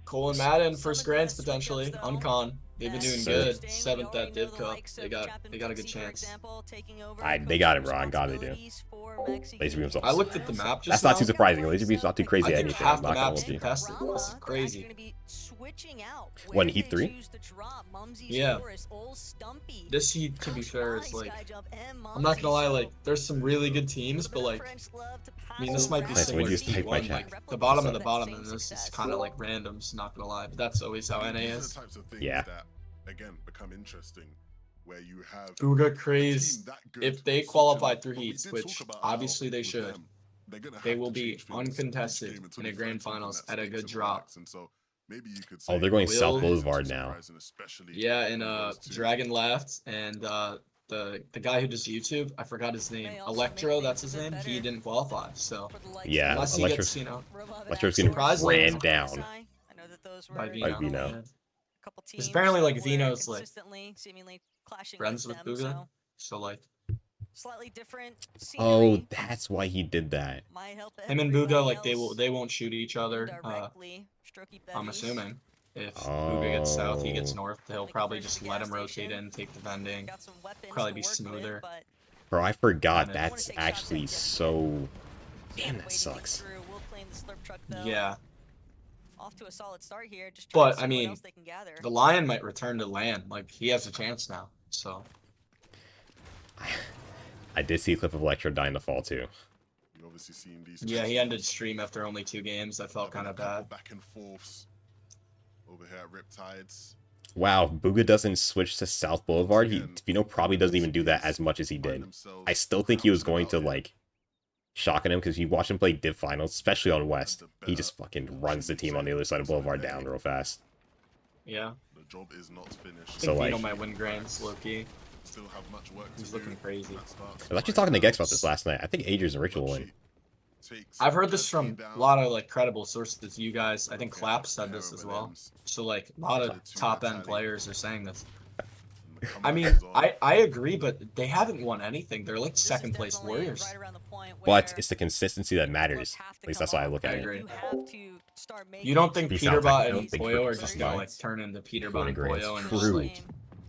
Cole and Madden first grands potentially. Uncon. They've been doing good. 7th at Div Cup. They got a good chance. They got it, bro. I got it, dude. Laserbeam's I looked at the map just That's not too surprising. Laserbeam's not too crazy at anything. Half the map's contested. This is crazy. When Heat 3? Yeah. This Heat, to be fair, is like, I'm not gonna lie, like, there's some really good teams, but like, I mean, this might be similar to Heat 1. Like, the bottom of the bottom of this is kind of like randoms, not gonna lie, but that's always how NA is. Yeah. Again, become interesting, where you have Booga Craze, if they qualify through Heats, which obviously they should, they will be uncontested in a grand finals at a good drop. Oh, they're going South Boulevard now. Yeah, and Dragon left, and the guy who does YouTube, I forgot his name, Electro, that's his name. He didn't qualify, so yeah, unless he gets, Electro's getting ran down by Vino. Yeah. Because apparently, like, Vino's like friends with Booga, so like. Slightly different oh, that's why he did that. Him and Booga, like, they won't shoot each other. I'm assuming if Booga gets south, he gets north. They'll probably just let him rotate in, take the vending. Probably be smoother. Bro, I forgot that's actually so. Damn, that sucks. Yeah. off to a solid start here. Just but I mean, the Lion might return to land. Like, he has a chance now. So I did see a clip of Electro die in the fall too. Yeah, he ended stream after only 2 games. I felt kind of bad. Back and forths over here at Riptides. Wow, Booga doesn't switch to South Boulevard. Vino probably doesn't even do that as much as he did. I still think he was going to, like, shocking him, because you watch him play Div Finals, especially on West. He just fucking runs the team on the other side of Boulevard down real fast. Yeah. The job is not finished. So, Vino might win Grands, low-key. Still have much work. He's looking crazy. I was actually talking to Gex about this last night. I think Adrian's and Rich will win. I've heard this from a lot of like credible sources. You guys, I think Clap said this as well. So like a lot of top end players are saying this. I mean, I agree, but they haven't won anything. They're like second place Warriors. But it's the consistency that matters. At least that's why I look at it. You don't think Peterbot and Poyo are just gonna like turn into Peterbot and Poyo and just like...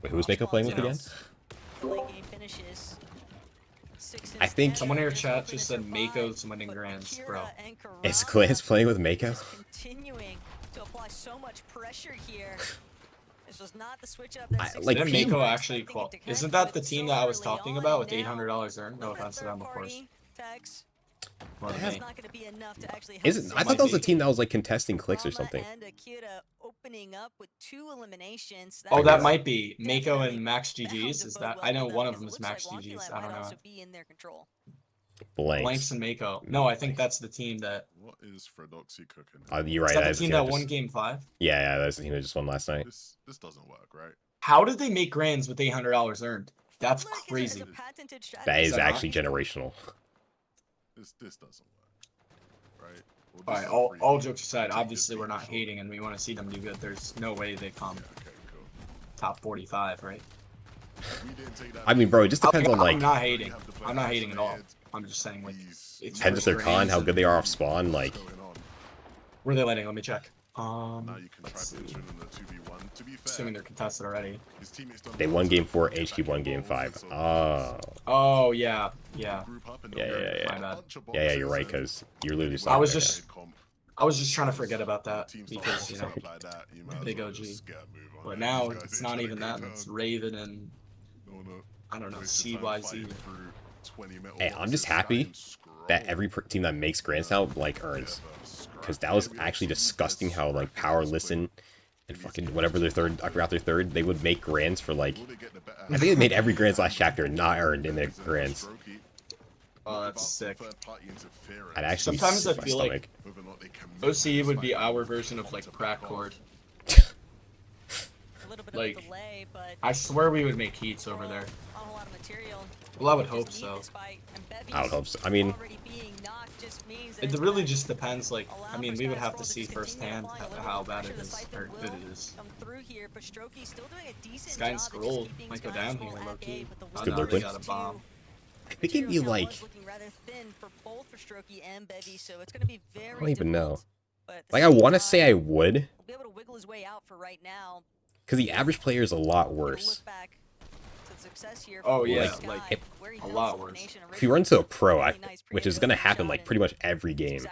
Wait, who's Mako playing with again? I think someone in your chat just said Mako's winning Grands, bro. Is Glance playing with Mako? Continuing to apply so much pressure here. This was not the switch up. Like Mako actually isn't that the team that I was talking about with $800 earned? No offense to them, of course. Isn't I thought that was a team that was like contesting clicks or something. Oh, that might be Mako and Max GG's. Is that? I know one of them is Max GG's. I don't know. Blanks and Mako. No, I think that's the team that. What is Fredoxy cooking? You're right. Is that the team that won Game 5? Yeah, that's the team that just won last night. This doesn't work, right? How did they make Grands with $800 earned? That's crazy. That is actually generational. This doesn't work, right? All right, all jokes aside, obviously we're not hating and we want to see them do good. There's no way they come top 45, right? I mean, bro, it just depends on like. I'm not hating. I'm not hating at all. I'm just saying like. It depends if they're con, how good they are off spawn, like. Where are they landing? Let me check. Let's see. Assuming they're contested already. They won Game 4, HQ won Game 5. Oh. Oh yeah. Yeah, you're right, because you're literally. I was just trying to forget about that because you know, big OG. But now it's not even that. It's Raven and I don't know CYZ. Hey, I'm just happy that every team that makes Grands now like earns, because that was actually disgusting how like Power Listen and fucking whatever their third, I forgot their third, they would make Grands for like, I think they made every Grands last chapter not earned in their Grands. Oh, that's sick. I'd actually sometimes I feel like OCE would be our version of like crack cord. Like, I swear we would make heats over there. Well, I would hope so. I would hope so. I mean, it really just depends. Like, I mean, we would have to see firsthand how bad it is, or good it is. Sky and Scroll might go down here, low key. It's good looking. Got a bomb. I think it'd be like. I don't even know. Like, I want to say I would. Because the average player is a lot worse. Oh yeah, like a lot worse. If you run to a pro, which is going to happen like pretty much every game.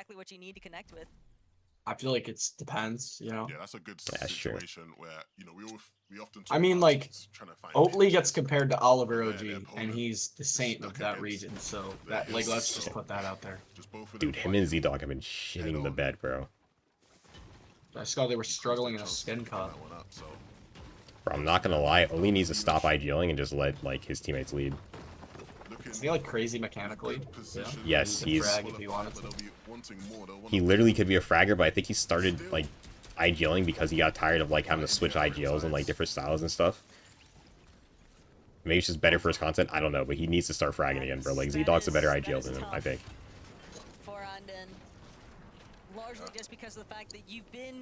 I feel like it depends, you know. Yeah, that's a good situation where, you know, we often. I mean, like, Oatly gets compared to Oliver OG, and he's the saint of that region. So that, like, let's just put that out there. Dude, him and Z-Dog have been shitting the bed, bro. I saw they were struggling in a skin cut. Bro, I'm not gonna lie, Oli needs to stop IGLing and just let like his teammates lead. Is he like crazy mechanically? Yeah. Yes, he frag if he wanted to. He literally could be a fragger, but I think he started like IGLing because he got tired of like having to switch IGLs and like different styles and stuff. Maybe it's just better for his content, I don't know, but he needs to start fragging again, bro. Like Z-Dog's a better IGL than him, I think.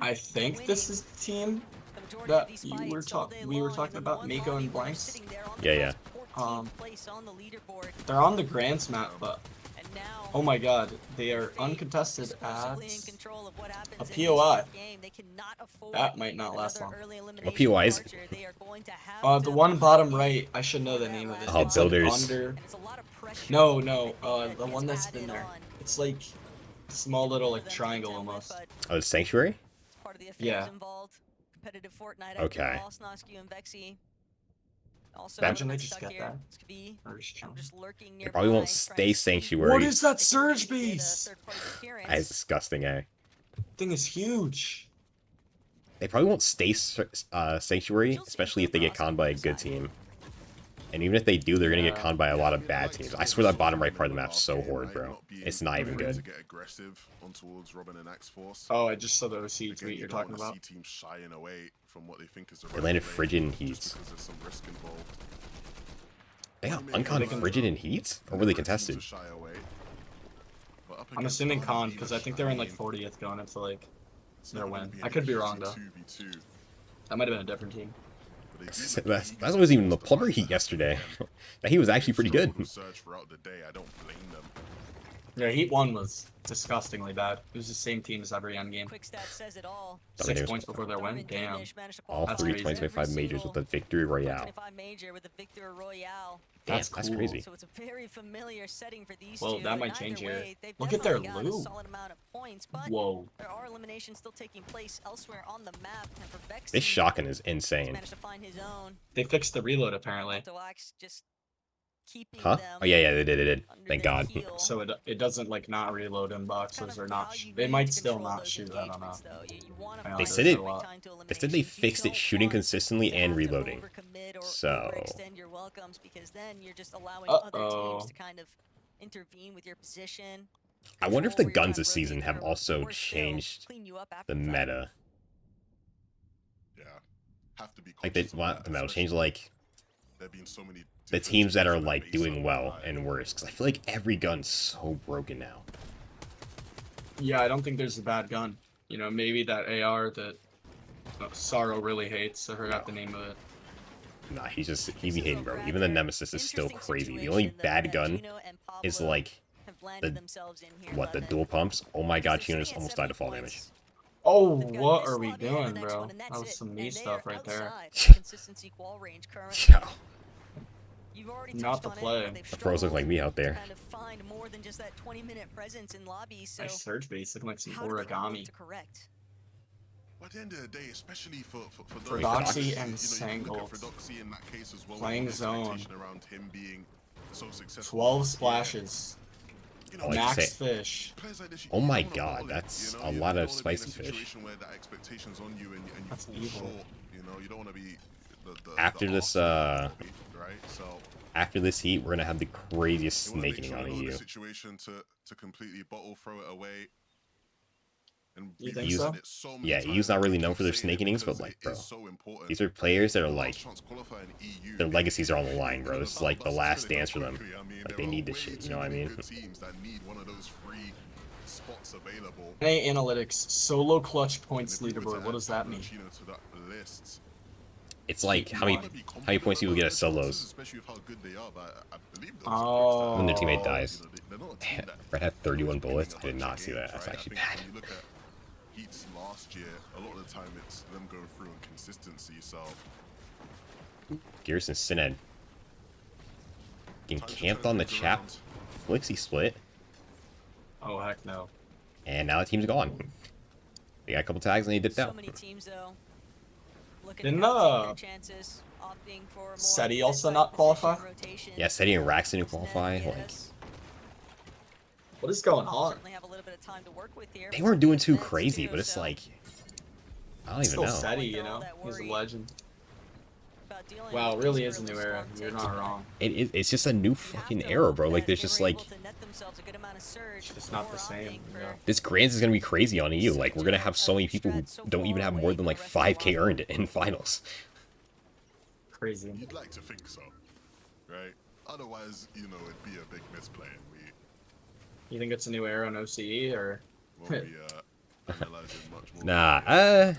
I think this is the team that we were talking about, Mako and Blanks. Yeah. They're on the Grands map, but oh my god, they are uncontested at a POI. That might not last long. What POI is it? The one bottom right, I should know the name of it. Oh, it's Builders. Like no, the one that's been there. It's like a small little like triangle almost. Oh, Sanctuary? part of the affairs Yeah. involved. Competitive Fortnite. Okay. Snosky and Vexy. Also, Imagine they everyone just stuck get here. that. This could be just lurking They nearby. probably won't trying stay to sneak. Sanctuary. What is that They could surge maybe get a base? third-party appearance. That is disgusting, eh? Thing is huge. They probably won't stay Sanctuary, especially if they get conned by a good Side. team. And even if they do, they're gonna get conned by a lot of bad teams. I swear that bottom right part of the map's so horrid, bro. It's not even good. Oh, I just saw the OC tweet you're talking about. They landed Frigid and Heats. They got unconned Frigid and Heats? Or were they contested? I'm assuming con, because I think they're in like 40th going into like their win. I could be wrong though. That might have been a different team. That was even the Plumber Heat yesterday. That Heat was actually pretty good. Yeah, Heat 1 was disgustingly bad. It was the same team as every end game. Quick stat says it all. 6 points before their win? Damn. All That's 3 crazy. 2025 majors with a victory royale. 25 major with a victory royale. Damn, That's that's cool. crazy. So it's a very familiar setting for these Well, two. that might and change either here. way, they've Look at their definitely got a loot. solid amount of points, but Whoa. there are eliminations still taking place elsewhere on the map. And for Vexy, This shotgun is he's insane. managed to find his own. They fixed the reload apparently. Octoax just keeping Huh? them Oh yeah, they did. under Thank their God. heel. So it doesn't like not reload in Kind boxes of or not. how you They need might to still control not those shoot. I don't know. engagements, though. You wanna They find said the it- right time to They said elimination. they You fixed it don't shooting want consistently to and have to reloading. overcommit or So- overextend your welcomes, because then you're just allowing other Uh-oh. teams to kind of intervene with your position. I wonder if the control where you're guns trying this to season rotate have through, also or still changed clean you up after the fact. meta. Yeah, have to be Like they conscious of want that, the meta change, especially like there being so many the different teams that are teams like base doing up, well like, and worse. Because I feel like every gun's so broken now. Yeah, I don't think there's a bad gun. You know, maybe that AR that Sorrow really hates. I forgot the name of it. Nah, he be hating, bro. Even the Nemesis is still crazy. The only bad gun is like the dual pumps. Oh my God, Chino just almost died to fall damage. Oh, what are we doing, bro? That was some neat stuff right there. Consistency qual range currently. Yo, You've already Not touched the on it, play. but they've the pros look like me out struggled to there. kind of find more than just that 20-minute presence in lobbies. So Nice surge base, looking like some how do they work origami. to correct? But at the end of the day, especially for For those Doxy guys, and you look at Sangles. Doxy in that case as well, Playing the zone. expectation around him being so successful 12 last year. splashes. You know, Like Max say- fish. players like this, you Oh my don't wanna God, bottle it, that's you know? a You lot don't of wanna be in a spicy fish. situation where that expectation's on you and you That's fall evil. short. You know, you don't want to be the After the this, Arsenal, right? So After this heat, we're gonna have the craziest you want to make snaking sure on you know EU. the situation to completely bottle, throw it away. And You we've think said so? it so many Yeah, times, EU's not and really we known keep for their saying snaking it innings, but because like, it bro, is so important. these are players that are The like, last chance qualifying EU, their they- legacies are on the they line, got bro. the This is like the battle last buses really dance for go them. quickly. I mean, Like, there they are need this way shit, you too know what I many mean? good teams that need one of those free spots available. Hey, analytics. Solo clutch points And if we were to leaderboard. What add does that mean? Pacino to that list, It's like how many points you will get at solos. especially with how good they are, but I believe those Oh. When their teammate dies. You know, they're not a team that Fred had 31 winning bullets. a I did bunch not of see that. games, That's right? actually I think bad. when you look at Heats last year, a lot of the time it's them going through in consistency. So Garrison Sined getting time to camped turn on the things chap. around. Flixie split, Oh, heck no. and now the team's gone. They got a couple tags and they dipped So out. many teams though. Looking Didn't, to take their chances, opting for more SETI also mid-side not qualify? position rotation. Yeah, Seti and Raxton didn't Snap, qualify. Like, yes. What is going on? Certainly have a little bit of time to work with here. they weren't doing too Nets, crazy, too, but it's so like, I don't even Still know. SETI, you know? He's a legend. about dealing Wow, with really these is a new early era. spawn You're takes, not but wrong. It's just a new you fucking have to era, hope bro. Like, that there's they just were like, able to net themselves a good amount of surge It's not the before same, opting for yeah. this Grands is gonna be crazy on EU. Like, we're gonna have so many people who don't even have more than like 5K earned in finals. Crazy. you'd like to think so, right? Otherwise, you know, it'd be a big misplay, and we You think it's a new era on OCE, or? won't be analyzing much more. Nah, today.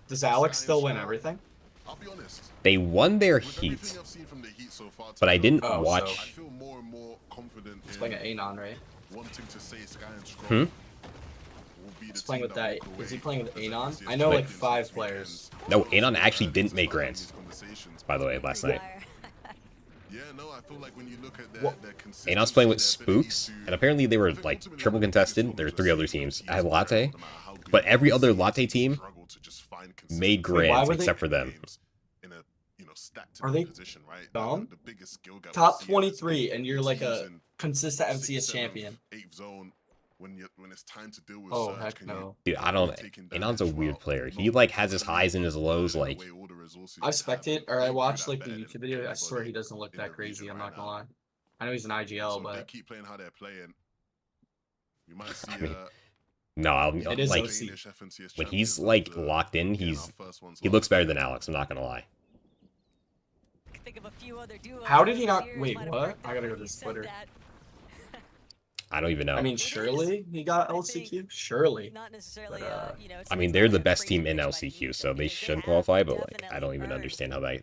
Does Alex still win everything? I'll be honest. They won their With everything heat, I've seen from the Heat so far, but I today, didn't Oh, so- I watch. feel more and more confident He's in playing at Anon, right? wanting to say Sky and Scroll Hmm? will be the He's playing team with that. walk Is he away playing with as the Anon? easiest I know like champions 5 this players. No, Anon actually weekend. didn't make Having Grants, these conversations, by the way, last night. Yeah, no, I feel like when you look at their, What? their consistency, Anon's playing with their ability Spooks, to- and apparently they were I think like ultimately triple one of the biggest contested. There were problems 3 other with teams. Heat I had is Latte, no matter how good But every other Latte team made grands except for them. Are they dumb? Top 23, and you're like a consistent MCS champion. When it's time to deal with oh heck no, dude, I don't. Anon's a weird player. He like has his highs and his lows. Like I watched like the YouTube video. I swear he doesn't look that crazy. I'm not gonna lie. I know he's an IGL, but they keep playing how they're playing. You might see. No, it is like OC. when he's like locked in, he looks better than Alex. I'm not gonna lie. How did he not? Wait, what? I gotta go to his Twitter. I don't even know. I mean, surely he got LCQ. Surely. But, I mean, they're the best team in LCQ, so they should qualify. But like, I don't even understand how they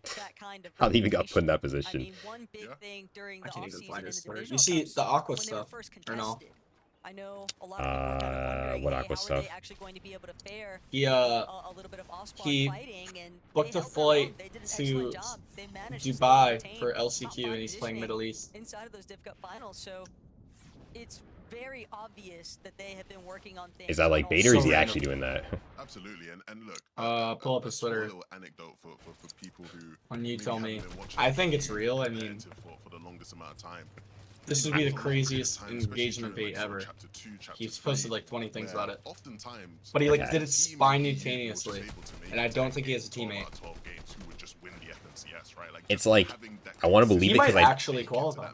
even got put in that position. I can't even find his Twitter. You see the Aqua stuff, or no? I know a lot of people kind of what Aqua stuff? they actually going to be able to fare He a little bit of he fighting, and booked a flight to Dubai for LCQ, and he's playing Middle East. Inside of those Div Cup finals, so it's very obvious that they have been working on things. Is that like bait, or is he actually doing that? Absolutely, and look. Pull up his Twitter. Anecdote for people who. When you tell me, I think it's real. I mean, for the longest amount of time. This would be the craziest engagement bait ever. He's posted like 20 things about it. But he like did it simultaneously, and I don't think he has a teammate. It's like, I want to believe he it because might actually qualify.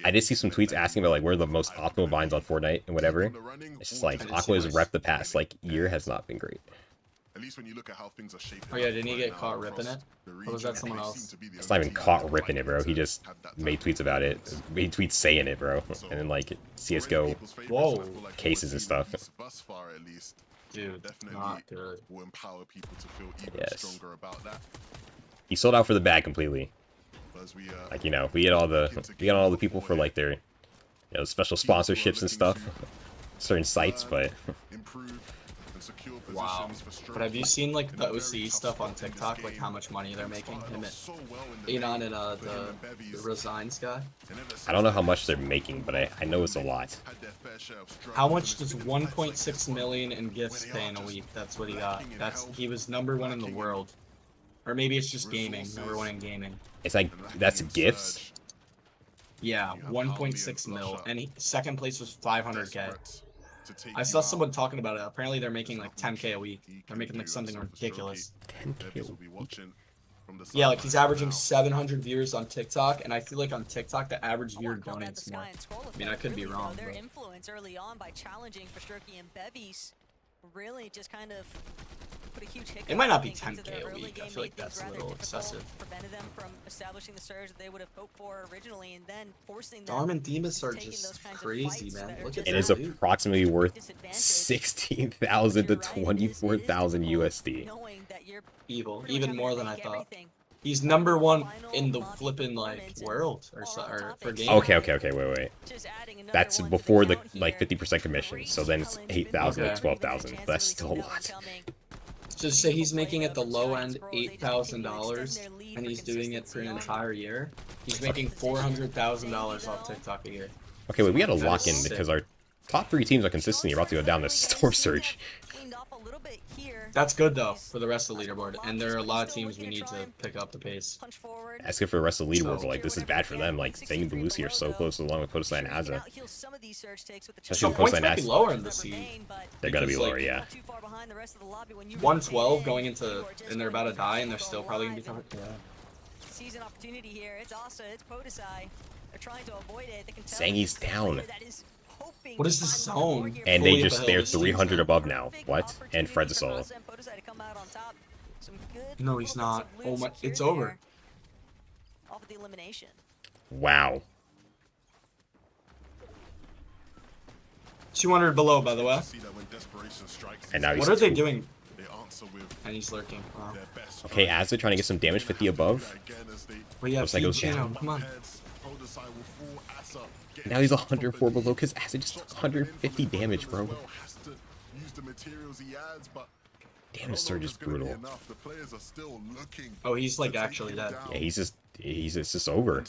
I did see some tweets asking about like where are the most optimal binds on Fortnite and whatever. It's just like Aqua's rep the past like year has not been great. At least when you look at how things are shaping. Oh yeah, didn't he get caught ripping it? Or was that someone else? It's not even caught ripping it, bro. He just made tweets about it. Made tweets saying it, bro. And then like CS:GO cases and stuff. Dude, not good. Yes. He sold out for the bag completely. Like, you know, we had all the people for like their, you know, special sponsorships and stuff. Certain sites, but wow. But have you seen like the OC stuff on TikTok, like how much money they're making? Him and Anon and the Resigns guy? I don't know how much they're making, but I know it's a lot. How much does 1.6 million in gifts pay in a week? That's what he got. He was #1 in the world. Or maybe it's just gaming, #1 in gaming. It's like, that's gifts? Yeah, 1.6 mil. And second place was 500K. I saw someone talking about it. Apparently they're making like 10K a week. They're making like something ridiculous. 10K a week? Yeah, like he's averaging 700 viewers on TikTok, and I feel like on TikTok the average viewer donates more. I mean, I could be wrong, their but influence early on by challenging for Sturkey and Bevies really just kind of put a huge hiccup. it might not be 10K a week. I feel like that's a little excessive. Prevented them from establishing the surge that they would have hoped for originally, and then forcing them. Darm and Demas are just crazy, man. Look at It is approximately worth 16,000 to 24,000 USD. Evil, even more than I thought. He's #1 in the flippin' like world or for games. Okay, wait. That's before the like 50% commission. So then it's 8,000 to 12,000. That's still a lot. Just say he's making at the low end $8,000, and he's doing it for an entire year. He's making $400,000 off TikTok a year. Okay, wait, we gotta lock in because our top 3 teams are consistently about to go down this storm surge. That's good though for the rest of the leaderboard, and there are a lot of teams we need to pick up the pace. That's good for the rest of the leaderboard, but like this is bad for them. Like Zang and Belusi are so close along with Podesai and Aza. So points might be lower in the seed. They're gonna be lower, yeah. 112 going into, and they're about to die, and they're still probably gonna be coming. Yeah. Season opportunity here. It's Asa. It's Podesai. They're trying to avoid it. Zangi's down. What is the zone? And they're 300 above now. What? And Fred's a solo. No, he's not. Oh my, it's over. Wow. 200 below, by the way. And now he's what are they doing? And he's lurking. Wow. Okay, Azza trying to get some damage, 50 above. Well, yeah, goes down. Come on. Now he's 104 below because Azza just took 150 damage, bro. Damn, this surge is brutal. Oh, he's like actually dead. Yeah, it's just over.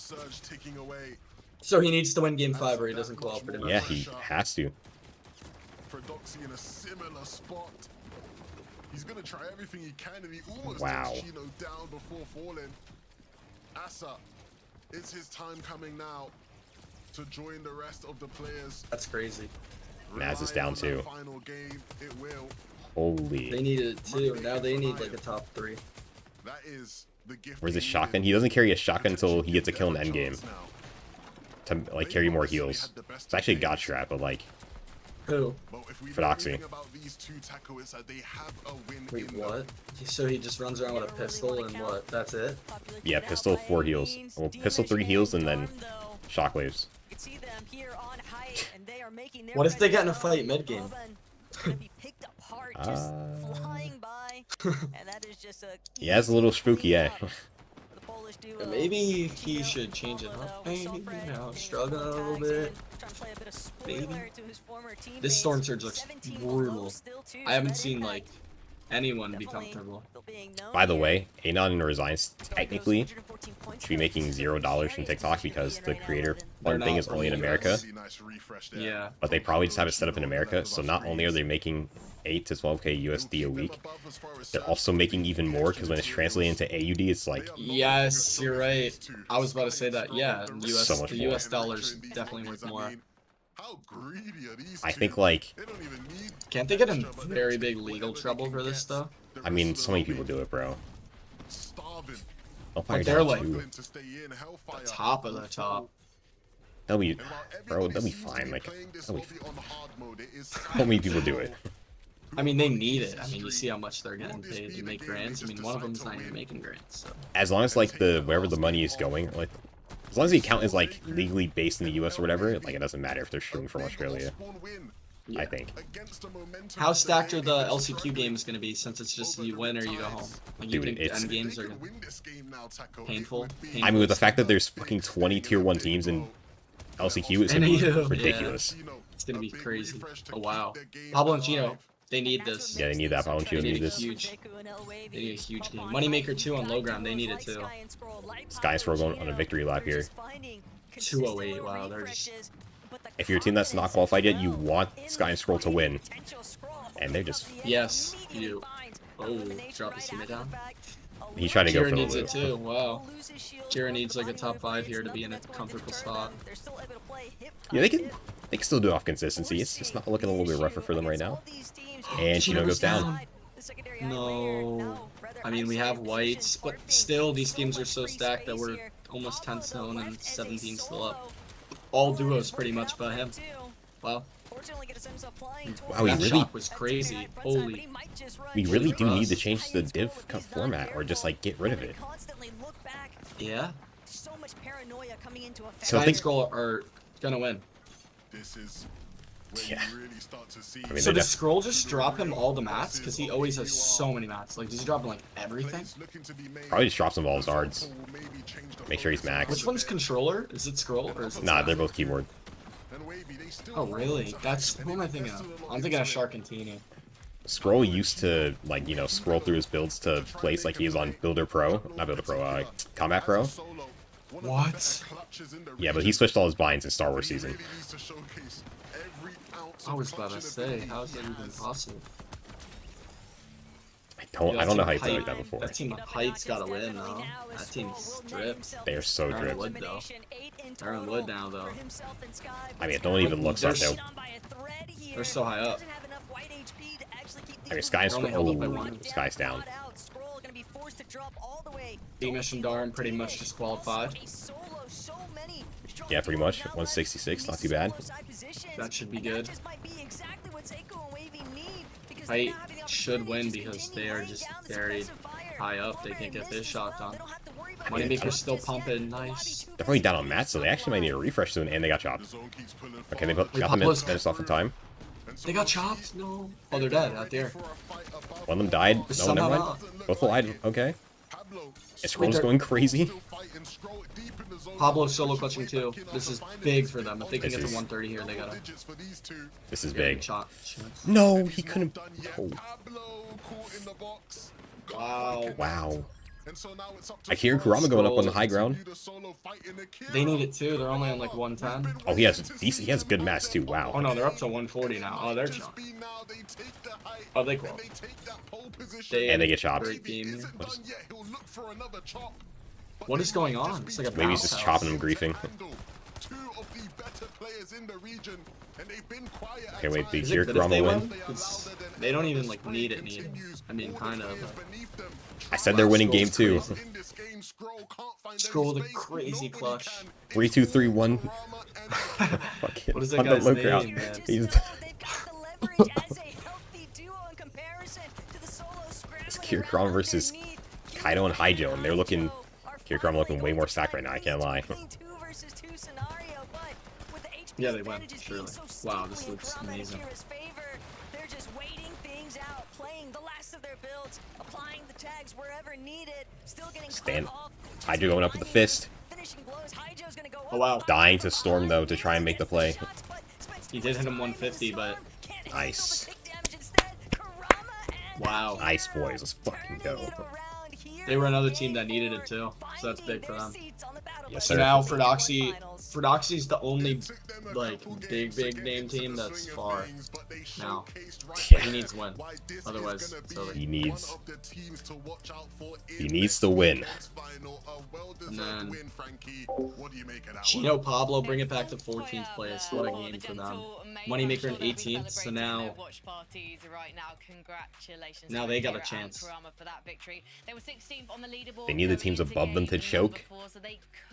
So he needs to win game 5 or he doesn't call out pretty much. Yeah, he has to. He's gonna try everything he can, and he almost Wow. takes Chino down before falling. Asa, it's his time coming now to join the rest of the players. That's crazy. Naz is down too. Final game, it will. Holy. They needed it too. Now they need like a top 3. That is the gift. Where's his shotgun? He doesn't carry a shotgun until he gets a kill in endgame. To like carry more heals. It's actually a god trap, but like Who? Photoxy. Wait, what? So he just runs around with a pistol and what? That's it? Yeah, pistol 4 heals. Well, pistol 3 heals and then shockwaves. What if they get in a fight mid-game? Yeah, it's a little spooky, yeah. Maybe he should change it up. Maybe, you know, struggling a little bit. Maybe. This Storm Surge looks brutal. I haven't seen, like, anyone be comfortable. By the way, Anon and Resigns technically should be making $0 from TikTok because the creator one thing is only in America. Yeah. But they probably just have it set up in America, so not only are they making 8 to 12k USD a week, they're also making even more because when it's translated into AUD, it's like Yes, you're right. I was about to say that. Yeah, So much the more. US dollar's definitely worth more. I think like Can't they get in very big legal trouble for this though? I mean so many people do it, bro. But they're like the top of the top. They'll be, bro. They'll be fine. Like, they'll be so many people do it. I mean, they need it. I mean, you see how much they're getting paid to make grants. I mean, one of them's not even making grants. So. As long as like the wherever the money is going, like as long as the account is like legally based in the US or whatever, like it doesn't matter if they're streaming from Australia. Yeah. I think. How stacked are the LCQ games going to be since it's just you win or you go home? Like, you Dude, think it's end games are painful? I mean, with the fact that there's fucking 20 tier 1 teams in LCQ, it's gonna be ridiculous. Yeah. It's going to be crazy. Oh, wow. Pablo and Chino, they need this. Yeah, they need that. Pablo and Chino need this. Huge. They need a huge game. Moneymaker 2 on low ground, they need it too. Sky and Scroll going on a victory lap here. 208, wow, they're just... If you're a team that's not qualified yet, you want Sky and Scroll to win. And they're just... Yes, you... Oh, drop his teammate down. He's trying to go Kira for the needs loot. it too, wow. Kira needs like a top 5 here to be in a comfortable spot. Yeah, they can still do it off consistency. It's just not looking a little bit rougher for them right now. And Chino goes down. No. I mean, we have whites, but still, these games are so stacked that we're almost 10 stone and 17 still up. All duos pretty much but him. Wow. Wow, we That really, shot was crazy. Holy. we really do need to change the div cup format or just like get rid of it. Yeah. So Sky I and think, Scroll are gonna win. This is where yeah. you really start to see. I mean, So they does Scroll just drop him all the mats? Because he always has so many mats. Like, does he drop him like everything? Probably just drops him all his ards. Make sure he's max. Which one's controller? Is it Scroll or is it Nah, Sky? they're both keyboard. Oh, really? That's... Who am I thinking of? I'm thinking of Sharkantini. Scroll used to, like, you know, scroll through his builds to place like he was on Builder Pro. Not Builder Pro, Combat Pro. What? Yeah, but he switched all his binds in Star Wars season. I was about to say, how is that even possible? I don't know how you played like that before. That team of Heights gotta win, though. That team's dripped. They are so They're on dripped. wood, though. They're on wood now, though. I mean, it don't even look like they'll. They're so high up. I mean, Sky's They're only held up by oh, one. Sky's down. Beamish and Darn pretty much disqualified. Yeah, pretty much. 166, not too bad. That should be good. Height should win because they are just very high up. They can't get this shot done. Moneymaker's still pumping. Nice. They're probably down on mats, so they actually might need a refresh soon, and they got chopped. Okay, they got them in, finished off in time. They got chopped? No. Oh, they're dead out there. One of them died. No, Somehow never mind. not. Both died. Okay. And Scroll's going crazy. Pablo solo clutching too. This is big for them. If they can This get to is- 130 here, they gotta This is get a big. shot. No, he couldn't. Oh, Wow. wow. I hear Kurama going up on the high ground. They need it too. They're only on like 110. Oh, he has decent. He has good mats too. Oh Wow. no, they're up to 140 now. Oh, they're chilling. but they take the height. Oh, they and qual. they take that pole position. And they get chopped. Great game. Isn't done yet. He'll look for another chop. What is going on? It's like a maybe he's bounce just house. chopping him, griefing. Two of the better players in the region, and they've been quiet. Okay, wait, did Is it good if Kirkrama they win? win? They don't even like need it. I mean, kind of. I said they're winning game 2. Scroll the crazy clutch. 3-2-3-1. What is that guy's name, man? He's It's Kirkrama versus Kaido and Haijo, and they're looking. Kirkrama looking way more stacked right now. I can't lie. Yeah, they went. Surely. Wow, this looks amazing. They're just waiting things out, playing the last of their builds, applying the tags wherever needed, still getting Stand. Haijo going up with the fist. Oh wow. Dying to Storm though to try and make the play. He did hit him 150, but Nice. wow. Nice, boys. Let's fucking go. They were another team that needed it too, so that's big for them. Yes, So sir. now Fordoxy's the only like big name team that's far now. But he needs to win. Otherwise, it's over. He needs to win. And then Chino Pablo bring it back to 14th place. What a game for them. Moneymaker in 18th. So now they got a chance. They need the teams above them to choke,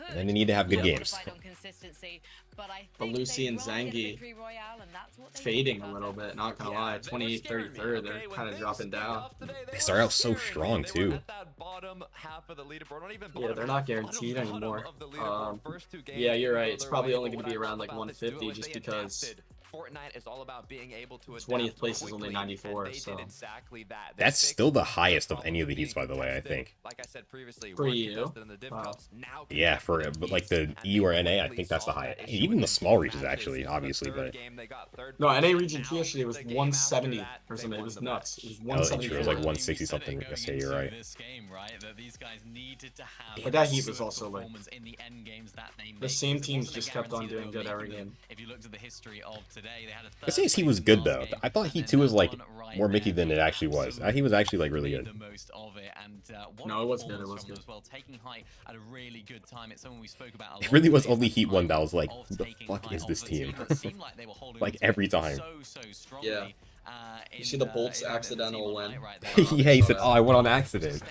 and they need to have good games. But Lucy and Zangi fading a little bit, not gonna lie. 28th, 33rd, they're kind of dropping down. They start out so strong too. Yeah, they're not guaranteed anymore. Yeah, you're right. It's probably only going to be around like 150 just because Fortnite is all about being able to 20th place is only 94, so exactly that. That's still the highest of any of the heats, by the way. I think. Like I said previously, for you. wow. Yeah, for but like the EU or NA, I think that's the highest. Even the small reaches, actually, obviously, but no, NA region 2 yesterday was 170 or something. It was nuts. It was 170. It was like 160 something. I say you're right. But that heat was also like the same teams just kept on doing good every game. If you looked at the history of today, they had a I say he was good though. I thought Heat 2 was like more Mickey than it actually was. He was actually like really good. No, it was good. It was good. It really was only Heat 1 that was like, who the fuck is this team? Like every time. Yeah. You see the Bolts accidental win? Yeah, he said, "Oh, I went on accident."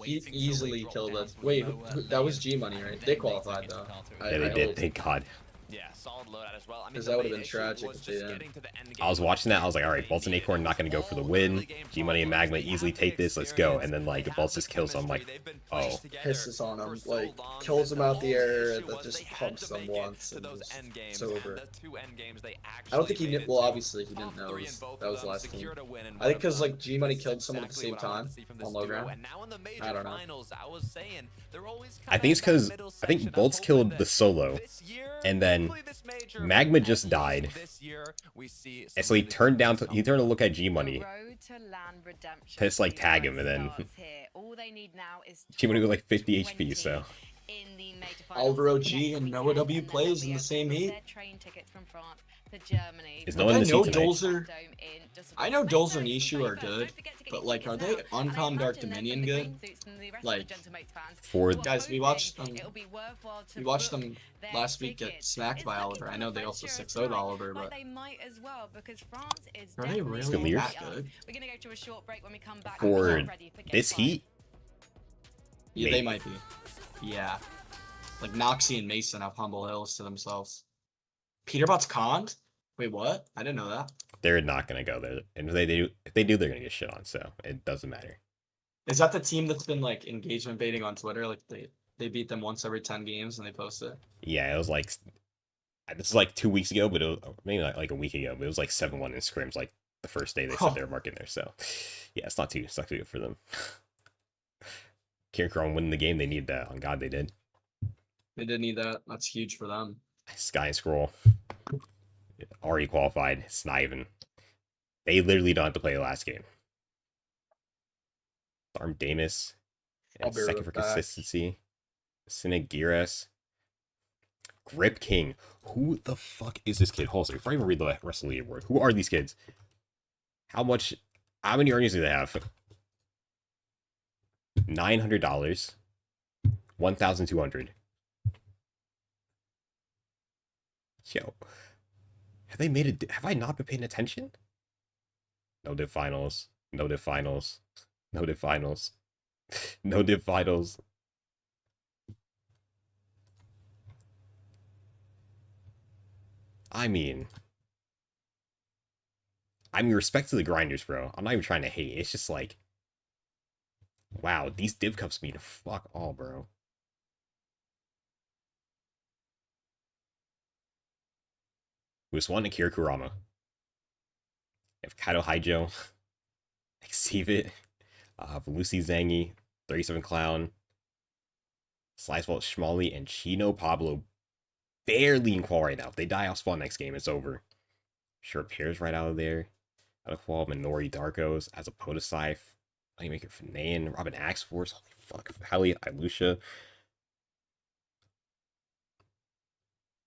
He easily killed us. Wait, that was G Money, right? They qualified though. Yeah, they did. Thank God. Yeah, solid loadout as well. Because that would have been tragic if they didn't. I was watching that. I was like, all right, Bolts and Acorn not going to go for the win. G Money and Magma easily take this. Let's go. And then like Bolts just kills them. Like, oh. Pisses on him. Like kills him out the air and then just pumps them once and just it's over. I don't think he knew. Well, obviously he didn't know that was the last team. I think because like G Money killed someone at the same time on low ground. I don't know. I think it's because I think Bolts killed the solo, and then Magma just died. And so he turned to look at G Money to just like tag him, and then G Money was like 50 HP. So Alvaro G and Noah W plays in the same heat. Is no one in the seat tonight? Dolzer. I know Dolzer and Ishu are good, but like, are they Uncom Dark Dominion good? Like, for guys, we watched them. We watched them last week get smacked by Oliver. I know they also 6-0'd Oliver, but are they really that good? For this heat? Yeah, they might be. Yeah, like Noxie and Mason have Humble Hills to themselves. Peterbot's conned? Wait, what? I didn't know that. They're not gonna go there, and if they do, they're gonna get shit on. So it doesn't matter. Is that the team that's been like engagement baiting on Twitter? Like they beat them once every 10 games and they post it. Yeah, it was like this is like 2 weeks ago, but it was maybe like a week ago. But it was like 7-1 in scrims, like the first day they said they were marking there. So yeah, it's not too good for them. Kirkron winning the game, they need that. On God, they did. They did need that. That's huge for them. Sky and Scroll already qualified. It's not even. They literally don't have to play the last game. Arm Damus. Second for consistency. Synagiras. Grip King. Who the fuck is this kid? Hold on, before I even read the rest of the leaderboard, who are these kids? How many earnings do they have? $900. 1,200. Yo. Have I not been paying attention? No div finals. No div finals. No div finals. No div finals. I mean, respect to the grinders, bro. I'm not even trying to hate. It's just like, wow, these div cups mean fuck all, bro. Who's one? Akira Kurama. You have Kaido Haijo. Exceed it. Lucy Zangi. 37 Clown. Slicewalt Schmally and Chino Pablo barely in qual right now. If they die off spawn next game, it's over. Sure, Pierre's right out of there. Out of qual, Minori Darkos as a Podoscyphe. Moneymaker Fanayan, Robin Axe Force. Holy fuck. Hallie Ilusha.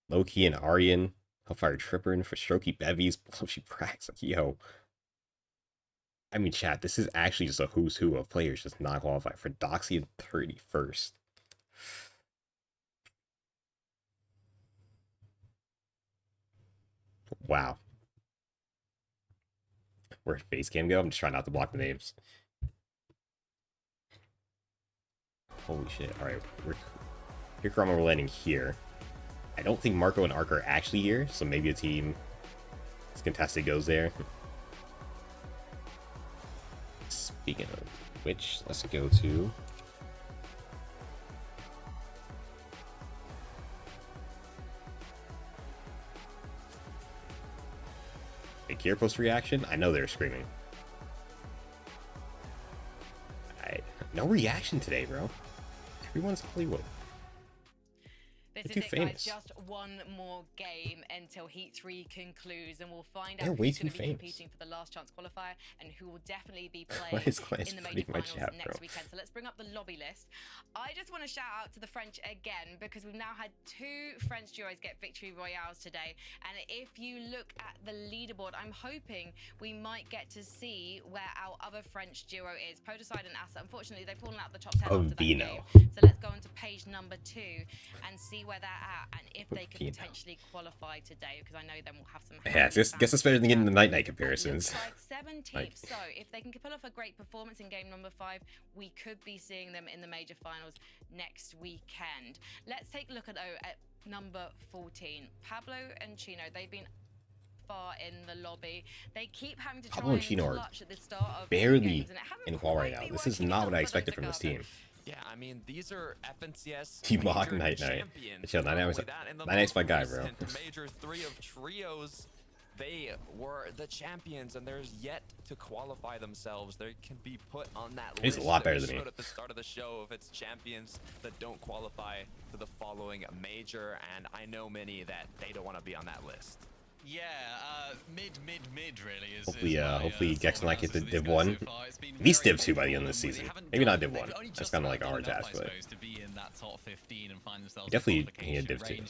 Loki and Aryan. Hellfire Tripper and for Strokey Bevies. She Prax. Like, yo. I mean, chat, this is actually just a who's who of players just not qualified for Doxy and 31st. Wow. Where'd face cam go? I'm just trying not to block the names. Holy shit. Alright, here we're landing here. I don't think Marco and Ark are actually here, so maybe a team that's contested goes there. Speaking of which, let's go to a gear post reaction. I know they're screaming. No reaction today, bro. Everyone's Hollywood. This is it, guys. Just one more game until Heat 3 concludes, and we'll find out who's going to be competing for the last chance qualifier and who will definitely be playing in the major finals next weekend. So let's bring up the lobby list. I just want to shout out to the French again, because we've now had 2 French duos get victory royales today. And if you look at the leaderboard, I'm hoping we might get to see where our other French duo is. Podoside and Asa. Unfortunately, they've fallen out the top 10 after that game. So let's go on to page number 2 and see where they're at and if they could potentially qualify today, because I know then we'll have some. Yeah, guess it's better than getting the night comparisons. Like 17th. So if they can pull off a great performance in game number 5, we could be seeing them in the major finals next weekend. Let's take a look at number 14, Pablo and Chino. They've been far in the lobby. They keep having to try and clutch at the start of barely in qual right now. This is not what I expected from this team. Yeah, I mean, these are FNCS T-Mock Night. Chill, 9X my guy, bro. Major 3 of trios, they were the champions, and there's yet to qualify themselves. They can be put on that list. He's a lot better than me. At the start of the show, if it's champions that don't qualify to the following major, and I know many that they don't want to be on that list. Yeah, mid really is. Hopefully Gex and I get to Div 1. At least Div 2 by the end of the season. Maybe not Div 1. That's kind of like a hard task, but definitely need Div 2.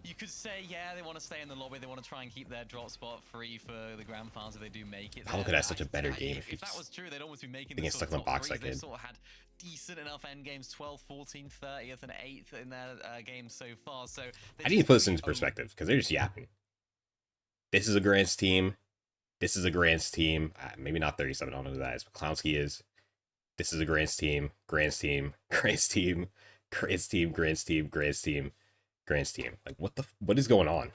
You could say, yeah, they want to stay in the lobby. They want to try and keep their drop spot free for the grand finals if they do make it. How could I have such a better game if that was true? They'd almost be making the stuck in the box like they sort of had decent enough end games, 12th, 14th, 30th, and 8th in their games so far. So I need to put this into perspective because they're just yapping. This is a Grants team. This is a Grants team. Maybe not 37. I don't know who that is, but Clownsky is. This is a Grants team. Grants team. Grants team. Grants team. Grants team. Grants team. Grants team. Like, what is going on?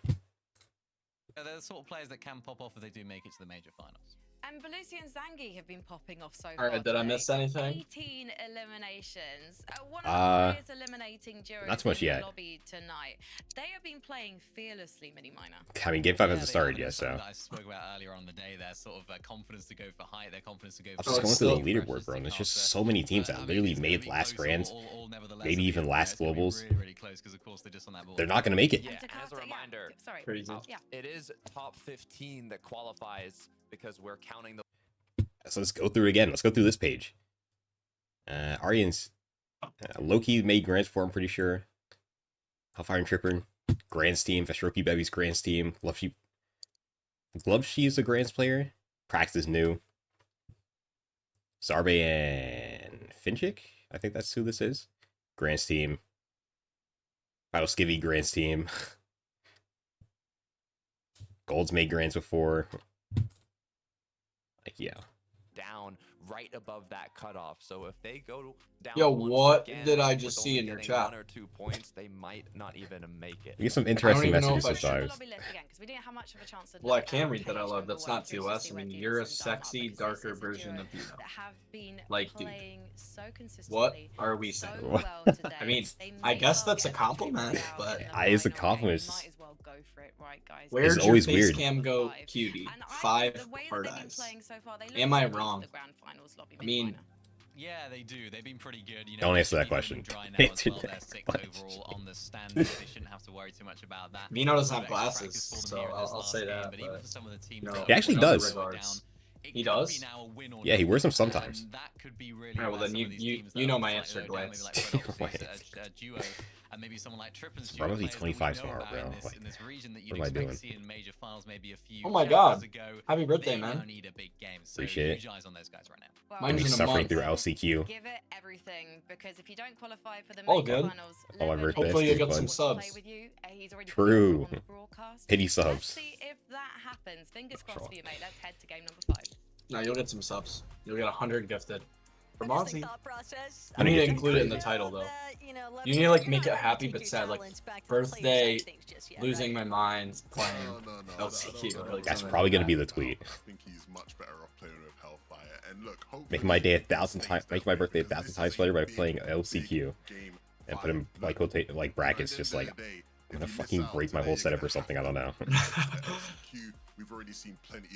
They're the sort of players that can pop off if they do make it to the major finals. And Belusi and Zangi have been popping off so far. Alright, did I miss anything? 18 eliminations. One of the players eliminating during the lobby tonight. They have been playing fearlessly, Mini Miner. I mean, game 5 hasn't started yet, so. I spoke about earlier on the day, their sort of confidence to go for height, their confidence to go for. I'm just going through the leaderboard, bro, and there's just so many teams that literally made last grands, maybe even last globals. Really close, because of course they're just on that board. They're not going to make it. Yeah, and as a reminder, it is top 15 that qualifies, because we're counting the. So let's go through it again. Let's go through this page. Aryan's Loki made grants for, I'm pretty sure. Hellfire and Tripper. Grants team, Vestroki Bevy's Grants team. Glovshi is a Grants player. Prax is new. Zarbe and Finchik, I think that's who this is. Grants team. Skivvy Grants team. Gold's made Grants before. Like, yeah. Down right above that cutoff. So if they go down, Yo, what did I just see in your chat? 1 or 2 points, they might not even make it. You get some interesting even know messages if I sometimes. Well, I can read that out loud. That's not TOS. I mean, you're a sexy, darker version of Vino. Like, dude. What are we saying? I mean, I guess that's a compliment, but... It's a compliment. Where'd It's your always face weird. cam go, cutie? 5 hard eyes. Am I wrong? I mean... Yeah, they do. They've been pretty good. You know, Don't answer that they've question. been dry now as well. They're 6th overall on the standings. They shouldn't have to worry too much about that. Vino doesn't have glasses, so I'll say that. But even for some of the teams, no, He actually does. He does? Yeah, he wears them sometimes. That could be really Alright, well then you know my answer, Glance. And maybe someone like Trippin's probably 25 tomorrow, bro. In this region that you'd What am I doing? see in major finals maybe a few Oh my god. ago. Happy birthday, They man. now need a big game. So Appreciate it. huge eyes on those guys right now. I'm Mine's in a suffering month. through LCQ. Give it everything, because if you don't qualify for the All major good. finals, Oh, my birthday. Hopefully you'll get Fun. some subs. True. Pity Let's subs. see if that happens. Fingers crossed Sure. for you, mate. Let's head to game number 5. No, you'll get some subs. You'll get 100 gifted. From Ozzy. I You need to think include it in the title, though. You need to, like, make it happy but sad. Like, birthday, losing my mind, playing LCQ. Or, like, That's something probably like gonna be that. the tweet. I think he's much better off playing with Hellfire. And look, Making my day 1,000 times, making my birthday 1,000 times better by playing LCQ, and put him like like brackets, just like I'm gonna fucking break my whole setup or something. I don't know.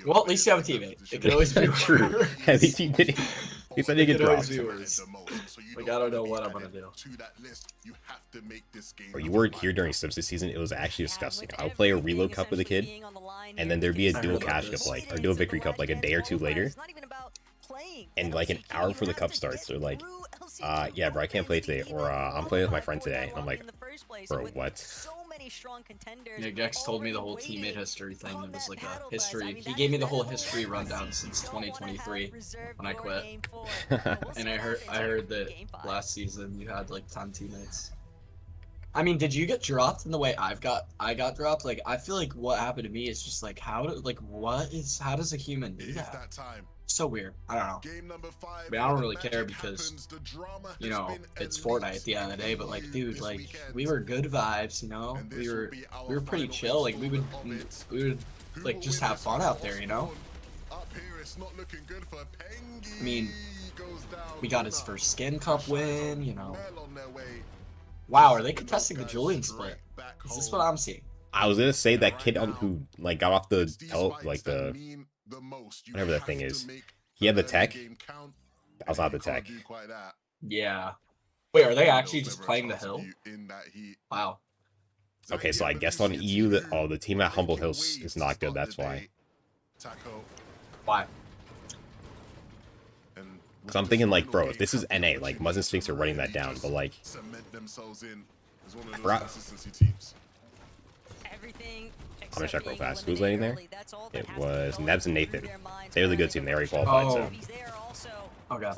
Well, at least you have a teammate. It could always be True. worse. At least he didn't. At least I didn't get It could always dropped. be worse. Like, I don't know what I'm gonna do. Or you weren't here during Sims this season. It was actually disgusting. I would play a reload cup with a kid, and then there'd be a I dual heard about cash this. cup, like, or dual victory cup, like a day or two later, and like an hour before the cup starts, they're like, yeah, bro, I can't play today, or I'm playing with my friend today. And I'm like, bro, what? Yeah, Gex told me the whole teammate history thing. It was like a history. He gave me the whole history rundown since 2023 when I quit. And I heard that last season you had like 10 teammates. I mean, did you get dropped in the way I got dropped? Like, I feel like what happened to me is just like, how does a human do that? So weird. I don't know. I mean, I don't really care because, you know, it's Fortnite at the end of the day, but like, dude, like, we were good vibes, you know? We were pretty chill. Like, we would like just have fun out there, you know? I mean, we got his first Skin Cup win, you know? Wow, are they contesting the Julian split? Is this what I'm seeing? I was gonna say that kid who like got off the whatever that thing is. He had the tech. That was not the tech. Yeah. Wait, are they actually just playing the hill? Wow. Okay, so I guess on EU that the team at Humble Hills is not good. That's why. Why? Because I'm thinking like, bro, if this is NA, like Muzz and Sphinx are running that down, but like, I'm gonna check real fast. Who's landing there? It was Nebs and Nathan. They were the good team. They already qualified, so. Okay.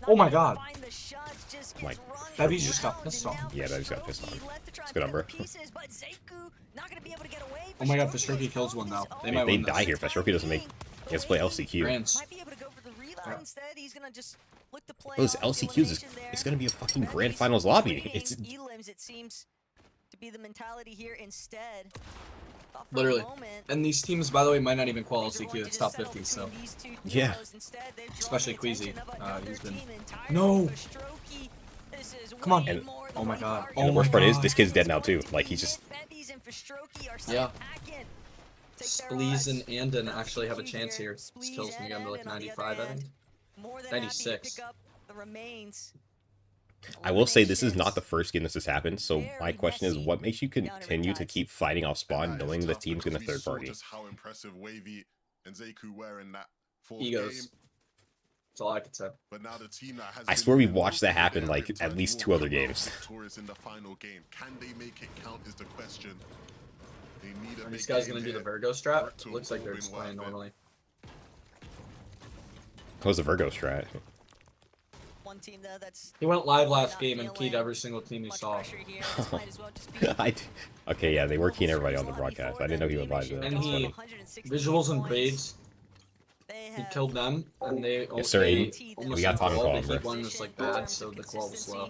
Oh my god. Like, Bevy's just got pissed off. yeah, Bevy's got pissed off. It's a good number. Oh my god, Vestroki kills one though. They If might they win die this. here, Vestroki doesn't make. He has to play LCQ. Grants. Bro, this LCQ is it's gonna be a fucking grand finals lobby. It's to be the mentality here instead. Literally. And these teams, by the way, might not even qualify LCQ. It's top 50, so. Yeah. Especially Queasy. He's been. No! Come on. And- Oh my god. And Oh the my worst part is god. this kid's dead now too. Like he's just Yeah. Spleeze and Andon actually have a chance here. This kills me down to like 95, I think. 96. I will say this is not the first game this has happened, so my question is what makes you continue to keep fighting off spawn knowing the team's gonna third party? Egos. That's all I can say. But now the team that has I swear we've watched that happen like at least 2 other games. In the final game. Can they make it count is the question. They need Are these guys gonna do the Virgo strat? It looks like they're just playing normally. What was the Virgo strat? One team though that's He went live last game and keyed every single team he saw. Okay, yeah, they were keying everybody on the broadcast. I didn't know he went live. And he visuals and grades. He killed them, and they Yes, sir, Aiden. almost We got time to call, the bro. Heat one was like bad, so the call was slow.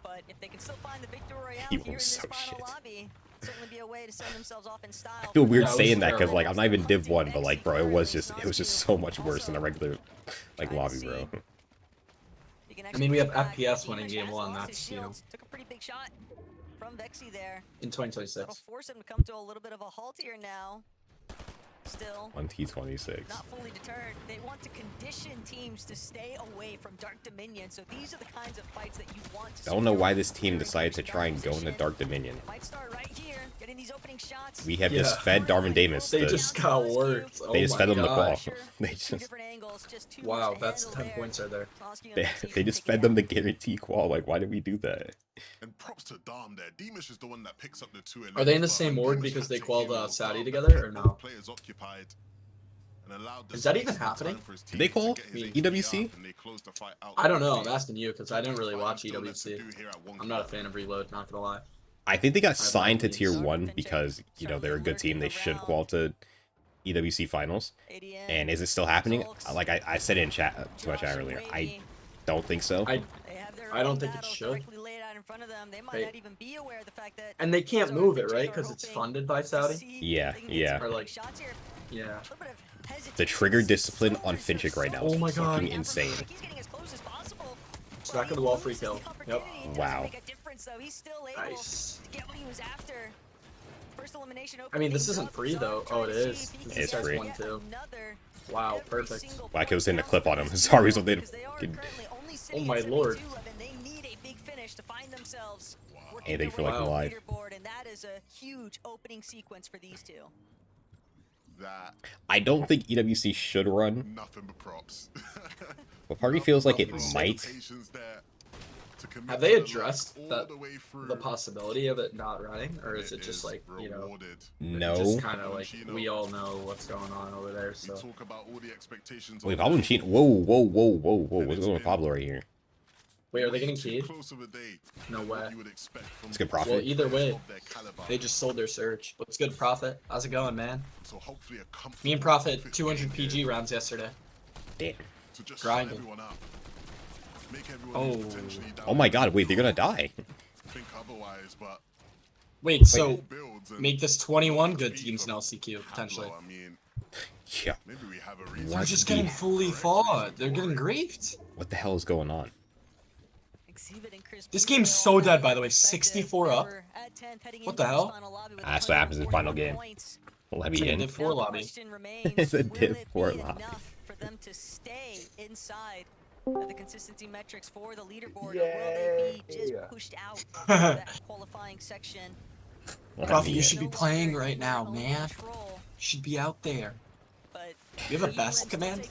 But if they can still find the victory royale He here in was this so final shit. lobby, certainly be a way to send themselves off in style. I feel weird Yeah, it was saying that because terrible. like I'm not even Div 1, but like bro, it was just so much worse than a regular like lobby, bro. I mean, we have FPS winning game 1. That's, you know, Took a pretty big shot from Vexy there. in That'll 2026. force him to come to a little bit of a halt here now. Still 1T26. not fully deterred. They want to condition teams to stay away from Dark Dominion. So these are the kinds of fights that you want to I don't know why this team decided to try and go into Dark Dominion. Might start right here, getting these opening shots. We have just fed Darwin Damus. They just got worked. They Oh just my fed them the ball. gosh. They just Wow, that's 10 points right there. they just fed them the guarantee qual. Like, why did we do that? And props to Dom there. Demus is the one that picks up the 2. Are they in the same ward because they qualled Saudi together, or no? Players occupied and allowed the Is that space even and time happening? for his Did they team to call get his EWC? up, and they closed the fight out I don't know. I'm quickly. asking you because I didn't really watch Still left to EWC. do here at one I'm not a club. fan of Reload, not gonna lie. I think they got signed to Tier 1 because, you know, they're a good team. They should qual to EWC finals. And is it still happening? Like I said in chat to my chat earlier, I don't think so. I don't think it should. And they can't move it, right? Because it's funded by Saudi? Yeah, yeah. Or like, yeah. The trigger discipline on Finchik right now is Oh my God. fucking insane. Back of the wall free kill. Yep. Wow. Nice. I mean, this isn't free though. Oh, it is. It's free. 1 too. Wow, perfect. Black was hitting a clip on him. Sorry, so they. Oh my lord. Anything for like live. And that is a huge opening sequence for these two. That I don't think EWC should run, nothing but props. but part of me feels like it might. Have they addressed the possibility of it not running, or is it just like, you know, No. just kind of like we all know what's going on over there? So Talk about all the expectations. Wait, Pablo cheating. Whoa, whoa, whoa, whoa, whoa. What's going on with Pablo right here? wait, are they getting keyed? No way. It's good Well, profit. either way, they just sold their surge. What's good, Prophet? How's it going, man? Me and Prophet 200 PG rounds yesterday. Damn. Grinding. Oh. Oh my god, wait, they're gonna die. Wait, so make this 21 good teams in LCQ, potentially. Yeah. They're just getting fully fought. They're getting griefed. What the hell is going on? This game's so dead, by the way. 64 up. What the hell? That's what happens in the final game. Let me in. Div 4 lobby. It's a Div 4 lobby. For them to stay inside of the consistency metrics for the leaderboard, or will they be just pushed out of that qualifying section? Prophet, you should be playing right now, man. You should be out there. But You have a best command?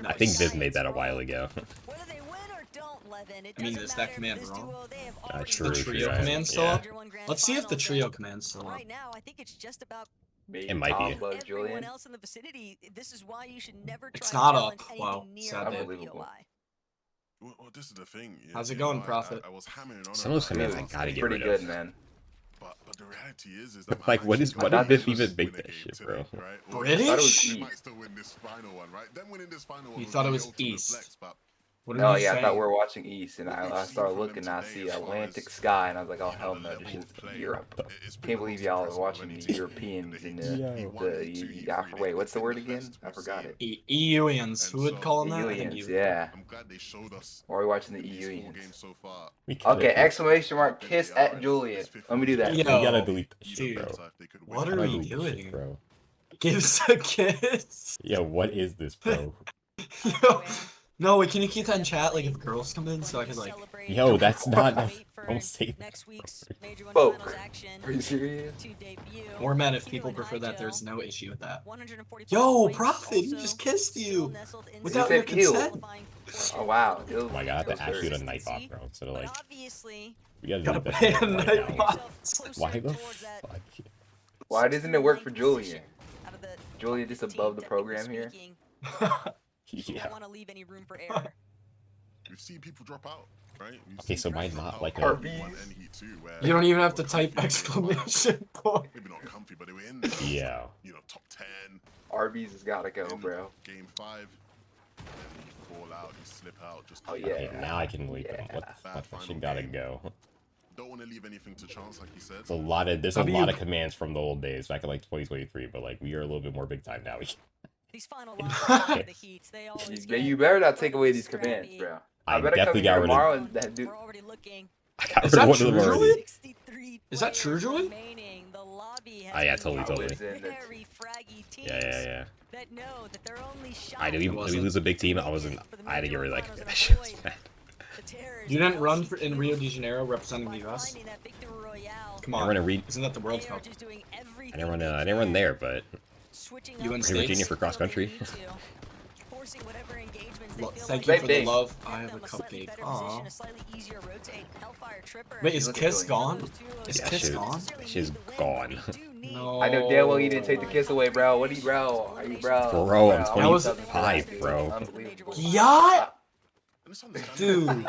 I think Viv made that a while ago. whether they win or don't, Levin, it I mean, doesn't is that matter. command This wrong? duo, they have Uh, already true, The been trio yeah. command still Yeah. up? Let's see if the trio command's still up. Right now, I think it's just about It might be. everyone Julian. else in the vicinity. This is why you should never try It's to not challenge up. Wow, anything near sad a day. Unbelievable. POI. Well, this is the thing. How's it going, Prophet? I was hammering on Some of those about it. commands I gotta get Pretty rid good, of. man. But the reality is that Like, what is- what did Viv even make that shit, bro? British? I thought it was They East. might still win this final one, right? Them winning this final one You was thought it the was ultimate East. flex, but What No, are you yeah, I saying? thought we were watching East, and I started looking, and I see Atlantic Sky, and I was like, oh hell no, this is Europe. Can't believe y'all are watching the Europeans in wait, what's the word again? I forgot it. EUians. Who would call them that? I think EUians, you. yeah. I'm glad they showed us Or are we watching the these 4 EUians? games so far. We gotta- Okay, exclamation mark, kiss at Julian. Let me do that. We Yo, gotta delete that shit, dude. bro. What How are do I we delete this shit, doing? bro? Give us a kiss. Yeah, what is this, bro? Yo, No, wait, can you keep that in chat, like, if girls come in, so I can, like... Yo, that's not... Don't say next week's Major One Oh, Finals action are you serious? to debut. Or men, if people prefer that, there's no issue with that. Yo, Prophet, he just kissed you! Without your consent? Oh, wow. Oh my god, I have to actually get a knife off, bro. Instead of, like... We gotta Gotta do pay that a right knife now. off. Why the fuck? Why doesn't it work for Julian? Julian just above the program here? Yeah. Want to leave any room for error. We've seen people drop out, right? Okay, so mine's not like a... You don't even have to type exclamation point. Maybe not comfy, but they were in Yeah. you know, top 10. Arby's has gotta go, bro. Game 5. And you fall out, you slip out. Just Oh, yeah. Okay, now I can leave them. What the fuck? That shit gotta go. Don't want to leave anything to chance, like you said. There's a lot of commands from the old days back in like 2023, but like we are a little bit more big time now. These final the heats, they always You better not take away these commands, bro. I better definitely come got here rid tomorrow of... and that dude. We're already looking. I got Is rid that of one true, of them already. Julie? Is that true, Julie? Oh yeah, totally. Yeah. That know that they're only Did we lose a big team? I had to get rid of that command. That shit was bad. You didn't run in Rio de Janeiro representing the US? Come on, isn't that the World Cup? I didn't run there, but You in Virginia for cross country. Well, thank you for the love. I have a cupcake. Aww. Wait, is Kiss gone? Is Kiss gone? She's gone. No. I know damn well you didn't take the kiss away, bro. What are you, bro? Are you, bro? Bro, I'm 25, bro. Unbelievable. Yacht? Dude.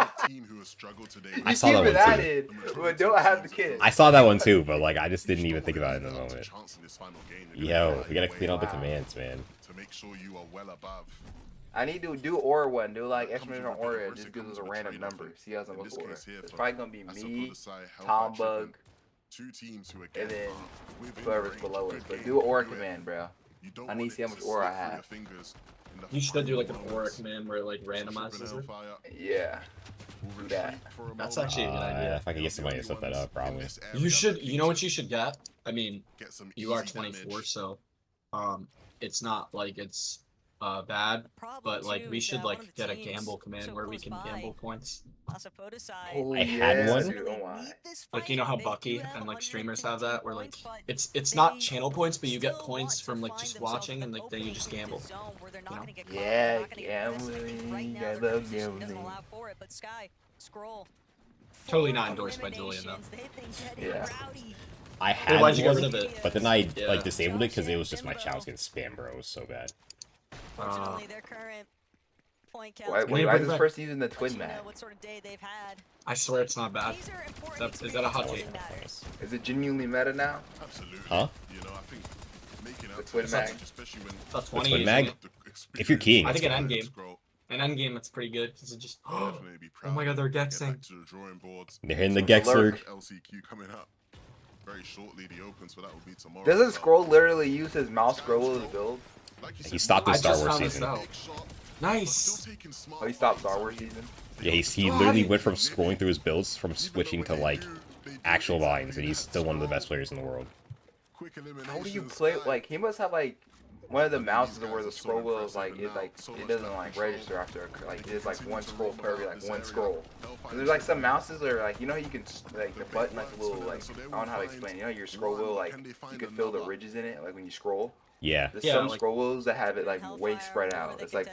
I saw that one too. But don't have the kiss. I saw that one too, but like I just didn't even think about it in the moment. Yo, we gotta clean all the commands, man. To make sure you are well above. I need to do Aura one. Do like exclamation on Aura. Just gives us a random number. See how much Aura. It's probably gonna be me, Tom Bug, and then whoever's below us. But do an Aura command, bro. I need to see how much Aura I have. You should do like an Aura command where it like randomizes it. Yeah. Do that. That's actually a good idea. If I could get somebody to set that up, probably. You know what you should get? I mean, you are 24, so it's not like it's bad, but like we should like get a gamble command where we can gamble points. I had one. Like you know how Bucky and like streamers have that, where like it's not channel points, but you get points from like just watching, and like then you just gamble. You know? Yeah, gambling. I love gambling. Totally not endorsed by Julian though. Yeah. I had why'd you get one, rid of it? but then I like disabled it because it was just my child was getting spam, bro. It was so bad. Why is this person using the twin mag? I swear it's not bad. Is that a hot take? Is it genuinely meta now? Absolutely. Huh? You know, I think making The twin mag. especially when It's a 20 twin isn't mag? it? If you're keying, I think an it's end game. An end game, it's pretty good because it just. Oh my god, they're Gexing. They're hitting the Gexer. LCQ coming up very shortly. The opens for that will be tomorrow. Doesn't Scroll literally use his mouse scroll as a build? He stopped his Star just Wars found this season. out. Nice. Oh, he stopped Star Wars season? Yeah, he literally went from scrolling through his builds from switching to like actual lines, and he's still one of the best players in the world. How do you play? Like, he must have like one of the mouses where the scroll wheel is like it doesn't like register after like it's like one scroll per every like one scroll. And there's like some mouses that are like, you know how you can like the button like a little like I don't know how to explain. You know your scroll wheel like you can feel the ridges in it like when you scroll. Yeah. There's some scroll wheels that have it like way spread out. It's like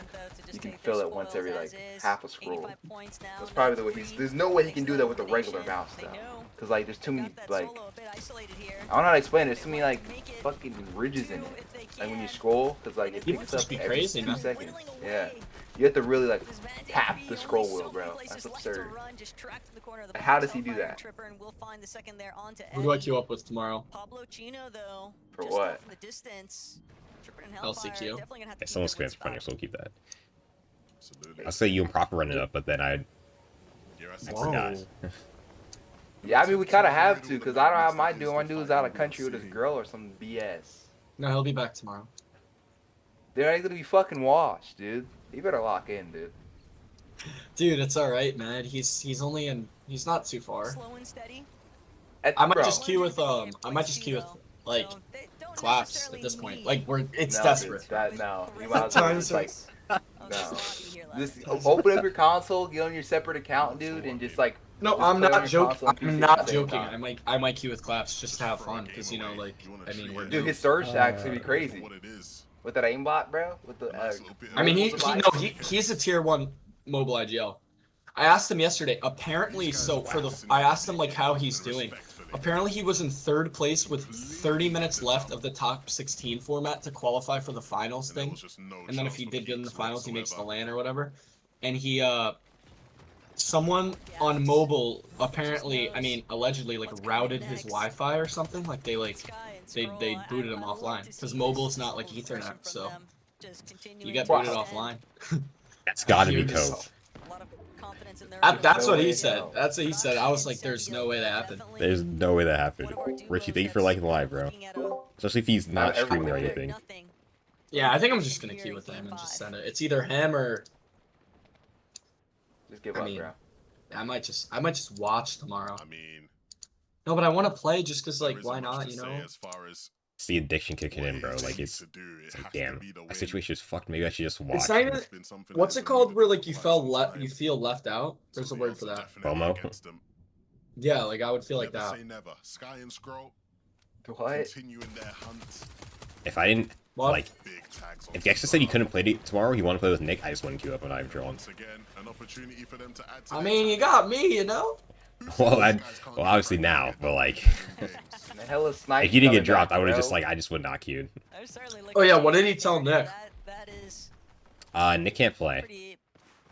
you can feel it once every like half a scroll. That's probably the way there's no way he can do that with a regular mouse though. Cause like there's too many like I don't know how to explain it. There's too many like fucking ridges in it. Like when you scroll, cause like it picks up every 2 seconds. Yeah. You have to really like tap the scroll wheel, bro. That's absurd. How does he do that? Who do I queue up with tomorrow? For what? LCQ. Yeah, someone's commands are funny, so we'll keep that. I'll say you and Proper run it up, but then I forgot. Yeah, I mean we kind of have to, cause I don't have my dude. My dude's out of country with his girl or some BS. No, he'll be back tomorrow. They're not gonna be fucking washed, dude. You better lock in, dude. Dude, it's all right, man. He's only in. He's not too far. I might just queue with like claps at this point. Like it's no, desperate. Dude, no, you might as well just, like No. Just open up your console, get on your separate account, dude, and just like. No, just I'm play on not your joking. console and I'm PC at not the same joking. time. I might queue with claps just to have fun, because you know, like, I mean, we're Dude, his dudes. search actually be crazy. With that aimbot, bro. With the. I mean, he's a tier 1 mobile IGL. I asked him yesterday. Apparently, I asked him like how he's doing. Apparently, he was in 3rd place with 30 minutes left of the top 16 format to qualify for the finals thing. And then if he did good in the finals, he makes the LAN or whatever. And he someone on mobile apparently, I mean, allegedly like routed his Wi-Fi or something. Like they booted him offline because mobile is not like Ethernet, so you get booted offline. That's gotta be Cove. That's what he said. That's what he said. I was like, there's no way that happened. There's no way that happened. Richie, thank you for liking the live, bro. Especially if he's not streaming or anything. Yeah, I think I'm just gonna queue with him and just send it. It's either him or. Just give up, bro. I might just watch tomorrow. I mean, no, but I want to play just cause like, why not? You know. It's the addiction kicking in, bro. Like it's like, damn, my situation is fucked. Maybe I should just watch. It's not even, what's it called? Where like you feel left out? There's a word for that. FOMO. Yeah, like I would feel like that. What? If I didn't like, if Dexter said he couldn't play tomorrow, he wanted to play with Nick, I just wouldn't queue up. I'm not even trolling. I mean, you got me, you know. Well, obviously now, but like, if you didn't get dropped, I would have just like, I just would not queued. Oh yeah, what did he tell Nick? Nick can't play,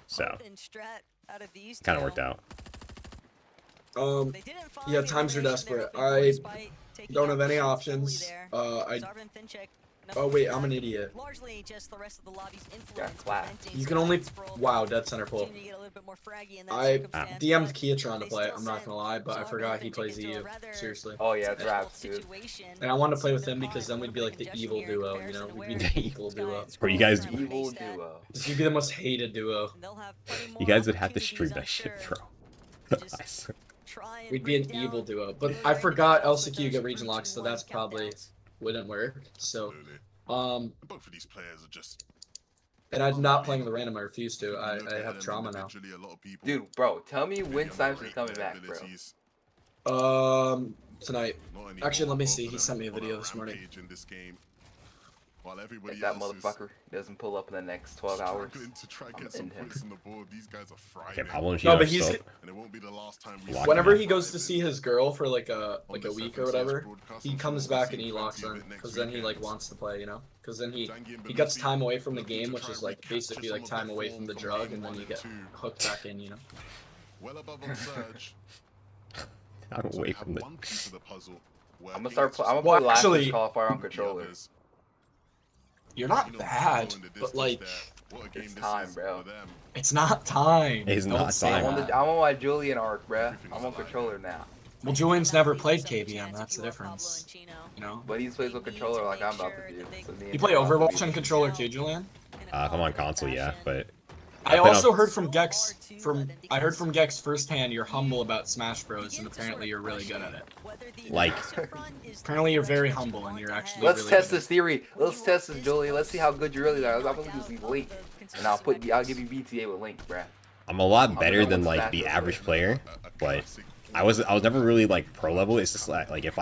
so kind of worked out. Yeah, times are desperate. I don't have any options. Oh wait, I'm an idiot. You can only dead center pull. I DM'd Kiatron to play. I'm not gonna lie, but I forgot he plays EU. Seriously. Oh yeah, drafts, dude. And I wanted to play with him because then we'd be like the evil duo, you know? We'd be the evil duo. Or you guys, evil duo. This would be the most hated duo. You guys would have to stream that shit, bro. We'd be an evil duo, but I forgot LCQ get region locks, so that's probably wouldn't work. So, both of these players are just. And I'm not playing the random. I refuse to. I have trauma now. Dude, bro, tell me when Simons is coming back, bro. Tonight. Actually, let me see. He sent me a video this morning. If that motherfucker doesn't pull up in the next 12 hours, No, but he's whenever he goes to see his girl for like a week or whatever, he comes back and he locks in because then he like wants to play, you know? Because then he gets time away from the game, which is like basically like time away from the drug, and then you get hooked back in, you know? Well above on Surge. I'm away from the. I'm gonna start. I'm gonna play last week's qualifier on controller. You're not bad, but like, it's time, bro. It's not time. It's not time. I'm on my Julian arc, bro. I'm on controller now. Well, Julian's never played KVM. That's the difference. You know. But he plays with controller like I'm about to do. So you play Overwatch on controller too, Julian? If I'm on console, yeah, but. I also heard from Gex. I heard from Gex firsthand. You're humble about Smash Bros, and apparently you're really good at it. Like, apparently you're very humble, and you're actually. Let's test this theory. Let's test this, Julie. Let's see how good you really are. I'm gonna use Link, and I'll give you BTA with Link, bruh. I'm a lot better than like the average player, but I was never really like pro level. It's just like if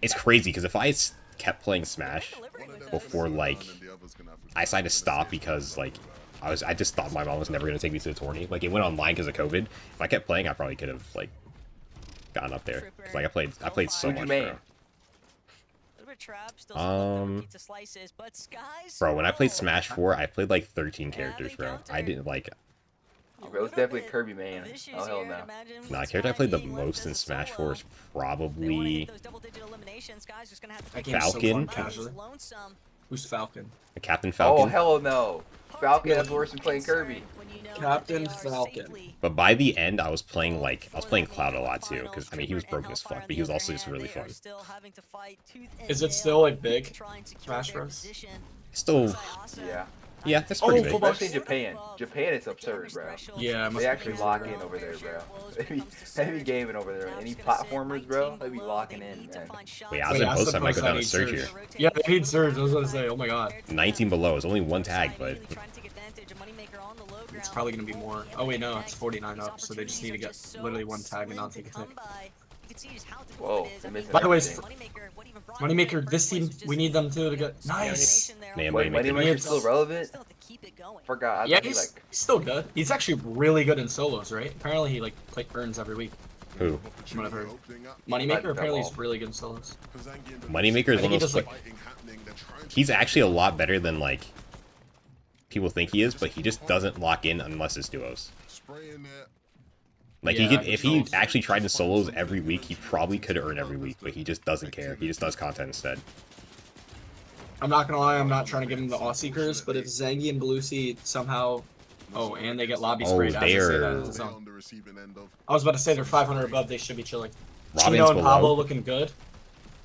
it's crazy because if I kept playing Smash before like I decided to stop because like. I just thought my mom was never gonna take me to the tourney. Like it went online because of COVID. If I kept playing, I probably could have like gotten up there. Like I played so much, bro. When I played Smash 4, I played like 13 characters, bro. I didn't like. Bro, it's definitely Kirby main. Oh hell no. Nah, the character I played the most in Smash 4 is probably Falcon. Who's Falcon? Captain Falcon. Oh hell no. Falcon is worse than playing Kirby. Captain Falcon. But by the end, I was playing Cloud a lot too, because I mean he was broken as fuck, but he was also just really fun. Is it still like big, Smash Bros? Still. Yeah. Yeah, that's pretty big. Especially in Japan. Japan, it's absurd, bro. Yeah, they actually lock in over there, bro. They be gaming over there. Any platformers, bro, they be locking in, man. Wait, I was in post. I might go down to Surge here. Yeah, they need Surge. I was gonna say, oh my god. 19 below. It's only one tag, but It's probably going to be more. Oh, wait, no, it's 49 up, so they just need to get literally one tag and not take a tick. Whoa, they're missing By the way, everything. Moneymaker, this team, we need them too to get... Nice! Man, Wait, Moneymaker's still relevant? Forgot. Yeah, he's still good. He's actually really good in solos, right? Apparently he, like, earns every week. Who? From what I've heard. Moneymaker, apparently he's really good in solos. Moneymaker is one of those... He's actually a lot better than, like, people think he is, but he just doesn't lock in unless it's duos. Like, yeah, he could, if he actually tried to solos every week, he probably could earn every week, but he just doesn't care. He just does content instead. I'm not gonna lie, I'm not trying to give him the Aussie curse, but if Zangy and Belusi somehow... Oh, and they get lobby sprayed. Oh, they're... I was about to say they're 500 above, they should be chilling. Robin's Chino and below. Pablo looking good.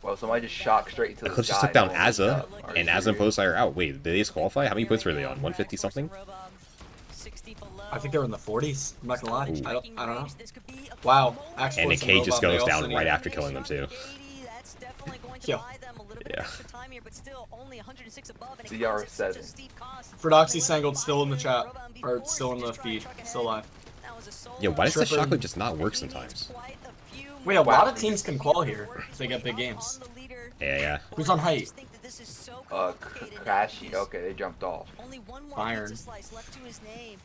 Well, somebody just shocked straight into the Eclipse sky. just took down No one picked Azza, up. Are you and Azza and serious? Posei are out. Wait, did they disqualify? How many points were they on? 150 something? I think they were in the 40s. I'm not gonna lie. Ooh. I don't know. Wow. And the K just goes down right after killing them too. Yo. Yeah. CR7. Ferdoxy Sangled still in the chat. Or still in the feed. Still alive. Yo, why does the Tripper. chocolate just not work sometimes? Wait, a lot of teams can qual here if they get big games. Yeah. Who's on height? Crashy. Okay, they jumped off. Iron.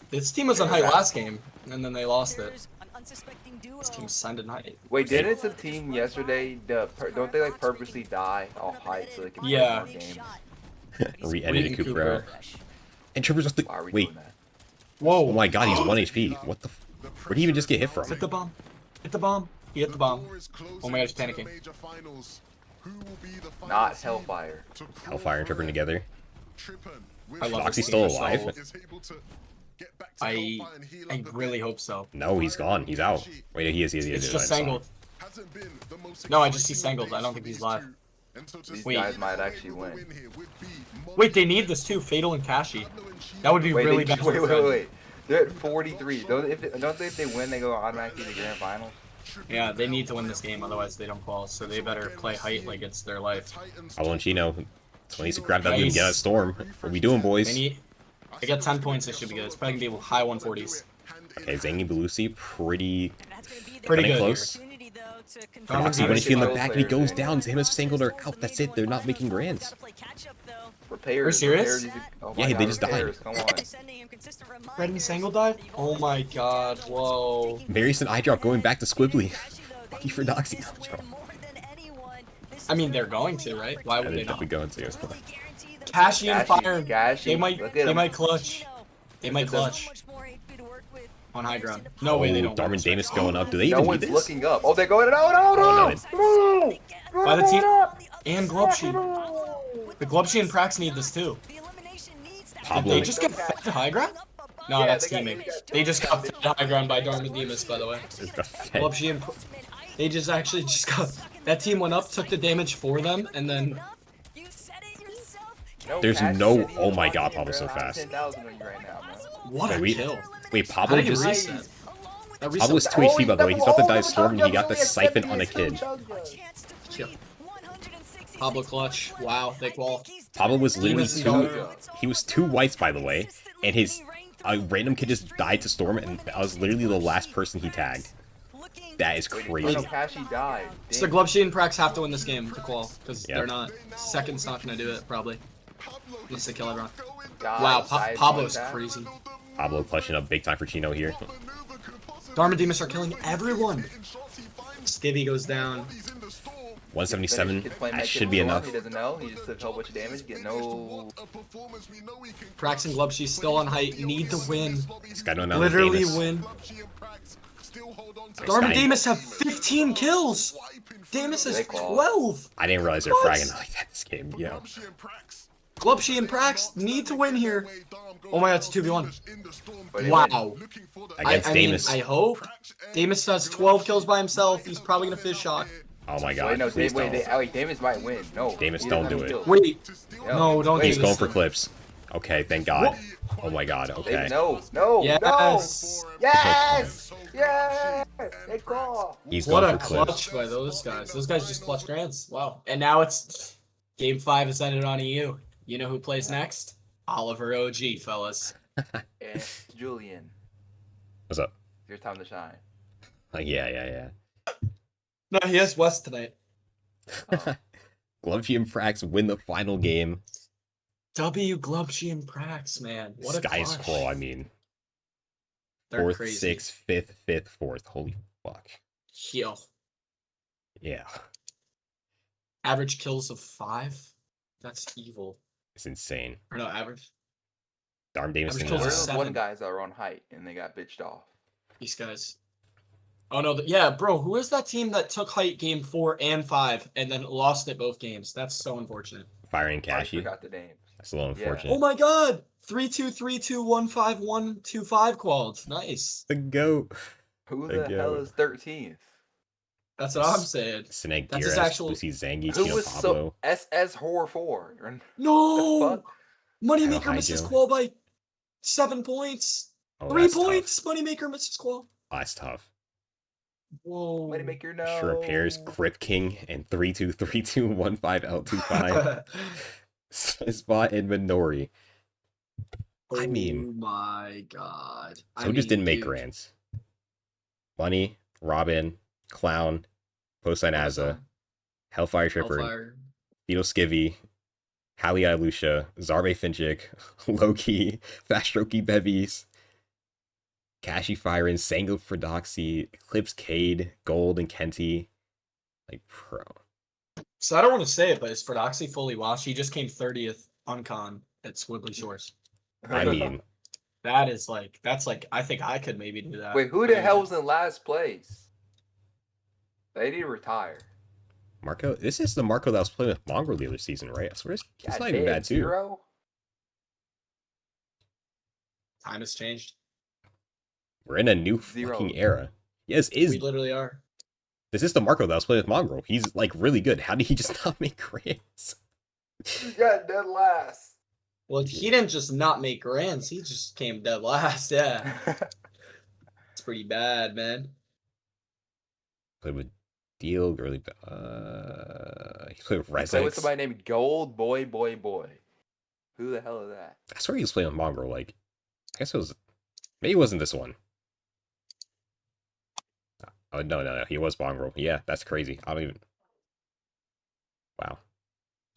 This team was on height last game, and then they lost it. This team's signed in height. Wait, didn't some team yesterday, don't they like purposely die off height so they can play Yeah. more games? Re-edited Cooper. And Tripper's just Why are we wait. doing that? Whoa. Oh my god, he's 1 HP. What the where'd he even just get hit from? Hit the bomb. Hit the bomb. He hit the bomb. Oh my god, he's panicking. Not Hellfire. Hellfire and Tripper together. I love Foxy's this still team. alive? I really hope so. No, he's gone. He's out. Wait, he is. It's just Sangled. No, I just see Sangled. I don't think he's live. These Wait. guys might actually win. Wait, they need this too. Fatal and Kashi. That would be Wait, really they, bad. for wait. Fred. They're at 43. Don't they if they win, they go automatically to the grand finals? Yeah, they need to win this game, otherwise they don't qual. So they better play height like it's their life. Pablo and Chino. So needs to grab that Nice. loot and get out of Storm. What we doing, boys? They get 10 points, they should be good. It's probably gonna be high 140s. Okay, Zangy Belusi, pretty Pretty kinda good. close. Foxy, when he in the back and he goes down, him and Sangled are out. That's it. They're not making grands. Repairs. Are you serious? Oh Yeah, my they God, just died. repairs, come on. Red and Sangled dive? Oh my god, whoa. Various and eye drop going back to Squibbly. Lucky for Doxy. I mean, they're going to, right? Why Yeah, would they're they not? definitely going to. Kashi and Fire. Gashi, They might look at 'em. clutch. They might clutch. On high ground. No way they don't. Darman Damus going up. Do they No even need one's this? looking up. Oh, they're going. No! Oh, no, By the team. And Globshi. The Globshi and Prax need this too. Did Pablo. they just get fed to high ground? No, Yeah, that's they got- teaming. they got- They just got fed to high ground by Darman Demus, by the way. Globshi and they just actually just got. That team went up, took the damage for them, and then. There's Gashi no- said he oh my was God, watching, Pablo's so bro. I'm fast. 10,000 on you right now, man. What a Wait, kill. Wait, How Pablo did he just. reset? That reset Pablo was was 2 HP, by the way. He's about to die Storm, and he got the siphon on a kid. kill. Pablo clutch. Wow, thick wall. Pablo was literally Demus and two. Dog. He was 2 whites, by the way, and his random kid just died to Storm, and I was literally the last person he tagged. That is No, crazy. Kashi died. So Glubshi and Prax have to win this game to qual, because Yep. they're not. Second's not gonna do it, probably. Unless they kill everyone. Died, Wow, died, Pablo's died. crazy. Pablo clutching up big time for Chino here. Darman Demus are killing everyone. Skivvy goes down. 177. He's playing That Mech should be Storm. enough. He doesn't know. He just took a whole bunch of damage. Get no. Prax and Glubshi still on height. Need to win. This guy don't know. Literally Damus. win. Nice Darman guy. Demus have 15 kills. Damus has They call. 12. I didn't realize they were What? fragging like that this game. Yeah. Glubshi and Prax need to win here. Oh my god, it's 2v1. But they Wow. Against I mean, Damus. I hope. Damus has 12 kills by himself. He's probably gonna fish shot. Oh my Wait, god. no, Please don't. wait, Damus might win. No. Damus, he don't doesn't do have it. kills. Wait. Yo, No, don't wait, He's do going this. for clips. Okay, thank God. Oh my god. Okay. No, no, Yes. no. Yes. Yes. They call. He's What going a for clips. clutch by those guys. Those guys just clutch grands. Wow. And now it's game 5 is ended on EU. You know who plays next? Oliver OG, fellas. Julian, What's up? it's your time to shine. Yeah. No, he has West tonight. Oh. Glubshy and Prax win the final game. W Glubshy and Prax, man. What a Sky clutch. Scroll, I mean. They're 4th, crazy. 6th, 5th, 5th, 4th. Holy fuck. Yo. Yeah. Average kills of 5? That's evil. It's insane. Or no, average. Darm Davison. kills Where of are those 7. one guys that are on height and they got bitched off? These guys. Oh no, yeah, bro, who is that team that took height game 4 and 5 and then lost it both games? That's so unfortunate. Firing I Cashy. forgot the names. That's a little unfortunate. Oh my god! 3-2-3-2-1-5-1-2-5 qualled. Nice. The GOAT. Who the hell is 13th? That's what I'm saying. Sinek That's his Giras, actual- Lucy Zangi, Who Chino was Pablo. so SS Horror 4? No! Moneymaker Kyle misses Hyjo. qual by 7 points. Oh, 3 that's points! Moneymaker misses qual. Tough. Oh, that's tough. Whoa. Way to make your no. Sure pairs Crip King and 3-2-3-2-1-5-L-2-5. Spot and Minori. I mean, oh my god. so just didn't make dude. grands. Bunny, Robin, Clown, Poseidon Azza, Hellfire Tripper, Hellfire. Beetle Skivvy, Halia Lucia, Zarbe Finchik, Loki, Fastroki Bevies, Kashi Firen, Sango Fredoxy, Eclipse Cade, Gold, and Kenty. Like, bro. So I don't want to say it, but is Fredoxy fully washed? He just came 30th on con at Squibbly Shores. I mean, that's like, I think I could maybe do that. Wait, who the hell was in last place? They need to retire. Marco, this is the Marco that was playing with Mongrel the other season, right? I swear it's God not even damn, bad, too. 0? Time has changed. We're in a new Zero. fucking era. Yes, is We literally are. this is the Marco that was playing with Mongrel. He's like really good. How did he just not make grants? You got dead last. Well, he didn't just not make grands. He just came dead last. Yeah. It's pretty bad, man. Played with Deal, really. He played with Play with Rezex. somebody named Gold Boy. Who the hell is that? I swear he was playing with Mongrel. Like, I guess it was. Maybe it wasn't this one. Oh no, he was Mongrel. Yeah, that's crazy. I don't even. Wow.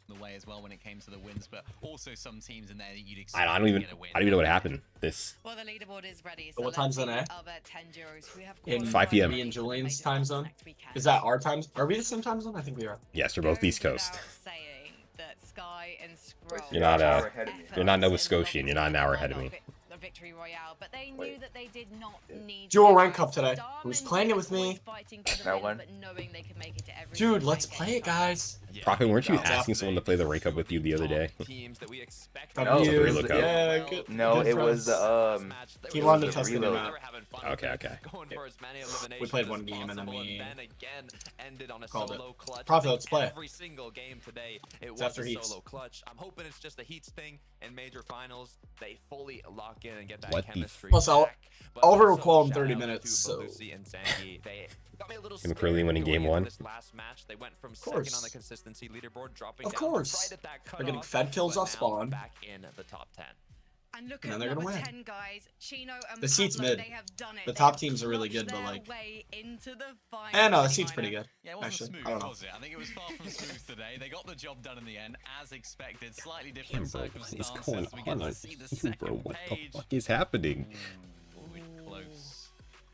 The way as well when it came to the wins, but also some teams in there that you'd expect I don't even. to get a win. I don't even know what happened. This. Well, the leaderboard is ready. What time's that at? Other 10 Euros who have In 5 p.m. Me and Julian's time zone? Is that our time? Are we the same time zone? I think we are. Yes, you're both East Coast. Saying that Sky and Scroll You're not Hour ahead of me. You're not Nova Scotian. You're not an hour ahead of me. The victory royale, but they knew Wait. that they did not need Dual rank cup today. Who's playing it with me? That one? Dude, let's play it, guys. Prophet, weren't you No. asking someone to play the rank up with you the other day? Teams that we expect No, W, it was- look up. yeah, good. No, good it for was us. He wanted to test the new reload. map. Okay. We played one game and then we called it. Clutch. Prophet, let's play. Every single game today, it was after a heats. solo clutch. I'm hoping it's just a heats thing in major finals. They fully lock in and get that What the chemistry. Plus, I'll back. But overall also, call in shout 30 out minutes, to so- Belusi and Zangi. They got me a little Him and scared Curly winning going game into 1. this last match. They went from course. second on the consistency leaderboard, dropping Of down course. right at that They're getting cutoff, fed kills but off now spawn. back in the top 10. And look And at then they're gonna number win. 10 guys. Chino and The seat's Pablo, mid. they have done it. The They top have teams are really clutched good, but, their like- way into the No, the final. seat's pretty good. Yeah, it wasn't Actually, smooth, I don't know. was it? I think it was far from smooth today. They got the job done in the end, as expected. Slightly Damn, different bro, what is circumstances. going We get on to on see the you, second bro? What the page. fuck is happening? Ooh, close.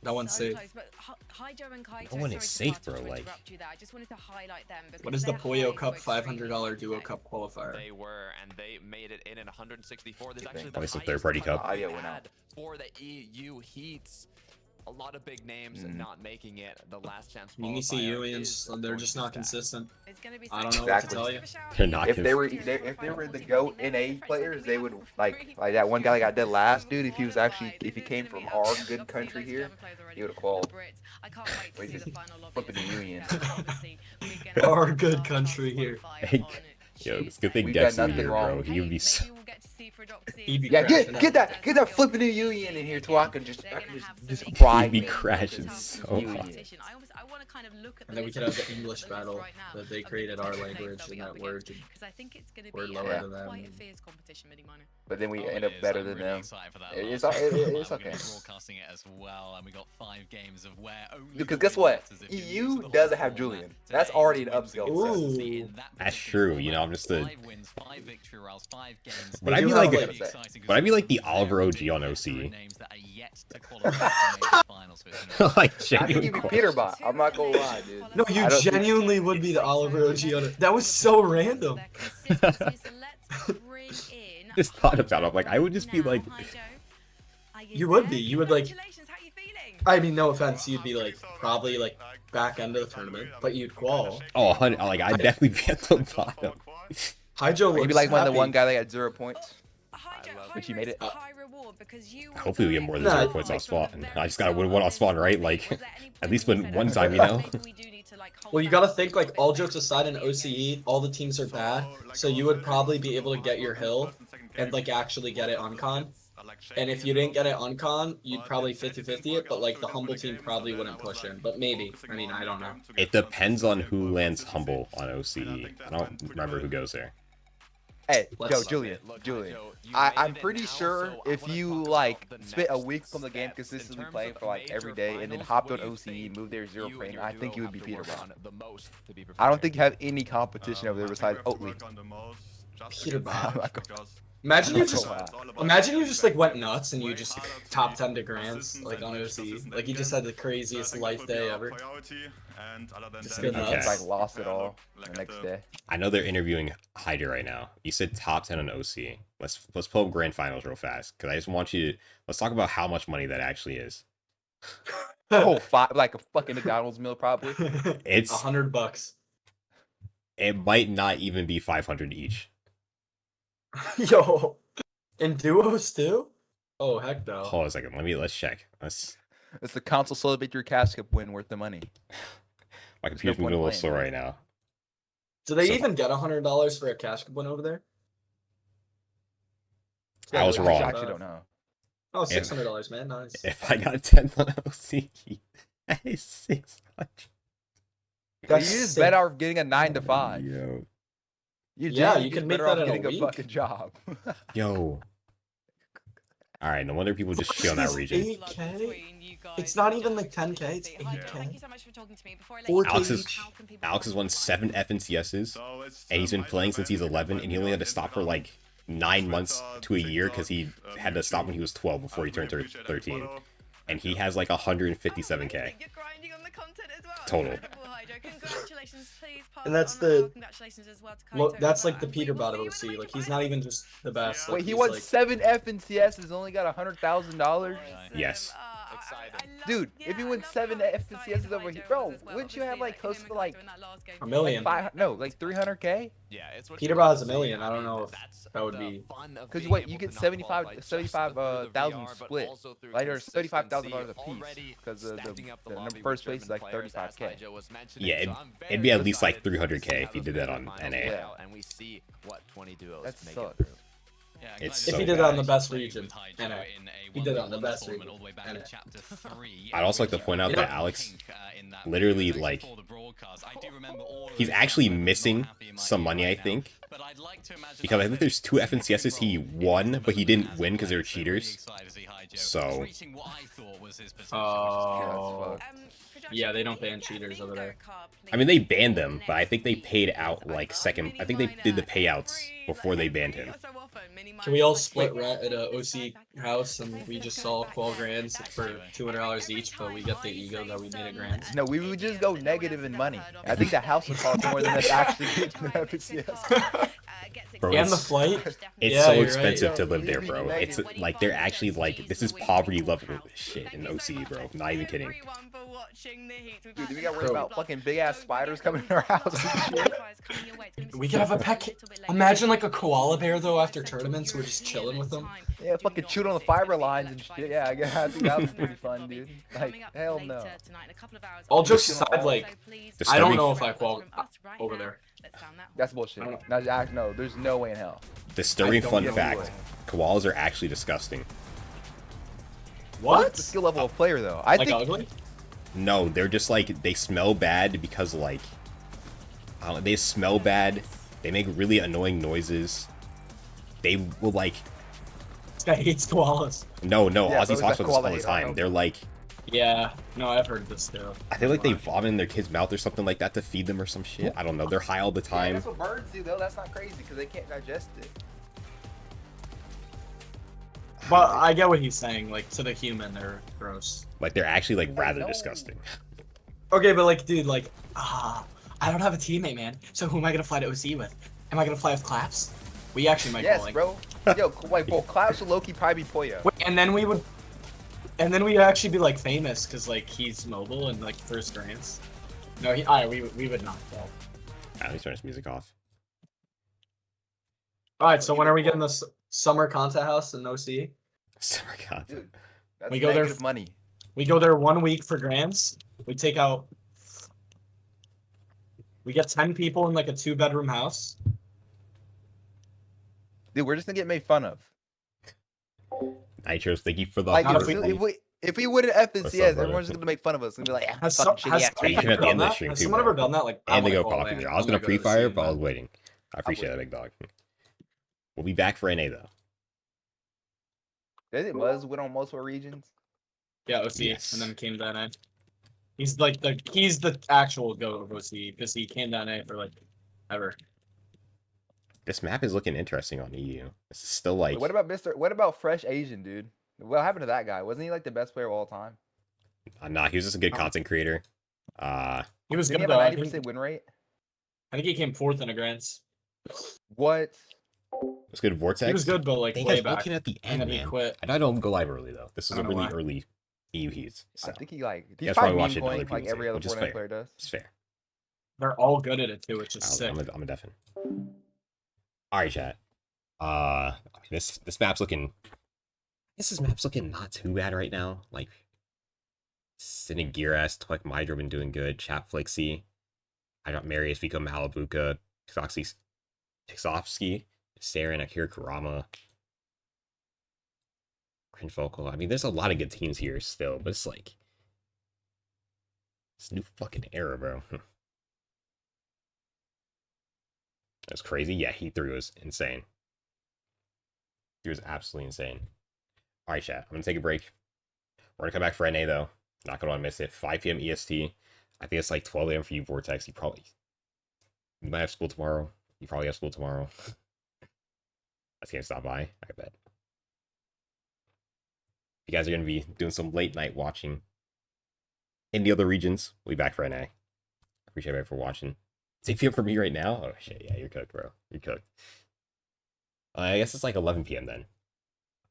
No one's So safe. close, but Hydro and Kaito, No one sorry is to safe, cut or bro, like- interrupt you there. I just wanted to highlight them because What is the their Poyo highs Cup were extremely $500 good Duo today. Cup qualifier? They were, and they made it in at 164. There's actually Oh, the it's a highest third-party cutoff cup. we've Audio went out. had for the EU heats. A lot of big names not making it. The last chance You need to see qualifier Unions, is they're going just to not stack. consistent. It's gonna be I don't so know what to Exactly. tell you. They're not If they were the GOAT NA players, they would like that one guy that got dead last, dude. If he was actually if he came from our good country here, he would have qualified. Wait, just flipping the Union. Our good country here. Yo, it's a good thing We've Dex got is nothing here, wrong bro. with He would be so... He'd be Yeah, crashing get out. that flipping new Union in here so I can just cry. He'd be man. crashing so Union. hard. I want to kind of look at And then we could have the English battle that they created our language and that word. Because I think it's going to We're be lower than them. quite a fierce competition, Mini Minor. But then we Oh, end it up is. better I'm than really them. excited for that It's last okay. one. It's We're okay. gonna be broadcasting it as well, and we got 5 games of where only. Because the guess winner what? matters if you lose EU the doesn't whole have format Julian. today. That's already an Wins upscale and for us. consistency in Ooh. that That's particular true, you know, I'm just the- 5 wins, 5 victory rounds, 5 games. Would I They be do like have, a- like- would I be like the Oliver OG on OC? Like I think genuine you'd be question. Peterbot. I'm not gonna lie, dude. No, you I don't think- genuinely would be the Oliver OG on it. That was so random. Just thought about it. I'm like, I would just be like, You would be. You would, like- Congratulations, how you feeling? I mean, no offense, you'd be like probably like back end of the tournament, but you'd qual. oh, like I'd definitely be at the bottom. Hydro looks Maybe like one of the happy. one guy that got 0 points. Hydro, But you made it. high reward because you Hopefully we get more than Nah. 0 points off spawn. I just gotta win one off spawn, right? Like, at least win one time, you know? Well, you gotta think, like, all jokes aside, in OCE, all the teams are bad, so you would probably be able to get your hill and, like, actually get it on con. And if you didn't get it on con, you'd probably 50-50 it, but, like, the humble team probably wouldn't push in. But maybe. I mean, I don't know. It depends on who lands humble on OCE. I don't remember who goes there. Hey, Let's- Julian. I'm pretty sure if you like spent a week from the game consistently playing for like every day and then hopped on OCE, moved there 0 playing, I think you would be Peterbot. I don't think you have any competition over there besides Oatly. Peterbot. Imagine you just like went nuts and you just top 10 to grands like on OC. Like you just had the craziest life day ever. Just good Okay. nuts. Like lost it all the next day. I know they're interviewing Hydra right now. You said top 10 on OC. Let's pull up grand finals real fast because I just want you to let's talk about how much money that actually is. Oh, like a fucking McDonald's meal probably. It's $100. it might not even be 500 each. Yo, in duos too? Oh heck no. Hold on a second. Let's check. Let's. It's the console celebrate your cash cup win worth the money. My computer's moving a little slow right now. Do they So- even get $100 for a cash cup win over there? I was I wrong. actually don't know. Oh, $600, man. Nice. If I got 10 on OC, that is 600. You That's just sick. bet off getting a 9 to 5. Yo. Yeah, you just can make better that off in a getting week. a fucking job. Yo. All right, no wonder people just shit on that This is region. 8K? It's not even like 10K, it's 8K. Thank you so much for talking to me. Before I let 4K you Alex go, is- how can people Alex has won find you? 7 FNCSs, and he's been playing since he's 11, and he only had to stop for like 9 months to a year because he had to stop when he was 12 before he turned 13. And he has like 157K. You're grinding on the content as well. Total. Incredible, Hydro. Congratulations, please. Pass And that's on the- our congratulations as well to Kaito. That's like the And we Peter will bot see of you in the OC. Like major he's not even just the best. Wait, like, he he's won like, 7 FNCSs, only got $100,000? finals. Yes. I love- Dude, yeah, if you I win love 7 how excited FNCSs over here, Hydro bro, was as well. wouldn't you have Obviously, like close him to and like Kaito in that last game. a million. like 300K? Yeah, it's what Peterbot has a million. I don't know if that would be. Because wait, you get 75,000 split, like or $75,000 a piece. Because the number first place is like 35K. Yeah, it'd be at least like 300K if he did that on NA. Yeah. And we see what 20 duos That make sucks. it through. Yeah, It's glad so to bad. see On the best playing region, with Hydro NA. in a He did it on the 1v1 best tournament region, all the way back NA. in chapter 3. I'd also like to point out that Alex literally, like, he's actually missing some money, I think. Because I think there's 2 FNCSs he won, but he didn't win because they were cheaters. So, Oh. Yeah, they don't ban cheaters over there. I mean, they banned them, but I think they paid out like second. I think they did the payouts before they banned him. Can we all split rat at a OC house and we just all qual grands for $200 each, but we get the ego that we made a grand? No, we would just go negative in money. I think the house would cost more than us actually getting the FNCS. Bro, And the it's- flight? It's Yeah, so you're right. expensive to live there, bro. It's like they're actually like this is poverty level shit in OC, bro. Not even kidding. Dude, we got worried about fucking big ass spiders coming in our house and shit. We could have a pet. Imagine like a koala bear though after tournaments. We're just chilling with them. Yeah, fucking shoot on the fiber lines and shit. Yeah, I think that was pretty fun, dude. Like, hell no. All jokes aside, like, The I don't sturdy, know if I qual over there. That's bullshit. No, there's no way in hell. disturbing I don't fun get fact: away. koalas are actually disgusting. What's the What? skill level of player though? I Like think ugly? No, they're just like, they smell bad because like, they smell bad. They make really annoying noises. They will like. This guy hates koalas. No, Yeah, Ozzy bro, talks about that this koala all the hate, time. They're like. Yeah, no, I've heard this too. I feel like they vomit in their kid's mouth or something like that to feed them or some shit. I don't know. They're high all the Yeah, time. that's what birds do, though. That's not crazy because they can't digest it. But I get what he's saying. Like, to the human, they're gross. Like, they're actually, like, Wait, rather no. disgusting. Okay, but, like, dude, like, I don't have a teammate, man. So who am I going to fly to OC with? Am I going to fly with Claps? We actually might Yes, go, like... bro. Yo, wait, bro, Klaus will low-key probably be Poyo. Wait, and then we would... And then we'd actually be, like, famous, because, like, he's mobile and, like, first glance. No, we would not fall. At least turn his music off. Alright, so when are we getting this summer content house in OC? Summer content. Dude, that's We go there negative money. We go there 1 week for grants. We take out... We get 10 people in, like, a 2-bedroom house. Dude, we're just gonna get made fun of. Nitros, thank you for the... Like, Not if we win an FNCS, What's up, brother? everyone's just gonna make fun of us. Gonna be like, Has fucking some- shitty has ass someone You should have the end of the done stream, that? Has too, someone bro. ever done that? Like, And they go all Call of in. Duty. I was I'm gonna gonna go to pre-fire, OC, but I was man. waiting. I appreciate that, big dog. We'll be back for NA, though. Does it was win on multiple regions? Yeah, OC, Yes. and then came to NA. He's like he's the actual GOAT of OC because he came to NA for like ever. This map is looking interesting on EU. This is still like... Wait, what about Fresh Asian, dude? What happened to that guy? Wasn't he like the best player of all time? Nah, he was just a good content creator. He was Didn't he good have a though. 90% win rate? I think he came 4th in a grants. What? It's good Vortex. He was good, but like I think way I was back. looking at the And end, then he man. quit. I don't go live early, though. This I is a don't know really why. early EU heats. So I think he like he's That's probably probably watching meme other coin like people's every game, other which is Fortnite fair. player does. it's fair. They're all good at it too, which is sick. I'm a deafin. All right, chat. This map's looking... This map's looking not too bad right now. Like, Sinegiras, Twek Mydro been doing good. Chap Flixie. I got Marius, Vico Malabuka, Tixovsky, Saren, Akira Kurama, Cringe Vocal. I mean, there's a lot of good teams here still, but it's like... It's new fucking era, bro. That's crazy. Yeah, Heat 3 was insane. He was absolutely insane. All right, chat. I'm going to take a break. We're going to come back for NA, though. Not going to miss it. 5 p.m. EST. I think it's like 12 a.m. for you, Vortex. You might have school tomorrow. You probably have school tomorrow. I can't stop by. I bet. You guys are going to be doing some late night watching in the other regions. We'll be back for NA. Appreciate everybody for watching. It's 8 p.m. for me right now. Oh, shit. Yeah, you're cooked, bro. You're cooked. I guess it's like 11 p.m. then.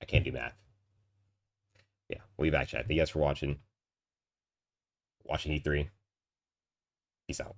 I can't do math. Yeah, we'll be back, chat. Thank you guys for watching. Watching E3. Peace out.